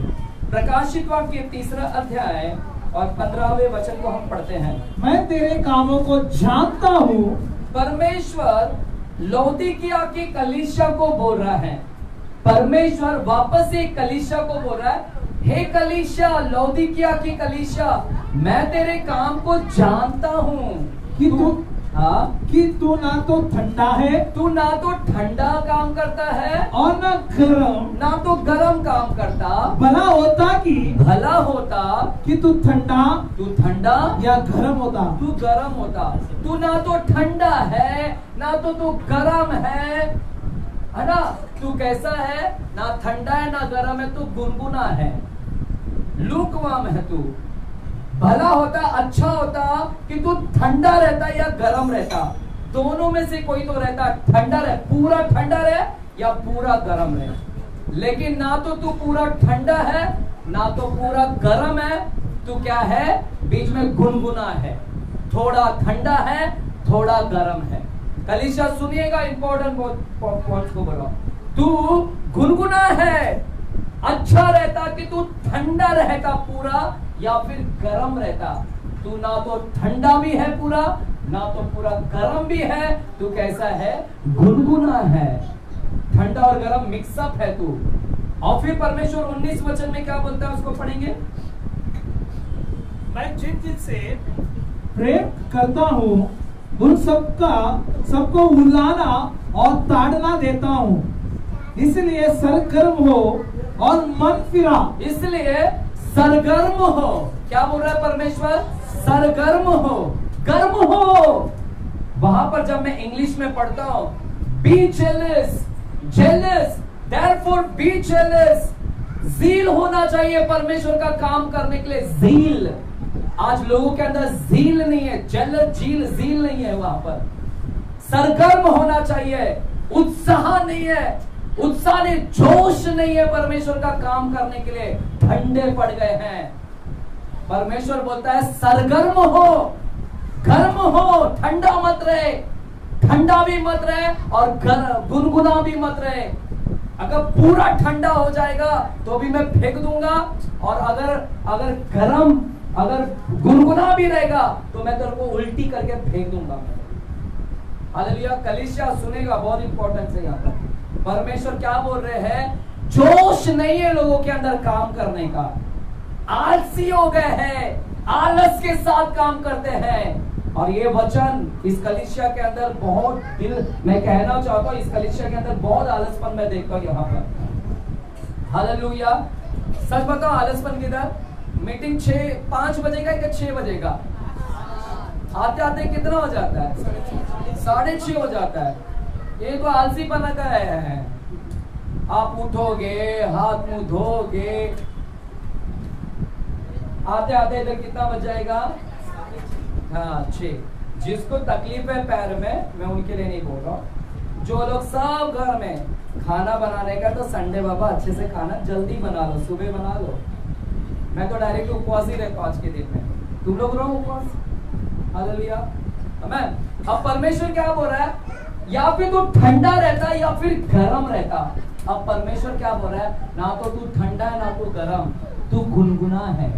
प्रकाशित वाक्य 3रा अध्याय और 15वें वचन को हम पढ़ते हैं। मैं तेरे कामों को जानता हूँ। परमेश्वर लौदीकिया की कलीसिया को बोल रहा है, परमेश्वर वापस से कलीसिया को बोल रहा है, हे कलीसिया, लौदीकिया की कलीसिया, मैं तेरे काम को जानता हूँ कि तू कि तू ना तो ठंडा है, तू ना तो ठंडा काम करता है और ना तो गरम काम करता। भला होता कि तू ठंडा या गरम होता, तू गरम होता। तू ना तो ठंडा है, ना तो तू गरम है ना। तू कैसा है, ना ठंडा है ना गरम है, तू गुनगुना है, लूकवार्म है तू। भला होता, अच्छा होता कि तू ठंडा रहता या गरम रहता, दोनों में से कोई तो रहता। ठंडा रहे, पूरा ठंडा रहे या पूरा गरम रहे, लेकिन ना तो तू पूरा ठंडा है ना तो पूरा गरम है, तू क्या है, बीच में गुनगुना है, थोड़ा ठंडा है थोड़ा गरम है। कलीसिया सुनिएगा, इंपॉर्टेंट पॉइंट्स को बोलो। तू गुनगुना है, अच्छा रहता कि तू ठंडा रहता पूरा या फिर गरम रहता। तू ना तो ठंडा भी है पूरा, ना तो पूरा गरम भी है, तू कैसा है, गुनगुना है। ठंडा और गर्म मिक्सअप है तू। और फिर परमेश्वर 19 वचन में क्या बोलता है, उसको पढ़ेंगे। मैं जिन से प्रेम करता हूँ उन सबको उलाना और ताड़ना देता हूँ, इसलिए सरगर्म हो और मन फिरा। इसलिए सरगर्म हो। क्या बोल रहा है परमेश्वर? सरगर्म हो, गर्म हो। वहां पर जब मैं इंग्लिश में पढ़ता हूं, be jealous, jealous, therefore be jealous. Zeal होना चाहिए परमेश्वर का काम करने के लिए, जील। आज लोगों के अंदर जील नहीं है, जेलस, जील नहीं है। वहां पर सरगर्म होना चाहिए, उत्साह नहीं है, उत्साह नहीं, जोश नहीं है परमेश्वर का काम करने के लिए, ठंडे पड़ गए हैं। परमेश्वर बोलता है सरगर्म हो, गर्म हो, ठंडा मत रहे, ठंडा भी मत रहे और गुनगुना भी मत रहे। अगर पूरा ठंडा हो जाएगा तो भी मैं फेंक दूंगा, और अगर गर्म, अगर गुनगुना भी रहेगा तो मैं तेरे को उल्टी करके फेंक दूंगा। हालेलुया। कलीसिया सुनेगा, बहुत इंपॉर्टेंट है यहाँ पर। परमेश्वर क्या बोल रहे हैं? जोश नहीं है लोगों के अंदर काम करने का, आलसी हो गए हैं, आलस के साथ काम करते हैं। और ये वचन इस कलीसिया के अंदर बहुत मैं कहना चाहता हूँ, इस कलीसिया के अंदर बहुत आलसपन मैं देखता हूँ यहाँ पर। हालेलुया। सच बताओ, आलसपन किधर? मीटिंग 5 बजे का या 6 बजे का? आते आते कितना हो जाता है? 6:30 हो जाता है। ये तो आलसी पना का है। आप उठोगे, हाथ मुंह धोगे, आते आते इधर कितना बज जाएगा? हाँ, 6। जिसको तकलीफ है पैर में, मैं उनके लिए नहीं बोल रहा हूँ। जो लोग सब घर में खाना बनाने का, तो संडे बाबा अच्छे से खाना जल्दी बना लो, सुबह बना लो। मैं तो डायरेक्ट उपवास ही रहता हूँ आज के दिन में। तुम लोग रहो उपवास। हालेलुया, आमीन। अब परमेश्वर क्या बोल रहा है? या फिर तू ठंडा रहता या फिर गर्म रहता। अब परमेश्वर क्या बोल रहा है? ना तो तू ठंडा है ना तू गर्म, तू गुनगुना है,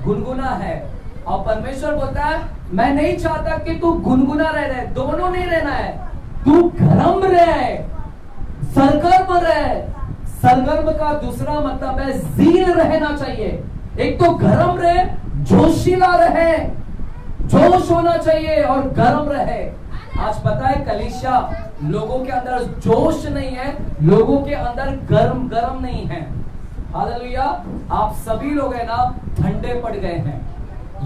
गुनगुना है। और परमेश्वर बोलता है मैं नहीं चाहता कि तू गुनगुना रहे, दोनों नहीं रहना है, तू गर्म रहे, सरगर्म रहे। सरगर्म का दूसरा मतलब है जील रहना चाहिए। एक तो गर्म रहे, जोशीला रहे, जोश होना चाहिए और गर्म रहे। आज पता है कलीसिया, लोगों के अंदर जोश नहीं है, लोगों के अंदर गर्म नहीं है। हालेलुया। आप सभी लोग है ना ठंडे पड़ गए हैं,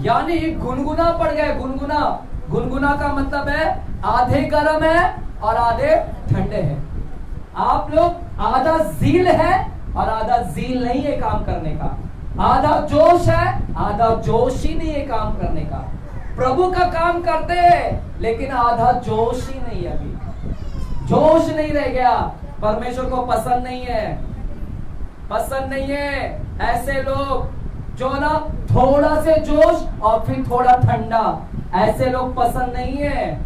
यानी गुनगुना पड़ गए। गुनगुना का मतलब है आधे गर्म है और आधे ठंडे हैं। आप लोग आधा जील है और आधा जील नहीं है काम करने का, आधा जोश है, आधा जोश ही नहीं है काम करने का। प्रभु का काम करते हैं लेकिन आधा जोश ही नहीं है, अभी जोश नहीं रह गया। परमेश्वर को पसंद नहीं है ऐसे लोग जो ना थोड़ा से जोश और फिर थोड़ा ठंडा, ऐसे लोग पसंद नहीं है।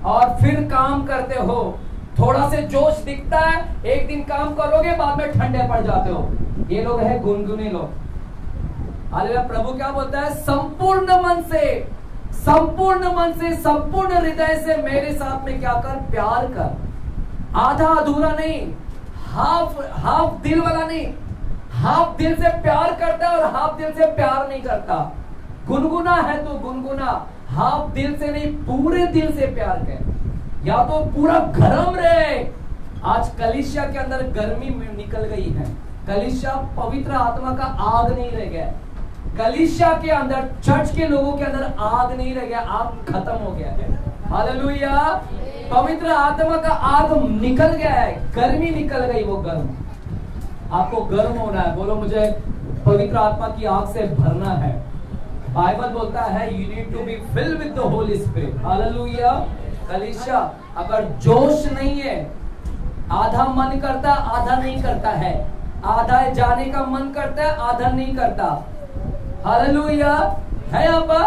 और फिर काम करते हो, थोड़ा से जोश दिखता है, एक दिन काम करोगे बाद में ठंडे पड़ जाते हो। ये लोग है गुनगुने लोग। हालेलुया। प्रभु क्या बोलता है? संपूर्ण मन से, संपूर्ण हृदय से मेरे साथ में क्या कर? प्यार कर। आधा अधूरा नहीं, हाफ दिल वाला नहीं। हाफ दिल से प्यार करता है और हाफ दिल से प्यार नहीं करता। गुनगुना है तो गुनगुना, हाफ दिल से नहीं, पूरे दिल से प्यार कर। या तो पूरा गर्म रहे। आज कलीसिया के अंदर गर्मी निकल गई है, कलीसिया पवित्र आत्मा का आग नहीं रह गया। कलीसिया के अंदर, चर्च के लोगों के अंदर आग नहीं रह गया, आग खत्म हो गया है। हालेलुया। पवित्र आत्मा का आग निकल गया है, गर्मी निकल गई, वो गर्म। आपको गर्म होना है, बोलो मुझे पवित्र आत्मा की आग से भरना है। बाइबल बोलता है you need to be filled with the Holy Spirit. Hallelujah. कलीसिया अगर जोश नहीं है, आधा मन करता आधा नहीं करता है, आधा जाने का मन करता है आधा नहीं करता। हालेलुया। है यहाँ पर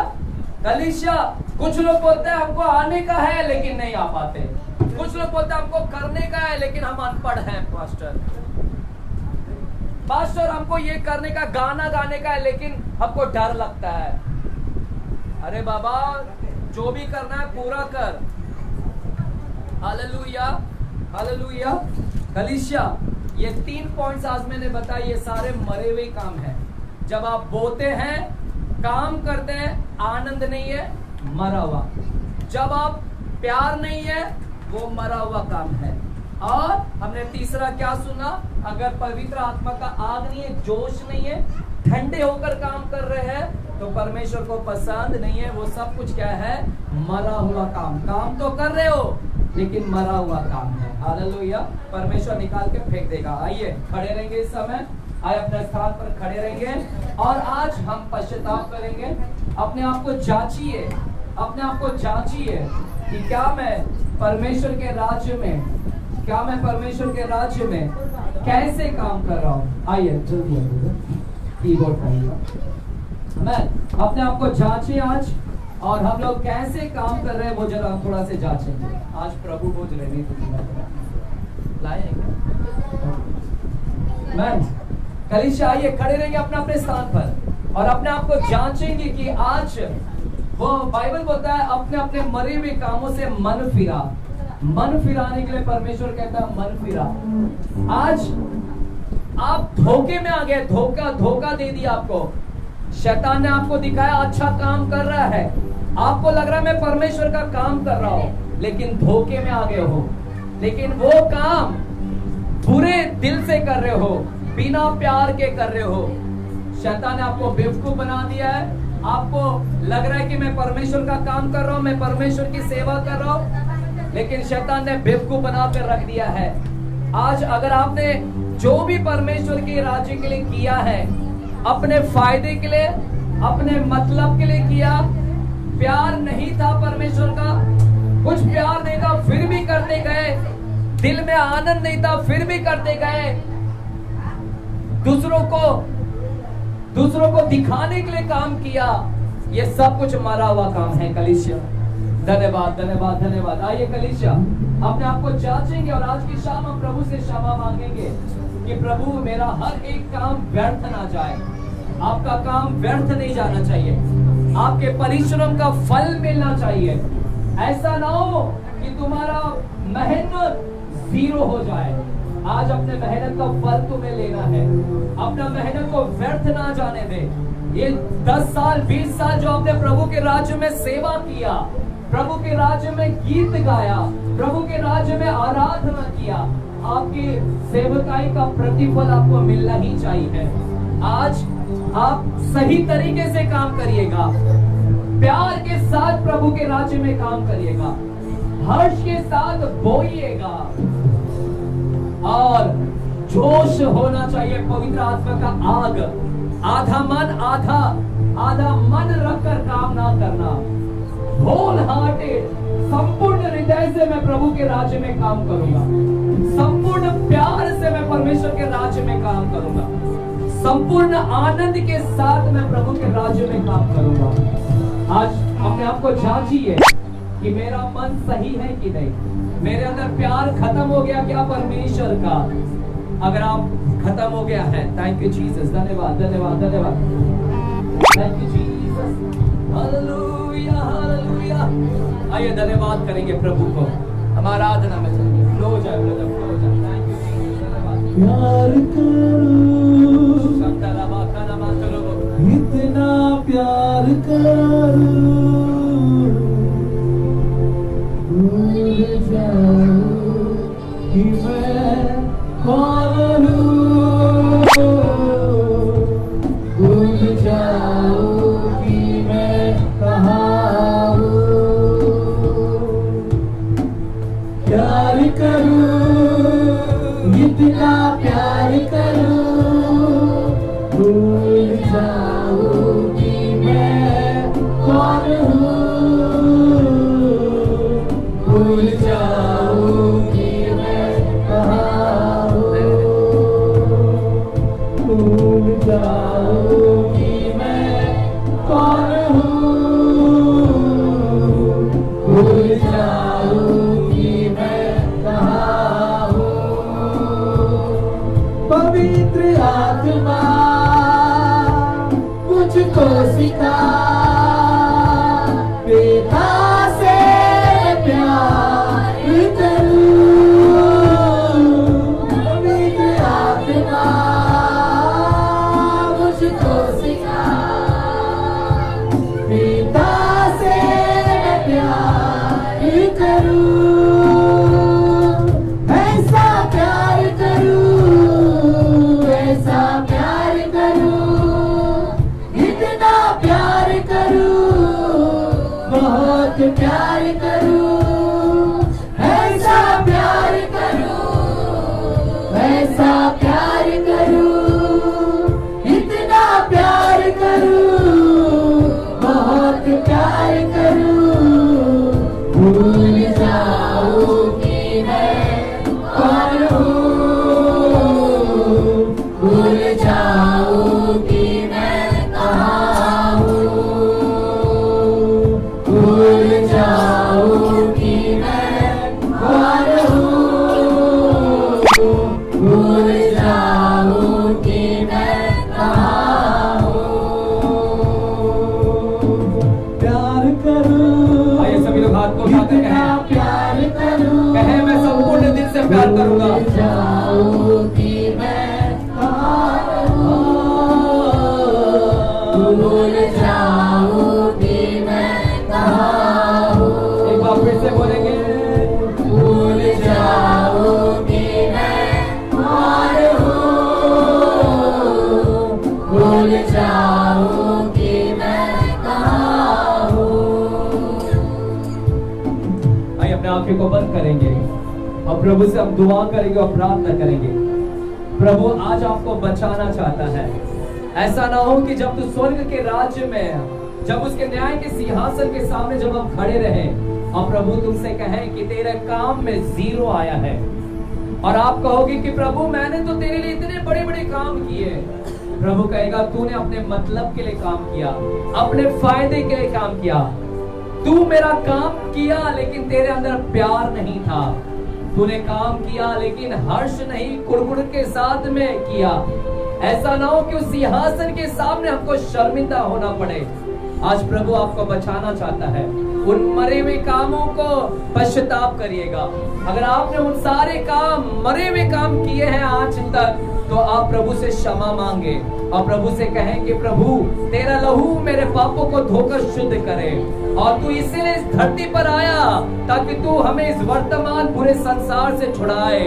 कलीसिया। कुछ लोग बोलते हैं हमको आने का है लेकिन नहीं आ पाते, कुछ लोग बोलते हैं हमको करने का है लेकिन हम अनपढ़ हैं। पास्टर हमको ये करने का, गाना गाने का है लेकिन हमको डर लगता है। अरे बाबा, जो भी करना है पूरा कर। Hallelujah, hallelujah. कलीसिया, ये 3 पॉइंट्स आज मैंने बताए, ये सारे मरे हुए काम है। जब आप बोते हैं, काम करते हैं, आनंद नहीं है, मरा हुआ। जब आप प्यार नहीं है, वो मरा हुआ काम है। और हमने तीसरा क्या सुना? अगर पवित्र आत्मा का आग नहीं है, जोश नहीं है, ठंडे होकर काम कर रहे हैं, तो परमेश्वर को पसंद नहीं है। वो सब कुछ क्या है? मरा हुआ काम। काम तो कर रहे हो, लेकिन मरा हुआ काम है। हालेलुया। परमेश्वर निकाल के फेंक देगा। आइए खड़े रहेंगे इस समय, आइए अपने स्थान पर खड़े रहेंगे और आज हम पश्चाताप करेंगे। अपने आप को जांचिए, अपने आप को जांचिए कि क्या मैं परमेश्वर के राज्य में, क्या मैं परमेश्वर के राज्य में कैसे काम कर रहा हूँ। आइए जल्दी कीबोर्ड पर मैं अपने आप को जांचे आज, और हम लोग कैसे काम कर रहे हैं वो जरा हम थोड़ा से जांचेंगे। आज प्रभु बोझ रहे नहीं तो लाएंगे। मैं कलीसिया, आइए खड़े रहेंगे अपने अपने स्थान पर और अपने आप को जांचेंगे कि आज वो बाइबल बोलता है अपने अपने मरे हुए कामों से मन फिरा। मन फिराने के लिए परमेश्वर कहता है मन फिरा। आज आप धोखे में आ गए, धोखा दे दिया आपको। शैतान ने आपको दिखाया अच्छा काम कर रहा है, आपको लग रहा है मैं परमेश्वर का काम कर रहा हूं, लेकिन धोखे में आ गए हो। लेकिन वो काम बुरे दिल से कर रहे हो, बिना प्यार के कर रहे हो। शैतान ने आपको बेवकूफ बना दिया है। आपको लग रहा है कि मैं परमेश्वर का काम कर रहा हूं, मैं परमेश्वर की सेवा कर रहा हूं, लेकिन शैतान ने बेवकूफ बना कर रख दिया है। आज अगर आपने जो भी परमेश्वर के राज्य के लिए किया है, अपने फायदे के लिए, अपने मतलब के लिए किया, प्यार नहीं था परमेश्वर का, कुछ प्यार नहीं था फिर भी करते गए, दिल में आनंद नहीं था फिर भी करते गए, दूसरों को दिखाने के लिए काम किया, ये सब कुछ मरा हुआ काम है। कलीसिया, धन्यवाद धन्यवाद धन्यवाद। आइए कलीसिया, अपने आप को जांचेंगे और आज की शाम हम प्रभु से क्षमा मांगेंगे कि प्रभु मेरा हर एक काम व्यर्थ ना जाए। आपका काम व्यर्थ नहीं जाना चाहिए, आपके परिश्रम का फल मिलना चाहिए। ऐसा ना हो कि तुम्हारा मेहनत जीरो हो जाए। आज अपने मेहनत का फल तुम्हें लेना है, अपना मेहनत को व्यर्थ ना जाने दे। ये 10 साल 20 साल जो आपने प्रभु के राज्य में सेवा किया, प्रभु के राज्य में गीत गाया, प्रभु के राज्य में आराधना किया, आपकी सेवकाई का प्रतिफल आपको मिलना ही चाहिए। आज आप सही तरीके से काम करिएगा, प्यार के साथ प्रभु के राज्य में काम करिएगा, हर्ष के साथ बोइएगा और जोश होना चाहिए। पवित्र आत्मा का आग, आधा मन आधा मन रखकर काम ना करना, होल हार्टेड, संपूर्ण हृदय से मैं प्रभु के राज्य में काम करूंगा, संपूर्ण प्यार से मैं परमेश्वर के राज्य में काम करूंगा, संपूर्ण आनंद के साथ मैं प्रभु के राज्य में काम करूंगा। आज अपने आप को जांचिए कि मेरा मन सही है कि नहीं, मेरे अंदर प्यार खत्म हो गया क्या परमेश्वर का। अगर आप खत्म हो गया है, थैंक यू जीसस, धन्यवाद धन्यवाद धन्यवाद, thank you Jesus, hallelujah hallelujah. आइए धन्यवाद करेंगे प्रभु को, हमारा आराधना में चलिए, फ्लो हो जाए ब्रदर, फ्लो हो जाए। थैंक यू जीसस, धन्यवाद। प्यार करो, संतरा बाका ना मातरो, इतना प्यार करो, भूल जाओ कि मैं कौन हूँ, भूल जाओ कि मैं कहाँ हूँ। प्यार करूँ, इतना प्यार करूँ, भूल जाओ कि मैं कौन हूँ, भूल जाओ कि मैं कहाँ हूँ, भूल जाओ कि मैं कौन हूँ, भूल जाओ कि मैं कहाँ हूँ। पवित्र आत्मा मुझको सिखा, पिता से प्यार करूं, आंखें को बंद करेंगे और प्रभु से हम दुआ करेंगे और प्रार्थना करेंगे। प्रभु आज आपको बचाना चाहता है। ऐसा ना हो कि जब तू स्वर्ग के राज्य में, जब उसके न्याय के सिंहासन के सामने जब हम खड़े रहे और प्रभु तुमसे कहें कि तेरे काम में 0 आया है, और आप कहोगे कि प्रभु मैंने तो तेरे लिए इतने बड़े बड़े काम किए। प्रभु कहेगा तूने अपने मतलब के लिए काम किया, अपने फायदे के लिए काम किया। तू मेरा काम किया लेकिन तेरे अंदर प्यार नहीं था। तूने काम किया लेकिन हर्ष नहीं, कुड़कुड़ के साथ में किया। ऐसा ना हो कि उस सिंहासन के सामने हमको शर्मिंदा होना पड़े। आज प्रभु आपको बचाना चाहता है। उन मरे हुए कामों को पश्चाताप करिएगा। अगर आपने उन सारे काम, मरे हुए काम किए हैं आज तक, तो आप प्रभु से क्षमा मांगे और प्रभु से कहें कि प्रभु तेरा लहू मेरे पापों को धोकर शुद्ध करे, और तू इसीलिए इस धरती पर आया ताकि तू हमें इस वर्तमान बुरे संसार से छुड़ाए।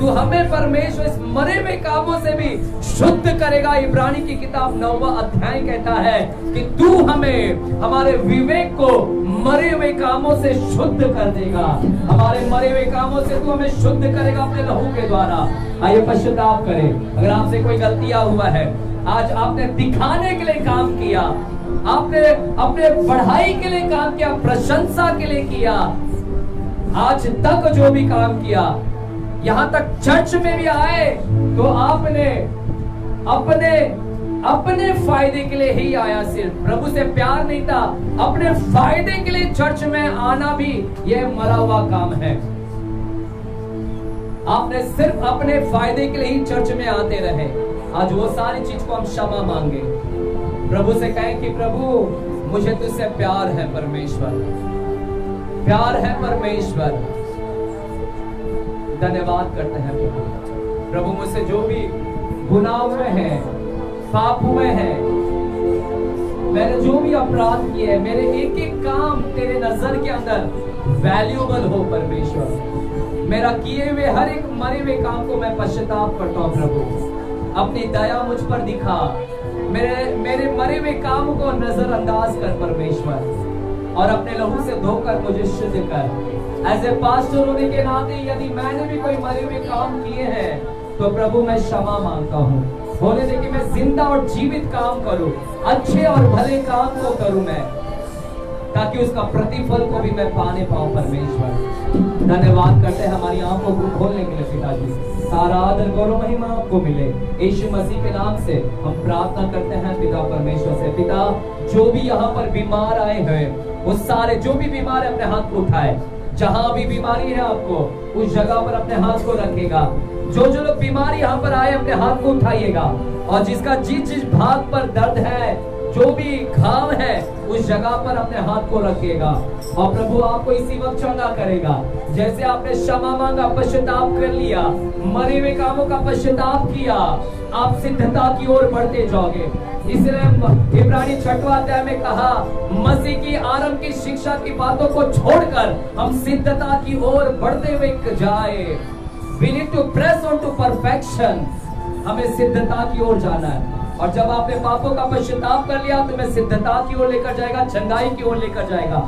तू हमें परमेश्वर इस मरे हुए कामों से भी शुद्ध करेगा। इब्रानी की किताब 9वां अध्याय कहता है कि तू हमें, हमारे विवेक को मरे हुए कामों से शुद्ध कर देगा। हमारे मरे हुए कामों से तू हमें शुद्ध करेगा अपने लहू के द्वारा। आइए पश्चाताप करें। अगर आपसे कोई गलतियां हुआ है, आज आपने दिखाने के लिए काम किया, आपने अपने बढ़ाई के लिए काम किया, प्रशंसा के लिए किया, आज तक जो भी काम किया, यहां तक चर्च में भी आए तो आपने अपने फायदे के लिए ही आया। सिर्फ प्रभु से प्यार नहीं था, अपने फायदे के लिए चर्च में आना भी यह मरा हुआ काम है। आपने सिर्फ अपने फायदे के लिए ही चर्च में आते रहे। आज वो सारी चीज को हम क्षमा मांगे, प्रभु से कहें कि प्रभु मुझे तुझसे प्यार है परमेश्वर, प्यार है परमेश्वर। धन्यवाद करते हैं प्रभु, मुझसे जो भी गुनाह हुए हैं, पाप हुए हैं, मैंने जो भी अपराध किए हैं, मेरे एक एक काम तेरे नजर के अंदर वैल्यूएबल हो परमेश्वर। मेरा किए हुए हर एक मरे हुए काम को मैं पश्चाताप करता हूँ प्रभु। अपनी दया मुझ पर दिखा, मेरे मरे हुए काम को नजरअंदाज कर परमेश्वर, और अपने लहू से धोकर मुझे शुद्ध कर। एज ए पास्टर होने के नाते यदि मैंने भी कोई मरे हुए काम किए हैं तो प्रभु मैं क्षमा मांगता हूँ। होने दे कि मैं जिंदा और जीवित काम करूं, अच्छे और भले काम को करूं मैं, ताकि उसका प्रतिफल को भी मैं पाने पाऊं परमेश्वर। धन्यवाद करते हैं हमारी आंखों को खोलने के लिए पिताजी। सारा आदर गौरव महिमा आपको मिले, यीशु मसीह के नाम से हम प्रार्थना करते हैं पिता परमेश्वर से। पिता, जो भी यहाँ पर बीमार आए हैं, वो सारे जो भी बीमार है अपने हाथ को उठाए। जहां भी बीमारी है आपको उस जगह पर अपने हाथ को रखेगा। जो लोग बीमारी यहाँ पर आए अपने हाथ को उठाइएगा, और जिसका जिस भाग पर दर्द है, जो भी घाव है, उस जगह पर अपने हाथ को रखिएगा, और प्रभु आपको इसी वक्त चंगा करेगा। जैसे आपने क्षमा मांगा, पश्चाताप कर लिया, मरे हुए कामों का पश्चाताप किया, आप सिद्धता की ओर बढ़ते जाओगे। इसलिए इब्रानी 6वां अध्याय में कहा, मसीह की आरंभ की शिक्षा की बातों को छोड़कर हम सिद्धता की ओर बढ़ते हुए जाए। We need to press on to perfection। हमें सिद्धता की ओर जाना है, और जब आपने पापों का पश्चाताप कर लिया तो मैं सिद्धता की ओर लेकर जाएगा, चंगाई की ओर लेकर जाएगा।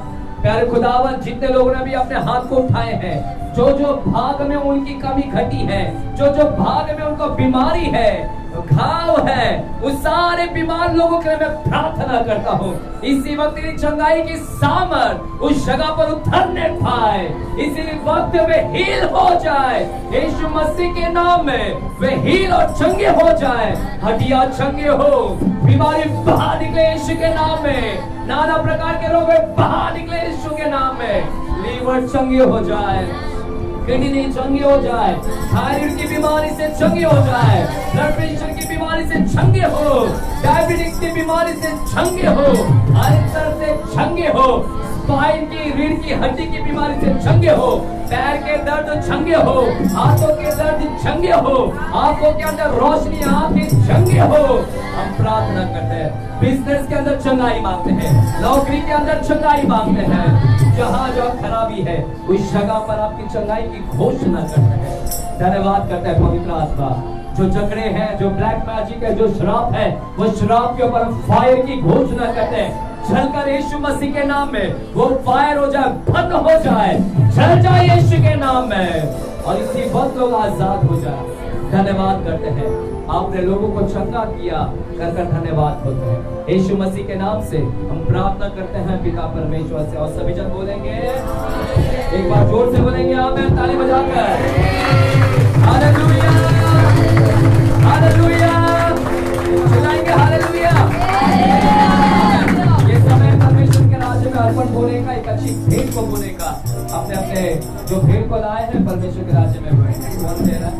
प्यारे खुदावन, जितने लोगों ने भी अपने हाथ को उठाए हैं, जो भाग में उनकी कमी घटी है, जो भाग में उनको बीमारी है, घाव है, उस सारे बीमार लोगों के लिए मैं प्रार्थना करता हूँ, इसी वक्त तेरी चंगाई की सामर्थ उस जगह पर उतरने पाए, इसी वक्त वे हील हो जाए। यीशु मसीह के नाम में वे हील और चंगे हो जाए। हड्डियां चंगे हो, बीमारी बाहर निकले यीशु के नाम में, नाना प्रकार के रोग बाहर निकले यीशु के नाम में। लीवर चंगे हो जाए, किडनी चंगी हो जाए, थायराइड की बीमारी से चंगी हो जाए, ब्लड प्रेशर की बीमारी से चंगे हो, डायबिटीज की बीमारी से चंगे हो, अल्सर से चंगे हो, स्पाइन की रीढ़ की हड्डी की बीमारी से चंगे हो, पैर के दर्द चंगे हो, हाथों के दर्द चंगे हो, आंखों के अंदर रोशनी आंखें चंगे हो। हम प्रार्थना करते हैं, बिजनेस के अंदर चंगाई मांगते हैं, नौकरी के अंदर चंगाई मांगते हैं, जहाँ खराबी है उस जगह पर आपकी चंगाई की घोषणा करते हैं। धन्यवाद करते हैं पवित्र आत्मा। जो झगड़े हैं, जो ब्लैक मैजिक है, जो श्राप है, वो श्राप के ऊपर फायर की घोषणा करते हैं। चलकर यीशु मसीह के नाम में वो फायर हो जाए, बंद हो जाए। चल जाए यीशु के नाम में और इसी वक्त लोग आजाद हो जाए। धन्यवाद करते हैं, आपने लोगों को चंगा किया, कर धन्यवाद होते हैं। यीशु मसीह के नाम से हम प्रार्थना करते हैं पिता परमेश्वर से। और सभी जन बोलेंगे, एक बार जोर से बोलेंगे आमीन, ताली बजाकर। हालेलुया, हालेलुया, चिल्लाएंगे हालेलुया। ये समय परमेश्वर के राज्य में अर्पण होने का, एक अच्छी भेंट को बोने का, अपने अपने जो भेंट को लाए हैं परमेश्वर के राज्य में हुए। कौन दे रहा है?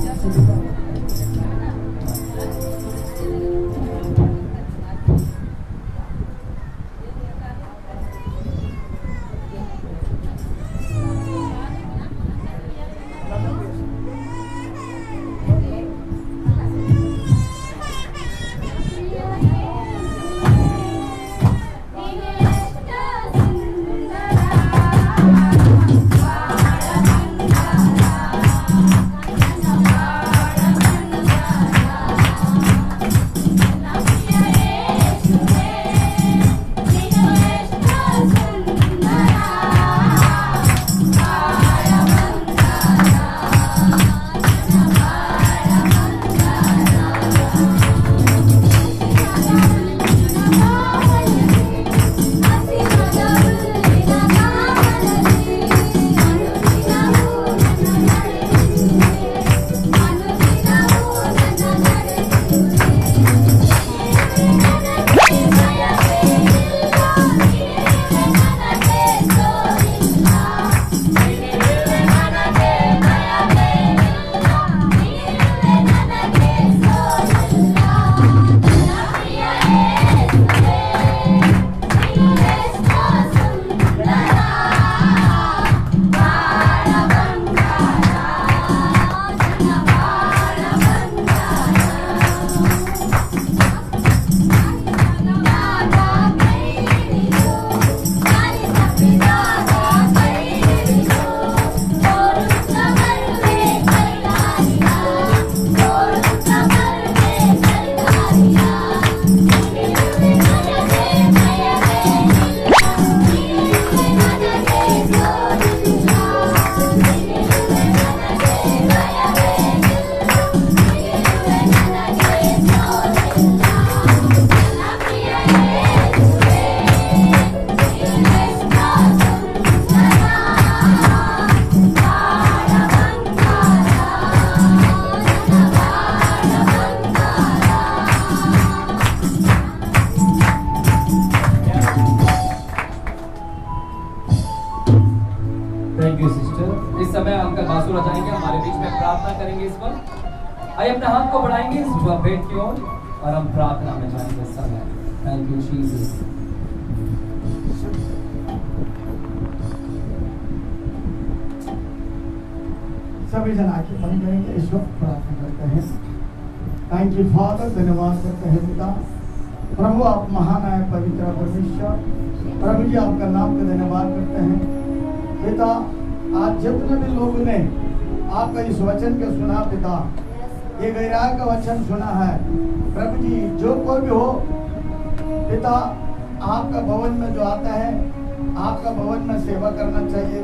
इस समय अंकल बांसुरी बजाएंगे, हमारे बीच में प्रार्थना करेंगे। इस पर आइए अपने हाथ को बढ़ाएंगे इस भेंट की ओर और हम प्रार्थना में जाएंगे इस समय। Thank you Jesus. सभी जन आंखें बंद करेंगे, इस वक्त प्रार्थना करते हैं। थैंक यू फादर, धन्यवाद करते हैं पिता। प्रभु आप महान है, पवित्र परमेश्वर। प्रभु जी आपका नाम का धन्यवाद करते हैं पिता। आज जितने भी लोगों ने आपका इस वचन को सुना पिता, ये गैराग का वचन सुना है प्रभु जी, जो कोई भी हो पिता, आपका भवन में जो आता है, आपका भवन में सेवा करना चाहिए,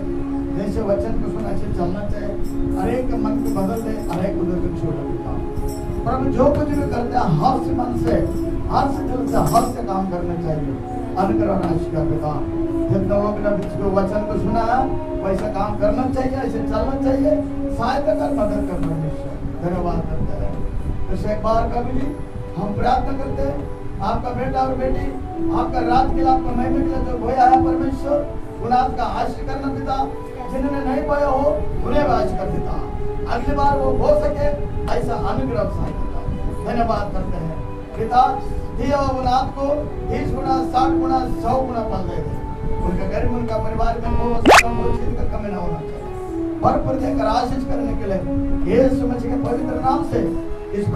जैसे वचन को सुना से चलना चाहिए। हर एक मन को बदल दे, हर एक उधर को छोड़ पिता। प्रभु जो कुछ भी करते हैं हर्ष मन से, हर्ष दिल से, हर्ष से काम करना चाहिए। अनुग्रह राशि का पिता, जितने लोग ने वचन को सुना है वैसा काम करना चाहिए, ऐसे चलना चाहिए। सहायता कर, मदद कर परमेश्वर, धन्यवाद करते हैं। तो एक बार प्रभु जी हम प्रार्थना करते हैं, आपका बेटा और बेटी आपका रात के लिए, आपका महिमा के लिए जो बोया है परमेश्वर, उन्हें आपका आशीष करना पिता। जिन्होंने नहीं बोया हो उन्हें भी आशीष कर पिता, अगली बार वो हो सके ऐसा अनुग्रह सहायता। धन्यवाद करते हैं पिता। दिया औलाद को 30 गुना, 60 गुना, 100 गुना पल दे दे। उनका घर में, उनका परिवार में वो चीज का कमी न होना चाहिए। भरपूर देकर आशीष करने के लिए यीशु मसीह के पवित्र नाम से इस